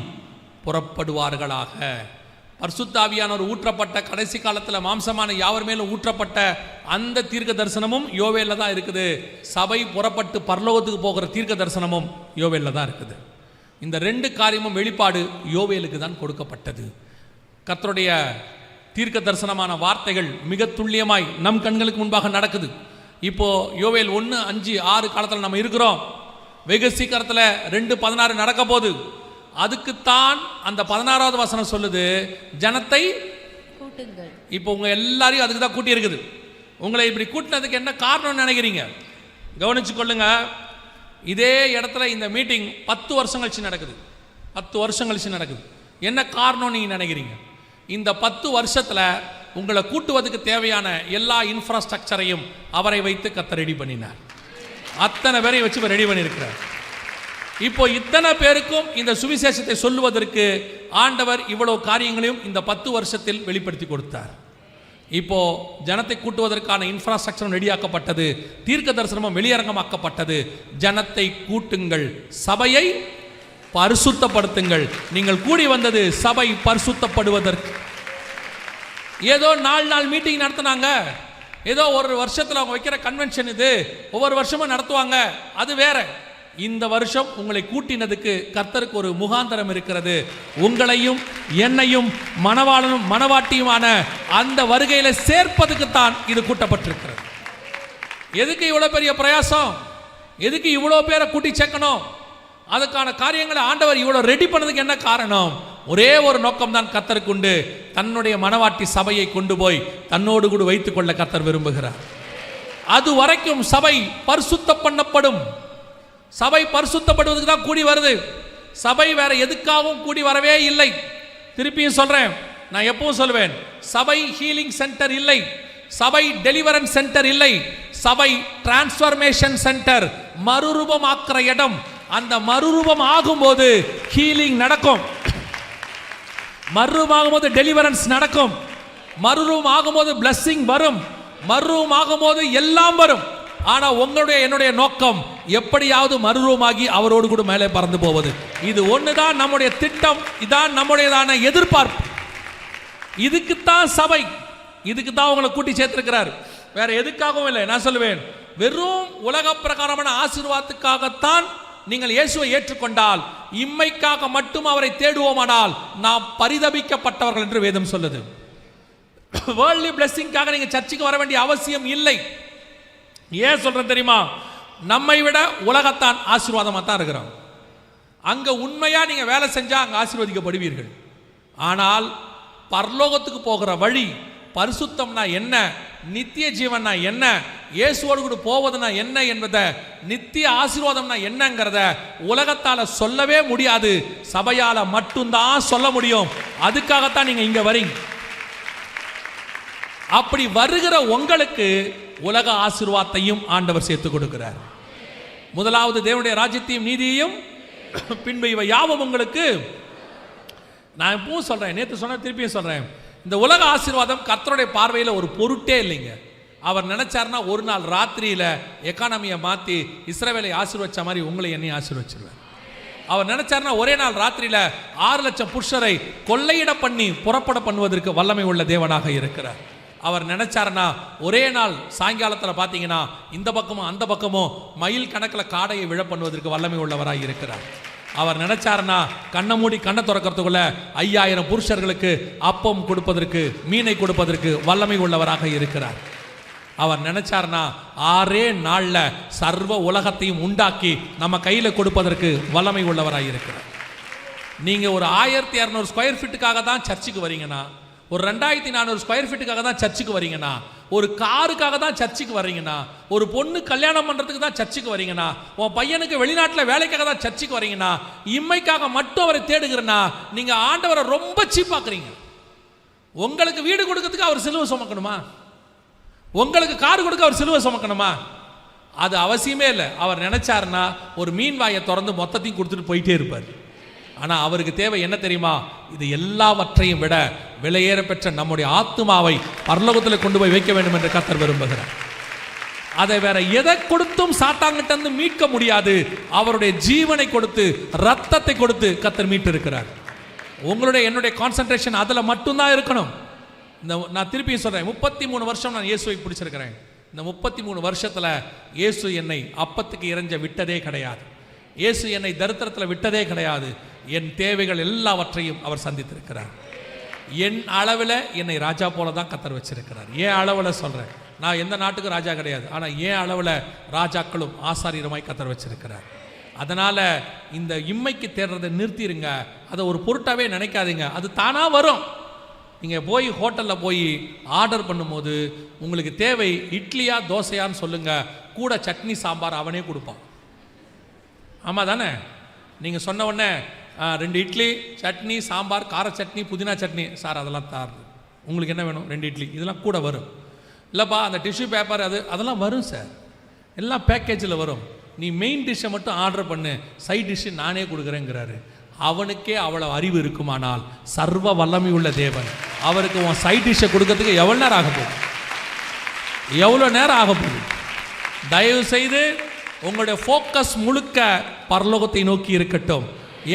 Speaker 2: புறப்படுவார்களாக. பரிசுத்த ஆவியானவர் ஊற்றப்பட்ட கடைசி காலத்தில் மாம்சமான யாவர் மேலும் ஊற்றப்பட்ட அந்த தீர்க்க தரிசனமும் யோவேல்ல தான் இருக்குது. சபை புறப்பட்டு பரலோகத்துக்கு போகிற தீர்க்க தரிசனமும் யோவேல்ல தான் இருக்குது. இந்த 2 காரியமும் வெளிப்பாடு யோவேலுக்கு தான் கொடுக்கப்பட்டது. கர்த்தருடைய தீர்க்க தரிசனமான வார்த்தைகள் மிக துல்லியமாய் நம் கண்களுக்கு முன்பாக நடக்குது. இப்போ யோவேல் 1:5-6 காலத்தில் நம்ம இருக்கிறோம். வெகு சீக்கிரத்தில் 2:16 நடக்க போகுது. அதுக்குத்தான் அந்த 16வது வசனம் சொல்லுது, ஜனத்தை
Speaker 4: கூட்டுங்கள்.
Speaker 2: இப்போ உங்க எல்லாரையும் அதுக்கு தான் கூட்டி இருக்குது. உங்களை இப்படி கூட்டினதுக்கு என்ன காரணம்னு நினைக்கிறீங்க? கவனிச்சு கொள்ளுங்க. இதே இடத்துல இந்த மீட்டிங் 10 வருஷம் கழிச்சு நடக்குது. 10 வருஷம் கழிச்சு நடக்குது. என்ன காரணம் நீங்க நினைக்கிறீங்க? இந்த 10 வருஷத்துல உங்களை கூட்டுவதற்கு தேவையான எல்லா இன்ஃப்ராஸ்ட்ரக்சரையும் அவரை வைத்து கர்த்தர் ரெடி பண்ணினார். அத்தனை பேரை வச்சு ரெடி பண்ணியிருக்கிறார். இப்போ இத்தனை பேருக்கும் இந்த சுவிசேஷத்தை சொல்லுவதற்கு ஆண்டவர் இவ்வளவு காரியங்களையும் இந்த 10 வருஷத்தில் வெளிப்படுத்தி கொடுத்தார். இப்போ ஜனத்தை கூட்டுவதற்கான இன்ஃப்ராஸ்ட்ரக்சரும் ரெடியாக்கப்பட்டது, தீர்க்க தரிசனமும் வெளியரங்கமாக்கப்பட்டது. ஜனத்தை கூட்டுங்கள், சபையை பரிசுத்தப்படுத்துங்கள். நீங்கள் கூடி வந்தது சபை பரிசுத்தப்படுவதற்கு. ஏதோ 4 நாள் மீட்டிங் நடத்தினாங்க, ஏதோ ஒரு வருஷத்தில் அவங்க வைக்கிற கன்வென்ஷன் இது, ஒவ்வொரு வருஷமும் நடத்துவாங்க, அது வேற. இந்த வருஷம் உங்களை கூட்டினதுக்கு கர்த்தருக்கு ஒரு முகாந்தரம் இருக்கிறது. உங்களையும் என்னையும் மணவாளனும் மணவாட்டியுமான அந்த வருகையில சேர்ப்பதுக்கு தான் இது கூட்டப்பட்டிருக்கிறது. எதுக்கு இவ்வளவு பெரிய பிரயாசம்? எதுக்கு இவ்வளவு பேரை கூட்டி சேர்க்கணும்? அதுக்கான காரியங்களை ஆண்டவர் இவ்வளவு ரெடி பண்ணதுக்கு என்ன காரணம்? ஒரே ஒரு நோக்கம் தான் கர்த்தருக்கு உண்டு. தன்னுடைய மணவாட்டி சபையை கொண்டு போய் தன்னோடு கூட வைத்துக் கொள்ள கர்த்தர் விரும்புகிறார். அது வரைக்கும் சபை பரிசுத்தம் பண்ணப்படும். சபை பரிசுத்தப்படுவதற்கு தான் கூடி வருது. சபை வேற எதுக்காகவும் கூடி வரவே இல்லை. திருப்பியும் சொல்றேன், நான் எப்பவும் சொல்வேன், சபை ஹீலிங் சென்டர் இல்லை, சபை டெலிவரன்ஸ் சென்டர் இல்லை, சபை டிரான்ஸ்ஃபர்மேஷன் சென்டர், மறுரூபமாக்குற இடம். அந்த மறுரூபம் ஆகும்போது ஹீலிங் நடக்கும், மறுரூபம் ஆகும்போது டெலிவரன்ஸ் நடக்கும், மறுரூபம் ஆகும்போது பிளஸ்ஸிங் வரும், மறுரூபம் ஆகும்போது எல்லாம் வரும். ஆனா உங்களுடைய என்னுடைய நோக்கம் எப்படியாவது மறுரூபமாகி அவரோடு கூட மேலே பறந்து போவது. இது ஒண்ணுதான் நம்முடைய திட்டம், இதான் நம்முடையதான எதிர்பார்ப்பு. இதுக்குத்தான் சபை, இதுக்குத்தான் உங்களை கூட்டி சேர்த்திருக்கிறார், வேற எதுக்காகவும் இல்லை. நான் சொல்லுவேன், வெறும் உலக பிரகாரமான ஆசீர்வாதத்துக்காகத்தான் நீங்கள் இயேசுவை ஏற்றுக்கொண்டால், இம்மைக்காக மட்டும் அவரை தேடுவோமானால் நாம் பரிதபிக்கப்பட்டவர்கள் என்று வேதம் சொல்லுது. வேர்ல்ட்லி பிளெஸிங்காக நீங்க சர்ச்சுக்கு வர வேண்டிய அவசியம் இல்லை. ஏன் சொல்றேன் தெரியுமா? நம்மை விட உலகத்தான் ஆசீர்வாதமா தான் இருக்கிறோம். அங்க உண்மையா நீங்க வேலை செஞ்சா அங்க ஆசீர்வதிக்கப்படுவீர்கள். ஆனால் பரலோகத்துக்கு போகிற வழி, பரிசுத்தம்னா என்ன, நித்திய ஜீவன்னா என்ன, இயேசுவோடு கூட போவதுனா என்ன என்பதை, நித்திய ஆசீர்வாதம்னா என்னங்கிறத உலகத்தால சொல்லவே முடியாது, சபையால மட்டும்தான் சொல்ல முடியும். அதுக்காகத்தான் நீங்க இங்க வரீங்க. அப்படி வருகிற உங்களுக்கு உலக ஆசீர்வாதத்தையும் ஆண்டவர் சேர்த்து கொடுக்கிறார். முதலாவது தேவனுடைய ராஜ்யத்தையும் நீதியையும், பின்பு இவை யாவும் உங்களுக்கு. நான் இப்பவும் சொல்றேன், நேற்று சொன்ன திருப்பியும் சொல்றேன், இந்த உலக ஆசீர்வாதம் கர்த்தருடைய பார்வையில் ஒரு பொருட்டே இல்லைங்க. அவர் நினைச்சார்னா ஒரு நாள் ராத்திரியில எக்கானமியை மாத்தி இஸ்ரவேலை ஆசீர்வச்ச மாதிரி உங்களை என்னையும் ஆசீர்வச்சிருவார். அவர் நினைச்சார்னா ஒரே நாள் ராத்திரியில 6 லட்சம் புருஷரை கொள்ளையிட பண்ணி புறப்பட பண்ணுவதற்கு வல்லமை உள்ள தேவனாக இருக்கிறார். அவர் நினைச்சார்னா ஒரே நாள் சாயங்காலத்தில் பார்த்தீங்கன்னா இந்த பக்கமும் அந்த பக்கமும் மைல் கணக்கில் காடையை விழ பண்ணுவதற்கு வல்லமை உள்ளவராக இருக்கிறார். அவர் நினைச்சார்னா கண்ணை மூடி கண்ணை திறக்கிறதுக்குள்ள 5000 புருஷர்களுக்கு அப்பம் கொடுப்பதற்கு, மீனை கொடுப்பதற்கு வல்லமை உள்ளவராக இருக்கிறார். அவர் நினைச்சார்னா 6 நாள்ல சர்வ உலகத்தையும் உண்டாக்கி நம்ம கையில கொடுப்பதற்கு வல்லமை உள்ளவராக இருக்கிறார். நீங்க ஒரு 1200 ஸ்கொயர் ஃபீட்டுக்காக தான் சர்ச்சுக்கு வரீங்கன்னா, ஒரு 2400 ஸ்கொயர் ஃபீட்டுக்காக தான் சர்ச்சுக்கு வரீங்கன்னா, ஒரு காருக்காக தான் சர்ச்சுக்கு வர்றீங்கன்னா, ஒரு பொண்ணு கல்யாணம் பண்றதுக்கு தான் சர்ச்சுக்கு வரீங்கன்னா, உன் பையனுக்கு வெளிநாட்டில் வேலைக்காக தான் சர்ச்சுக்கு வரீங்கன்னா, இம்மைக்காக மட்டும் அவரை தேடுகிறனா, நீங்க ஆண்டவரை ரொம்ப சீப்பாக்குறீங்க. உங்களுக்கு வீடு கொடுக்கறதுக்கு அவர் சிலுவை சுமக்கணுமா? உங்களுக்கு கார் கொடுக்க அவர் சிலுவை சுமக்கணுமா? அது அவசியமே இல்லை. அவர் நினைச்சாருன்னா ஒரு மீன் வாயை திறந்து மொத்தத்தையும் கொடுத்துட்டு போயிட்டே இருப்பார். ஆனால் அவருக்கு தேவை என்ன தெரியுமா? இது எல்லாவற்றையும் விட விலையேற பெற்ற நம்முடைய ஆத்துமாவை பரலோகத்தில் கொண்டு போய் வைக்க வேண்டும் என்று கர்த்தர் விரும்புகிறார். அதை வேற எதை கொடுத்தும் சாத்தாங்கிட்ட இருந்து மீட்க முடியாது. அவருடைய ஜீவனை கொடுத்து, ரத்தத்தை கொடுத்து கர்த்தர் மீட்டு இருக்கிறார். உங்களுடைய என்னுடைய கான்சன்ட்ரேஷன் அதில் மட்டும்தான் இருக்கணும். நான் திருப்பியும் சொல்றேன், 33 வருஷம் நான் இயேசுவை பிடிச்சிருக்கிறேன். இந்த 33 வருஷத்துல இயேசு என்னை அப்பத்துக்கு இறைஞ்ச விட்டதே கிடையாது. இயேசு என்னை தரித்திரத்தில் விட்டதே கிடையாது. என் தேவைகள் எல்லாவற்றையும் அவர் சந்தித்திருக்கிறார். என் அளவில் என்னை ராஜா போல தான் கர்த்தர் வச்சிருக்கிறார். ஏன் அளவில் சொல்றேன், நான் எந்த நாட்டுக்கு ராஜா கிடையாது, ஆனால் ஏன் அளவில் ராஜாக்களும் ஆசாரியருமாய் கர்த்தர் வச்சிருக்கிறார். அதனால இந்த இம்மைக்கு தேடுறதை நிறுத்திடுங்க. அதை ஒரு பொருட்டாவே நினைக்காதீங்க. அது தானா வரும். நீங்கள் போய் ஹோட்டலில் போய் ஆர்டர் பண்ணும்போது உங்களுக்கு தேவை இட்லியா தோசையான்னு சொல்லுங்க, கூட சட்னி சாம்பார் அவனே கொடுப்பான். ஆமாம் தானே? நீங்கள் சொன்ன உடனே 2 இட்லி, சட்னி, சாம்பார், கார சட்னி, புதினா சட்னி, சார் அதெல்லாம் தாரு, உங்களுக்கு என்ன வேணும்? 2 இட்லி, இதெல்லாம் கூட வரும். இல்லைப்பா அந்த டிஷ்யூ பேப்பர் அதெல்லாம் வரும் சார், எல்லாம் பேக்கேஜில் வரும். நீ மெயின் டிஷ்ஷை மட்டும் ஆர்டர் பண்ணு, சைட் டிஷ்ஷு நானே கொடுக்குறேங்கிறாரு.
Speaker 1: அவனுக்கே அவ்வளவு அறிவு இருக்குமானால் சர்வ வல்லமை உள்ள தேவன் அவருக்கு உன் சைட் டிஷ்ஷை கொடுக்கறதுக்கு எவ்வளோ நேரம் ஆக போகுது? எவ்வளோ நேரம் ஆக போகுது? தயவு செய்து உங்களுடைய ஃபோக்கஸ் முழுக்க பரலோகத்தை நோக்கி இருக்கட்டும்.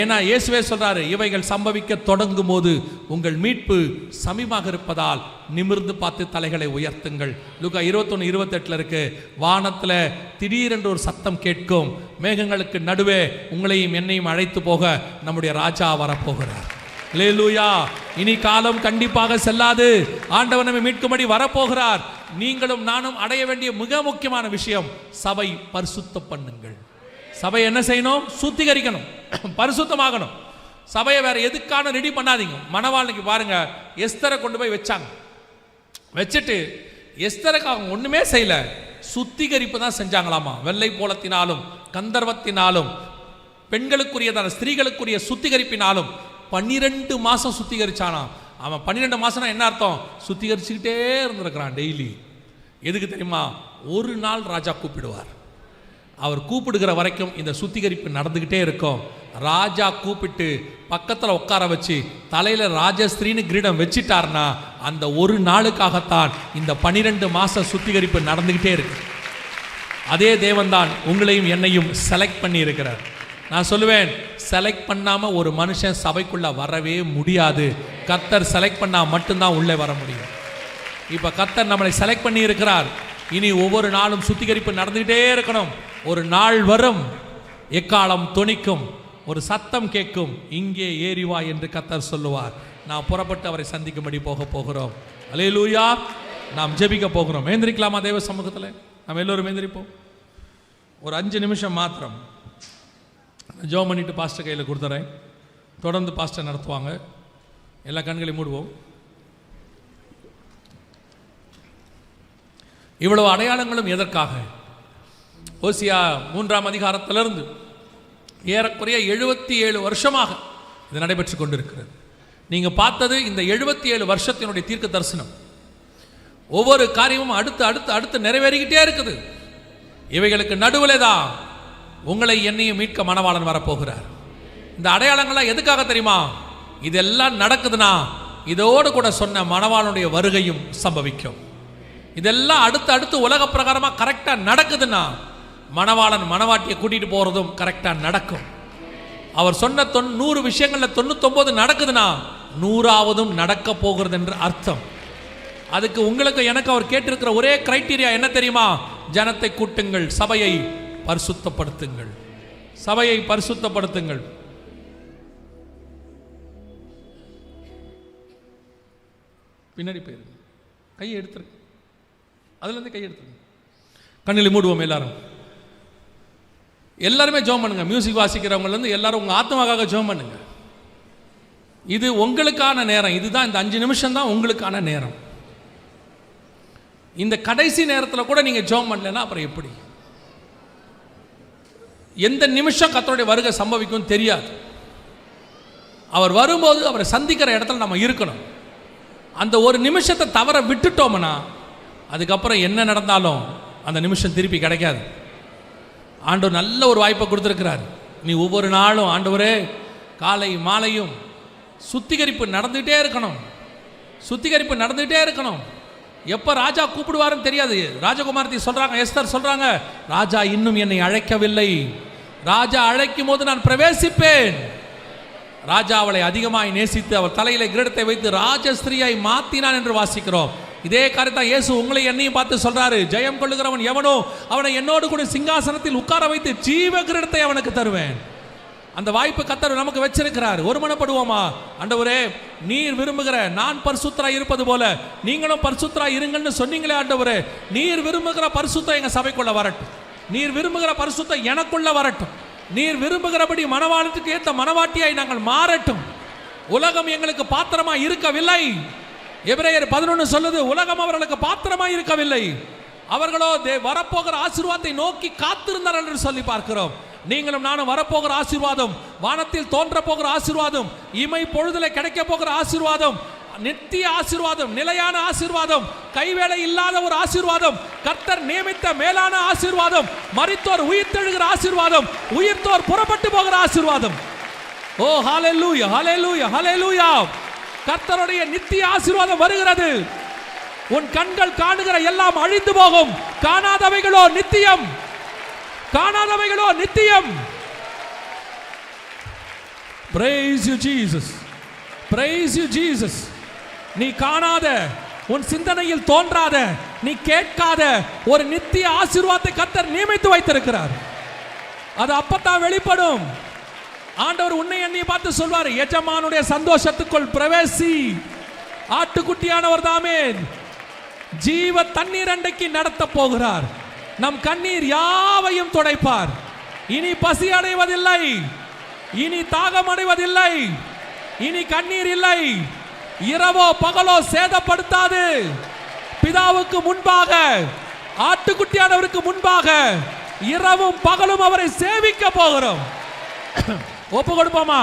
Speaker 1: ஏன்னா இயேசுவே சொல்றாரு, இவைகள் சம்பவிக்க தொடங்கும் போது உங்கள் மீட்பு சமீபமாக இருப்பதால் நிமிர்ந்து பார்த்து தலைகளை உயர்த்துங்கள். லூக்கா 21:28 இருக்கு, வானத்தில் திடீரென்று ஒரு சத்தம் கேட்கும், மேகங்களுக்கு நடுவே உங்களையும் என்னையும் அழைத்து போக நம்முடைய ராஜா வரப்போகிறார். அல்லேலூயா. இனி காலம் கண்டிப்பாக செல்லாது. ஆண்டவர் நம்மை மீட்கும்படி வரப்போகிறார். நீங்களும் நானும் அடைய வேண்டிய மிக முக்கியமான விஷயம், சபை பரிசுத்தம் பண்ணுங்கள். சபை என்ன செய்யணும்? சுத்திகரிக்கணும், பரிசுத்தமாகணும். சபையை வேற எதுக்கான ரெடி பண்ணாதீங்க. மணவாளனுக்கு பாருங்க, எஸ்தரை கொண்டு போய் வச்சாங்க. வச்சுட்டு எஸ்தருக்கு அவங்க ஒண்ணுமே செய்யல, சுத்திகரிப்பு தான் செஞ்சாங்களாமா. வெள்ளை போலத்தினாலும் கந்தர்வத்தினாலும் பெண்களுக்குரியதான ஸ்திரீகளுக்குரிய சுத்திகரிப்பினாலும் 12 மாசம் சுத்திகரிச்சானா. அவன் 12 மாசம்னா என்ன அர்த்தம்? சுத்திகரிச்சுக்கிட்டே இருந்திருக்கிறான் டெய்லி. எதுக்கு தெரியுமா? ஒரு நாள் ராஜா கூப்பிடுவார். அவர் கூப்பிடுகிற வரைக்கும் இந்த சுத்திகரிப்பு நடந்துக்கிட்டே இருக்கும். ராஜா கூப்பிட்டு பக்கத்தில் உட்கார வச்சு தலையில் ராஜஸ்திரின்னு கிரீடம் வச்சிட்டார்னா அந்த ஒரு நாளுக்காகத்தான் இந்த 12 மாச சுத்திகரிப்பு நடந்துக்கிட்டே இருக்கு. அதே தேவன்தான் உங்களையும் என்னையும் செலக்ட் பண்ணி இருக்கிறார். நான் சொல்லுவேன், செலக்ட் பண்ணாமல் ஒரு மனுஷன் சபைக்குள்ளே வரவே முடியாது. கர்த்தர் செலக்ட் பண்ணால் மட்டும்தான் உள்ளே வர முடியும். இப்போ கர்த்தர் நம்மளை செலக்ட் பண்ணி இருக்கிறார். இனி ஒவ்வொரு நாளும் சுத்திகரிப்பு நடந்துகிட்டே இருக்கணும். ஒரு நாள் வரும், எக்காலம் தொனிக்கும், ஒரு சத்தம் கேட்கும், இங்கே ஏறிவா என்று கர்த்தர் சொல்லுவார். நாம் புறப்பட்டு அவரை சந்திக்கும்படி போகிறோம். அல்லேலூயா. நாம் ஜெபிக்க போகிறோம். ஏந்திரிக்கலாமா தேவ சமூகத்தில்? நாம் எல்லோரும் ஏந்திரிப்போம். ஒரு 5 நிமிஷம் மாத்திரம் ஜெபம் பண்ணிட்டு பாஸ்டர் கையில் கொடுத்துறேன். தொடர்ந்து பாஸ்டர் நடத்துவாங்க. எல்லா கண்களையும் மூடுவோம். இவ்வளவு அடையாளங்களும் எதற்காக? ஓசியா 3ஆம் அதிகாரத்திலிருந்து ஏறக்குறைய 77 வருஷமாக இது நடைபெற்று கொண்டிருக்கிறது. நீங்க பார்த்தது இந்த 77 வருஷத்தினுடைய தீர்க்க தரிசனம். ஒவ்வொரு காரியமும் அடுத்து அடுத்து அடுத்து நிறைவேறிக்கிட்டே இருக்குது. இவைகளுக்கு நடுவில் தான் உங்களை என்னையும் மீட்க மணவாளன் வரப்போகிறார். இந்த அடையாளங்கள்லாம் எதுக்காக தெரியுமா? இதெல்லாம் நடக்குதுன்னா இதோடு கூட சொன்ன மணவாளனுடைய வருகையும் சம்பவிக்கும். இதெல்லாம் அடுத்து அடுத்து உலக பிரகாரமாக கரெக்டாக நடக்குதுன்னா மணவாளன் மணவாட்டியை கூட்டிகிட்டு போகிறதும் கரெக்டாக நடக்கும். அவர் சொன்ன 100 விஷயங்களில் 99 நடக்குதுன்னா 100ஆவதும் நடக்க போகிறது என்று அர்த்தம். அதுக்கு உங்களுக்கு எனக்கு அவர் கேட்டிருக்கிற ஒரே கிரைட்டீரியா என்ன தெரியுமா? ஜனத்தை கூட்டுங்கள், சபையை பரிசுத்தப்படுத்துங்கள், சபையை பரிசுத்தப்படுத்துங்கள். பின்னாடி போயிருங்க, கையை எடுத்துருங்க, அதுலேருந்து கையை எடுத்துருங்க. கண்ணில் மூடுவோம். எல்லாருமே ஜெபம் பண்ணுங்க. மியூசிக் வாசிக்கிறவங்கலேருந்து எல்லாரும் உங்கள் ஆத்மாவாக ஜெபம் பண்ணுங்க. இது உங்களுக்கான நேரம். இதுதான் இந்த 5 நிமிஷம் தான் உங்களுக்கான நேரம். இந்த கடைசி நேரத்தில் கூட நீங்கள் ஜெபம் பண்ணலைன்னா அப்புறம் எப்படி? எந்த நிமிஷம் கர்த்தருடைய வருகை சம்பவிக்கும் தெரியாது. அவர் வரும்போது அவரை சந்திக்கிற இடத்துல நம்ம இருக்கணும். அந்த ஒரு நிமிஷத்தை தவற விட்டுட்டோம்னா அதுக்கப்புறம் என்ன நடந்தாலும் அந்த நிமிஷம் திருப்பி கிடைக்காது. ஆண்டவர் நல்ல ஒரு வாய்ப்பை கொடுத்துருக்கிறார். நீ ஒவ்வொரு நாளும் ஆண்டவரே காலை மாலையும் சுத்திகரிப்பு நடந்துகிட்டே இருக்கணும், சுத்திகரிப்பு நடந்துகிட்டே இருக்கணும். எப்போ ராஜா கூப்பிடுவாருன்னு தெரியாது. ராஜகுமாரத்தி சொல்கிறாங்க, எஸ்தர் சொல்கிறாங்க, ராஜா இன்னும் என்னை அழைக்கவில்லை, ராஜா அழைக்கும் போது நான் பிரவேசிப்பேன். ராஜா அவளை அதிகமாய் நேசித்து அவர் தலையில கிரீடத்தை வைத்து ராஜஸ்திரியாய் மாத்தினான் என்று வாசிக்கிறோம். இதே காரியத்தை இயேசு உங்களை என்னையும் பார்த்து சொல்றாரு, ஜெயம் கொள்ளுகிறவன் எவனோ அவனை என்னோடு கூட சிங்காசனத்தில் உட்கார வைத்து ஜீவ கிரீடத்தை அவனுக்கு தருவேன். அந்த வாய்ப்பு கர்த்தர் நமக்கு வச்சிருக்கிறார். ஒருமனப்படுவோமா? ஆண்டவரே நீர் விரும்புகிற நான் பரிசுத்தராய் இருப்பது போல நீங்களும் பரிசுத்தராய் இருங்கன்னு சொன்னீங்களே ஆண்டவரே, நீர் விரும்புகிற பரிசுத்தம் எங்க சபைக்குள்ள வரட்டும், நீர் விரும்புகிற பரிசுத்தம் எனக்குள்ள வரட்டும், நீர் விரும்புகிறபடி மனவாளத்துக்கு ஏற்ற மனவாட்டியாய் நாங்கள் மாறட்டும். உலகம் எங்களுக்கு பாத்திரமா இருக்கவில்லை. எபிரேயர் 11 சொல்லுது, உலகம் அவர்களுக்கு பாத்திரமா இருக்கவில்லை, அவர்களோ வரப்போகிற ஆசீர்வாதத்தை நோக்கி காத்திருந்தார்கள் என்று சொல்லி பார்க்கிறோம். நீங்களும் நானும் வரப்போகிற ஆசீர்வாதம், வானத்தில் தோன்ற போகிற ஆசீர்வாதம், இமை பொழுதுல கிடைக்க போகிற ஆசீர்வாதம், நித்திய ஆசீர்வாதம், நிலையான ஆசீர்வாதம், கைவேளை இல்லாத ஒரு ஆசீர்வாதம், கர்த்தர் நியமித்த மேலான ஆசீர்வாதம், மரித்தோர் உயிர்த்தெழுகிற ஆசீர்வாதம், உயிர்த்தோர் புறப்பட்டு போகிற ஆசீர்வாதம். ஓ ஹalleluya, ஹalleluya, ஹalleluya. கர்த்தருடைய நித்திய ஆசீர்வாதம் வருகிறது. உன் கண்கள் காணுகிற எல்லாம் அழிந்து போகும், காணாதவைகளோ நித்தியம், காணாதவைகளோ நித்தியம். Praise you Jesus, praise you Jesus. நீ காணாத, உன் சிந்தனையில் தோன்றாத, நீ கேட்காத ஒரு நித்திய ஆசீர்வாதத்தை கர்த்தர் நியமித்து வைத்திருக்கிறார். அது அப்பத்தான் வெளிப்படும். ஆண்டவர் உன்னை என்னை பார்த்து சொல்வார், எஜமானுடைய சந்தோஷத்துக்குள் பிரவேசி. ஆட்டுக்குட்டியானவர் தாமே ஜீவ தண்ணீர் அண்டைக்கு நடத்த போகிறார். நம் கண்ணீர் யாவையும் துடைப்பார். இனி பசி அடைவதில்லை, இனி தாகம் அடைவதில்லை, இனி கண்ணீர் இல்லை. இரவோ பகலோ சேதப்படுத்தாது. பிதாவுக்கு முன்பாக, ஆட்டுக்குட்டியானவருக்கு முன்பாக இரவும் பகலும் அவரை சேவிக்க போகிறோம். ஒப்பு கொடுப்போமா?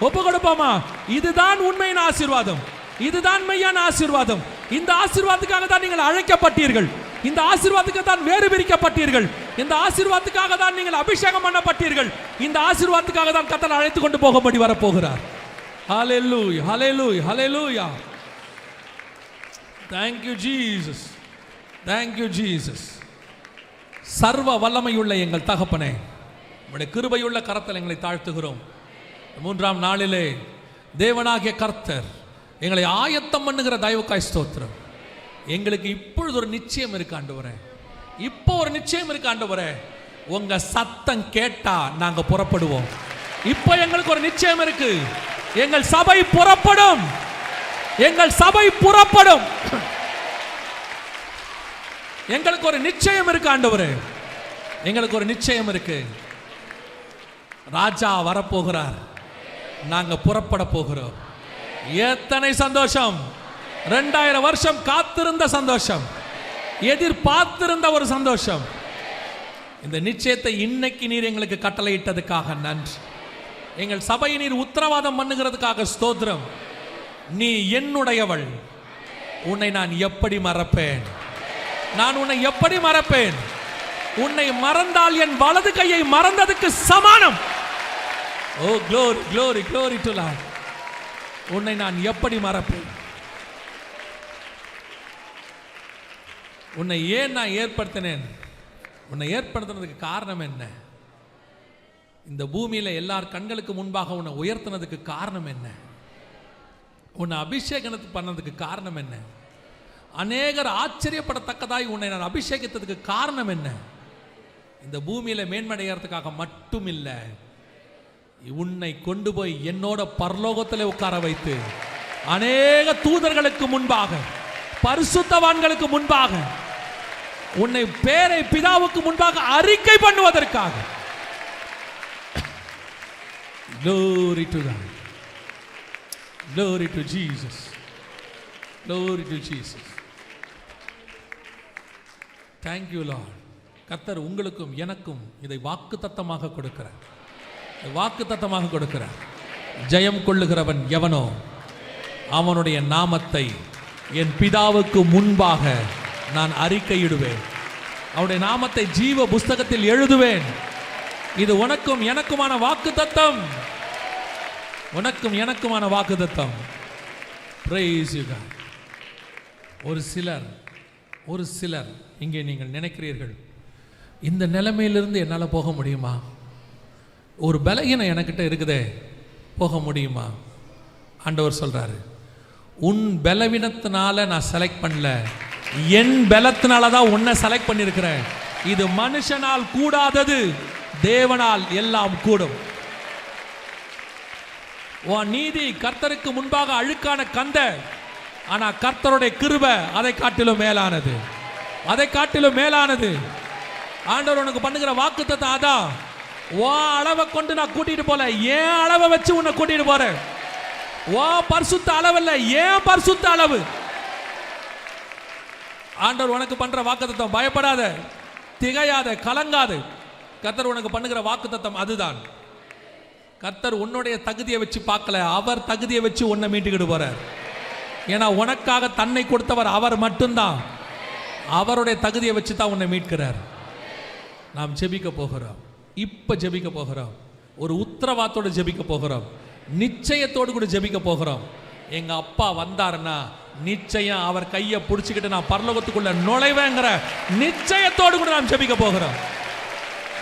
Speaker 1: ஒப்பு கொடுப்போமா? இதுதான் உண்மையின் ஆசீர்வாதம், இதுதான் மெய்யான ஆசீர்வாதம். இந்த ஆசீர்வாதத்துக்காக தான் நீங்கள் அழைக்கப்பட்டீர்கள். இந்த ஆசீர்வாதத்துக்கு தான் வேறு பிரிக்கப்பட்டீர்கள். இந்த ஆசீர்வாதத்துக்காக தான் நீங்கள் அபிஷேகம் பண்ணப்பட்டீர்கள். இந்த ஆசீர்வாதத்துக்காக தான் கர்த்தர் அழைத்து கொண்டு போகும்படி வரப்போகிறார். ஹalleluya, ஹalleluya, ஹalleluya. Thank you Jesus, thank you Jesus. சர்வ வல்லமையுள்ள எங்கள் தகப்பனே, உம்முடைய கிருபையுள்ள கரத்தில் எங்களை தாழ்த்துகிறோம். மூன்றாம் நாளிலே தேவனாகிய கர்த்தர் எங்களை ஆயத்தம் பண்ணுகிற தயவுக்காய் ஸ்தோத்திரம். எங்களுக்கு இப்பொழுது ஒரு நிச்சயம் இருக்கு ஆண்டவரே, இப்போ ஒரு நிச்சயம் இருக்கு ஆண்டவரே. உங்க சத்தம் கேட்டா நாங்க புறப்படுவோம். இப்போ எங்களுக்கு ஒரு நிச்சயம் இருக்கு, எங்கள் சபை புறப்படும், எங்கள் சபை புறப்படும். எங்களுக்கு ஒரு நிச்சயம் இருக்கு ஆண்டவரே, எங்களுக்கு ஒரு நிச்சயம் இருக்கு. ராஜா வரப்போகிறார், நாங்க புறப்பட போகிறோம். எத்தனை சந்தோஷம்! 2000 வருஷம் காத்திருந்த சந்தோஷம், எதிர்பார்த்திருந்த ஒரு சந்தோஷம். இந்த நிச்சயத்தை இன்னைக்கு நீர் எங்களுக்கு கட்டளையிட்டதுக்காக நன்றி. எங்கள் சபையை நீர் உத்தரவாதம் பண்ணுகிறதுக்காக ஸ்தோத்திரம். நீ என்னுடையவள், உன்னை நான் எப்படி மறப்பேன்? நான் உன்னை எப்படி மறப்பேன்? உன்னை மறந்தால் என் வலது கையை மறந்ததுக்கு சமானம். ஓ glory, glory, glory to Lord. உன்னை நான் எப்படி மறப்பேன்? உன்னை ஏன் நான் ஏற்படுத்தினேன்? உன்னை ஏற்படுத்தினதுக்கு காரணம் என்ன? இந்த பூமியில எல்லார் கண்களுக்கு முன்பாக உன்னை உயர்த்தினதுக்கு காரணம் என்ன? உன்னை அபிஷேகத்து பண்ணதுக்கு காரணம் என்ன? அநேகர் ஆச்சரியப்படத்தக்கதாய் உன்னை நான் அபிஷேகித்ததுக்கு காரணம் என்ன? இந்த பூமியில மேன்மடைகிறதுக்காக மட்டும் இல்லை, உன்னை கொண்டு போய் என்னோட பரலோகத்தில் உட்கார வைத்து அநேக தூதர்களுக்கு முன்பாக, பரிசுத்தவான்களுக்கு முன்பாக, உன்னை பேரை பிதாவுக்கு முன்பாக அறிக்கை பண்ணுவதற்காக. Glory to God, glory to Jesus, glory to Jesus. Thank you Lord. கர்த்தர் உங்களுக்கும் எனக்கும் இதை வாக்குத்தத்தமாக கொடுக்கிறார், வாக்குத்தத்தமாக கொடுக்கிறார். ஜெயம் கொள்ளுகிறவன் எவனோ அவனுடைய நாமத்தை என் பிதாவுக்கு முன்பாக நான் அறிக்கையிடுவேன், அவனுடைய நாமத்தை ஜீவ புஸ்தகத்தில் எழுதுவேன். இது உனக்கும் எனக்குமான வாக்குத்தத்தம், உனக்கும் எனக்குமான வாக்குத்தத்தம். Praise you God. ஒரு சிலர் இங்கே நீங்கள் நினைக்கிறீர்கள், இந்த நிலைமையிலிருந்து என்னால் போக முடியுமா? ஒரு பலகீனம் எனக்கிட்ட இருக்குதே, போக முடியுமா? ஆண்டவர் சொல்றாரு, உன் பலவீனத்தினால நான் செலக்ட் பண்ணல, என் பலத்தினால தான் உன்னை செலக்ட் பண்ணியிருக்கிறேன். இது மனுஷனால் கூடாதது, தேவனால் எல்லாம் கூடும். உன் நீதி கர்த்தருக்கு முன்பாக அழுக்கான கந்த, ஆனா கர்த்தருடைய கிருபை அதை காட்டிலும் மேலானது, அதை காட்டிலும் மேலானது. ஆண்டவர் உனக்கு பண்ணுகிற வாக்குத்தத்தம் அதான். ஓ அளவை கொண்டு நான் கூட்டிட்டு போல, ஏன் அளவை வச்சு உன்னை கூட்டிட்டு போறேன். ஓ பரிசுத்த அளவு இல்ல, ஏன் பரிசுத்த அளவு. ஆண்டவர் உனக்கு பண்ற வாக்குத்தத்தம், பயப்படாத, திகையாத, கலங்காத. கர்த்தர் உனக்கு பண்ணுகிற வாக்குத்தத்தம் அதுதான். கர்த்தர் உன்னுடைய தகுதியை வச்சு பார்க்கல, அவர் தகுதியை வச்சு உன்னை மீட்டுக்கிட்டு போறார். ஏன்னா உனக்காக தன்னை கொடுத்தவர் அவர் மட்டும்தான். அவருடைய தகுதியை வச்சு தான் உன்னை மீட்கிறார். நாம் ஜெபிக்க போகிறோம், இப்ப ஜெபிக்க போகிறோம், ஒரு உத்தரவாதத்தோடு ஜெபிக்க போகிறோம். நிச்சயத்தோடு கூட ஜெபிக்க போகிறோம். எங்க அப்பா வந்தாருன்னா நிச்சயம் அவர் கையை பிடிச்சிக்கிட்டு நான் பரலோகத்துக்குள்ள நுழைவேங்கிற நிச்சயத்தோடு கூட நாம் ஜெபிக்க போகிறோம்.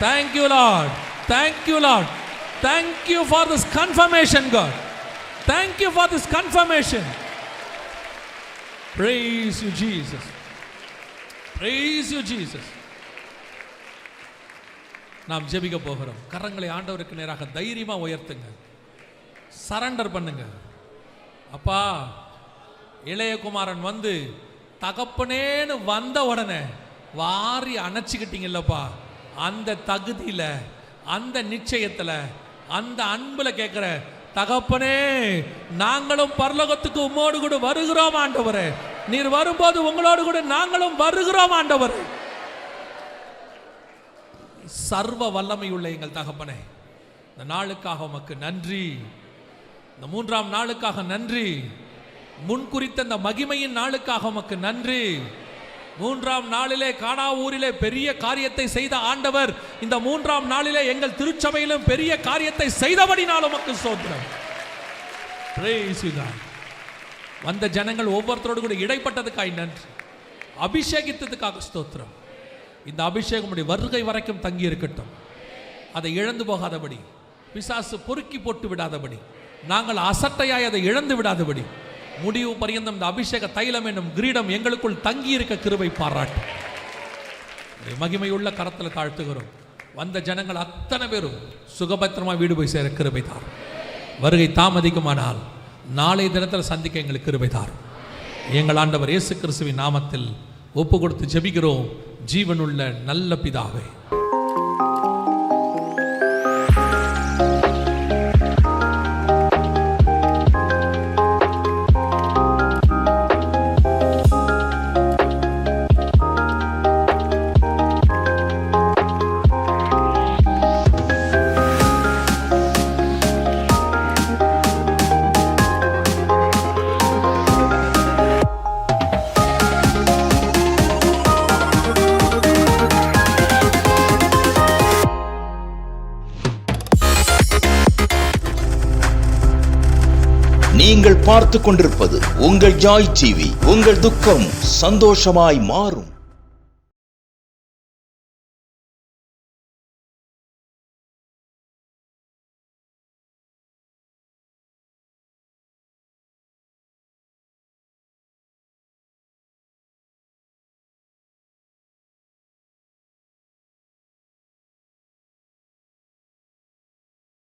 Speaker 1: Thank you lord, thank you lord, thank you for this confirmation God, thank you for this confirmation. Praise you Jesus, praise you Jesus. நாம் ஜெபிக்க போகிறோம். கரங்களை ஆண்டவருக்கு நேராக தைரியமா உயர்த்துங்க, சரண்டர் பண்ணுங்க. அப்பா, இளையகுமாரன் வந்து தகப்பனேன்னு வந்த உடனே வாரி அணைச்சிக்கிட்டீங்கல்லப்பா, அந்த தகுதியில, அந்த நிச்சயத்துல, அந்த அன்புல கேட்கிற தகப்பனே, நாங்களும் பரலோகத்துக்கு உம்மோடு கூட வருகிறோம் ஆண்டவரே. நீர் வரும்போது உங்களோடு கூட நாங்களும் வருகிறோம் ஆண்டவரே. சர்வ வல்லமை உள்ள எங்கள் தகப்பனே, இந்த நாளுக்காக உமக்கு நன்றி, இந்த 3ஆம் நாளுக்காக நன்றி, முன்குறித்த இந்த மகிமையின் நாளுக்காக உமக்கு நன்றி. 3ஆம் நாளிலே கானா ஊரிலே பெரிய காரியத்தை செய்த ஆண்டவர் இந்த 3ஆம் நாளிலே எங்கள் திருச்சபையிலும் பெரிய காரியத்தை செய்தபடினால் உமக்கு ஸ்தோத்திரம். Praise you God. வந்த ஜனங்கள் ஒவ்வொருத்தரோடு கூட இடைப்பட்டதுக்காய் நன்றி, அபிஷேகித்ததுக்காக ஸ்தோத்திரம். இந்த அபிஷேகம் உடைய வருகை வரைக்கும் தங்கி இருக்கட்டும். அதை இழந்து போகாதபடி, பிசாசு பொறுக்கி போட்டு விடாதபடி, நாங்கள் அசட்டையாய் அதை இழந்து விடாதபடி, முடிவு பரியந்தம் இந்த அபிஷேக தைலம் என்னும் கிரீடம் எங்களுக்குள் தங்கி இருக்க கிருபை பாராட்டு. மகிமையுள்ள கரத்தில் தாழ்த்துகிறோம். வந்த ஜனங்கள் அத்தனை பேரும் சுகபத்திரமா வீடு போய் சேர கிருபை தாரும். வருகை தாமதிக்குமானால் நாளை தினத்தில் சந்திக்க எங்களுக்கு கிருபை தாரும். எங்கள் ஆண்டவர் இயேசு கிறிஸ்துவின் நாமத்தில் ஒப்பு கொடுத்து ஜெபிக்கிறோம் ஜீவனுள்ள நல்ல பிதாவே.
Speaker 5: நீங்கள் பார்த்துக் கொண்டிருப்பது உங்கள் ஜாய் டிவி. உங்கள் துக்கம் சந்தோஷமாய் மாறும்.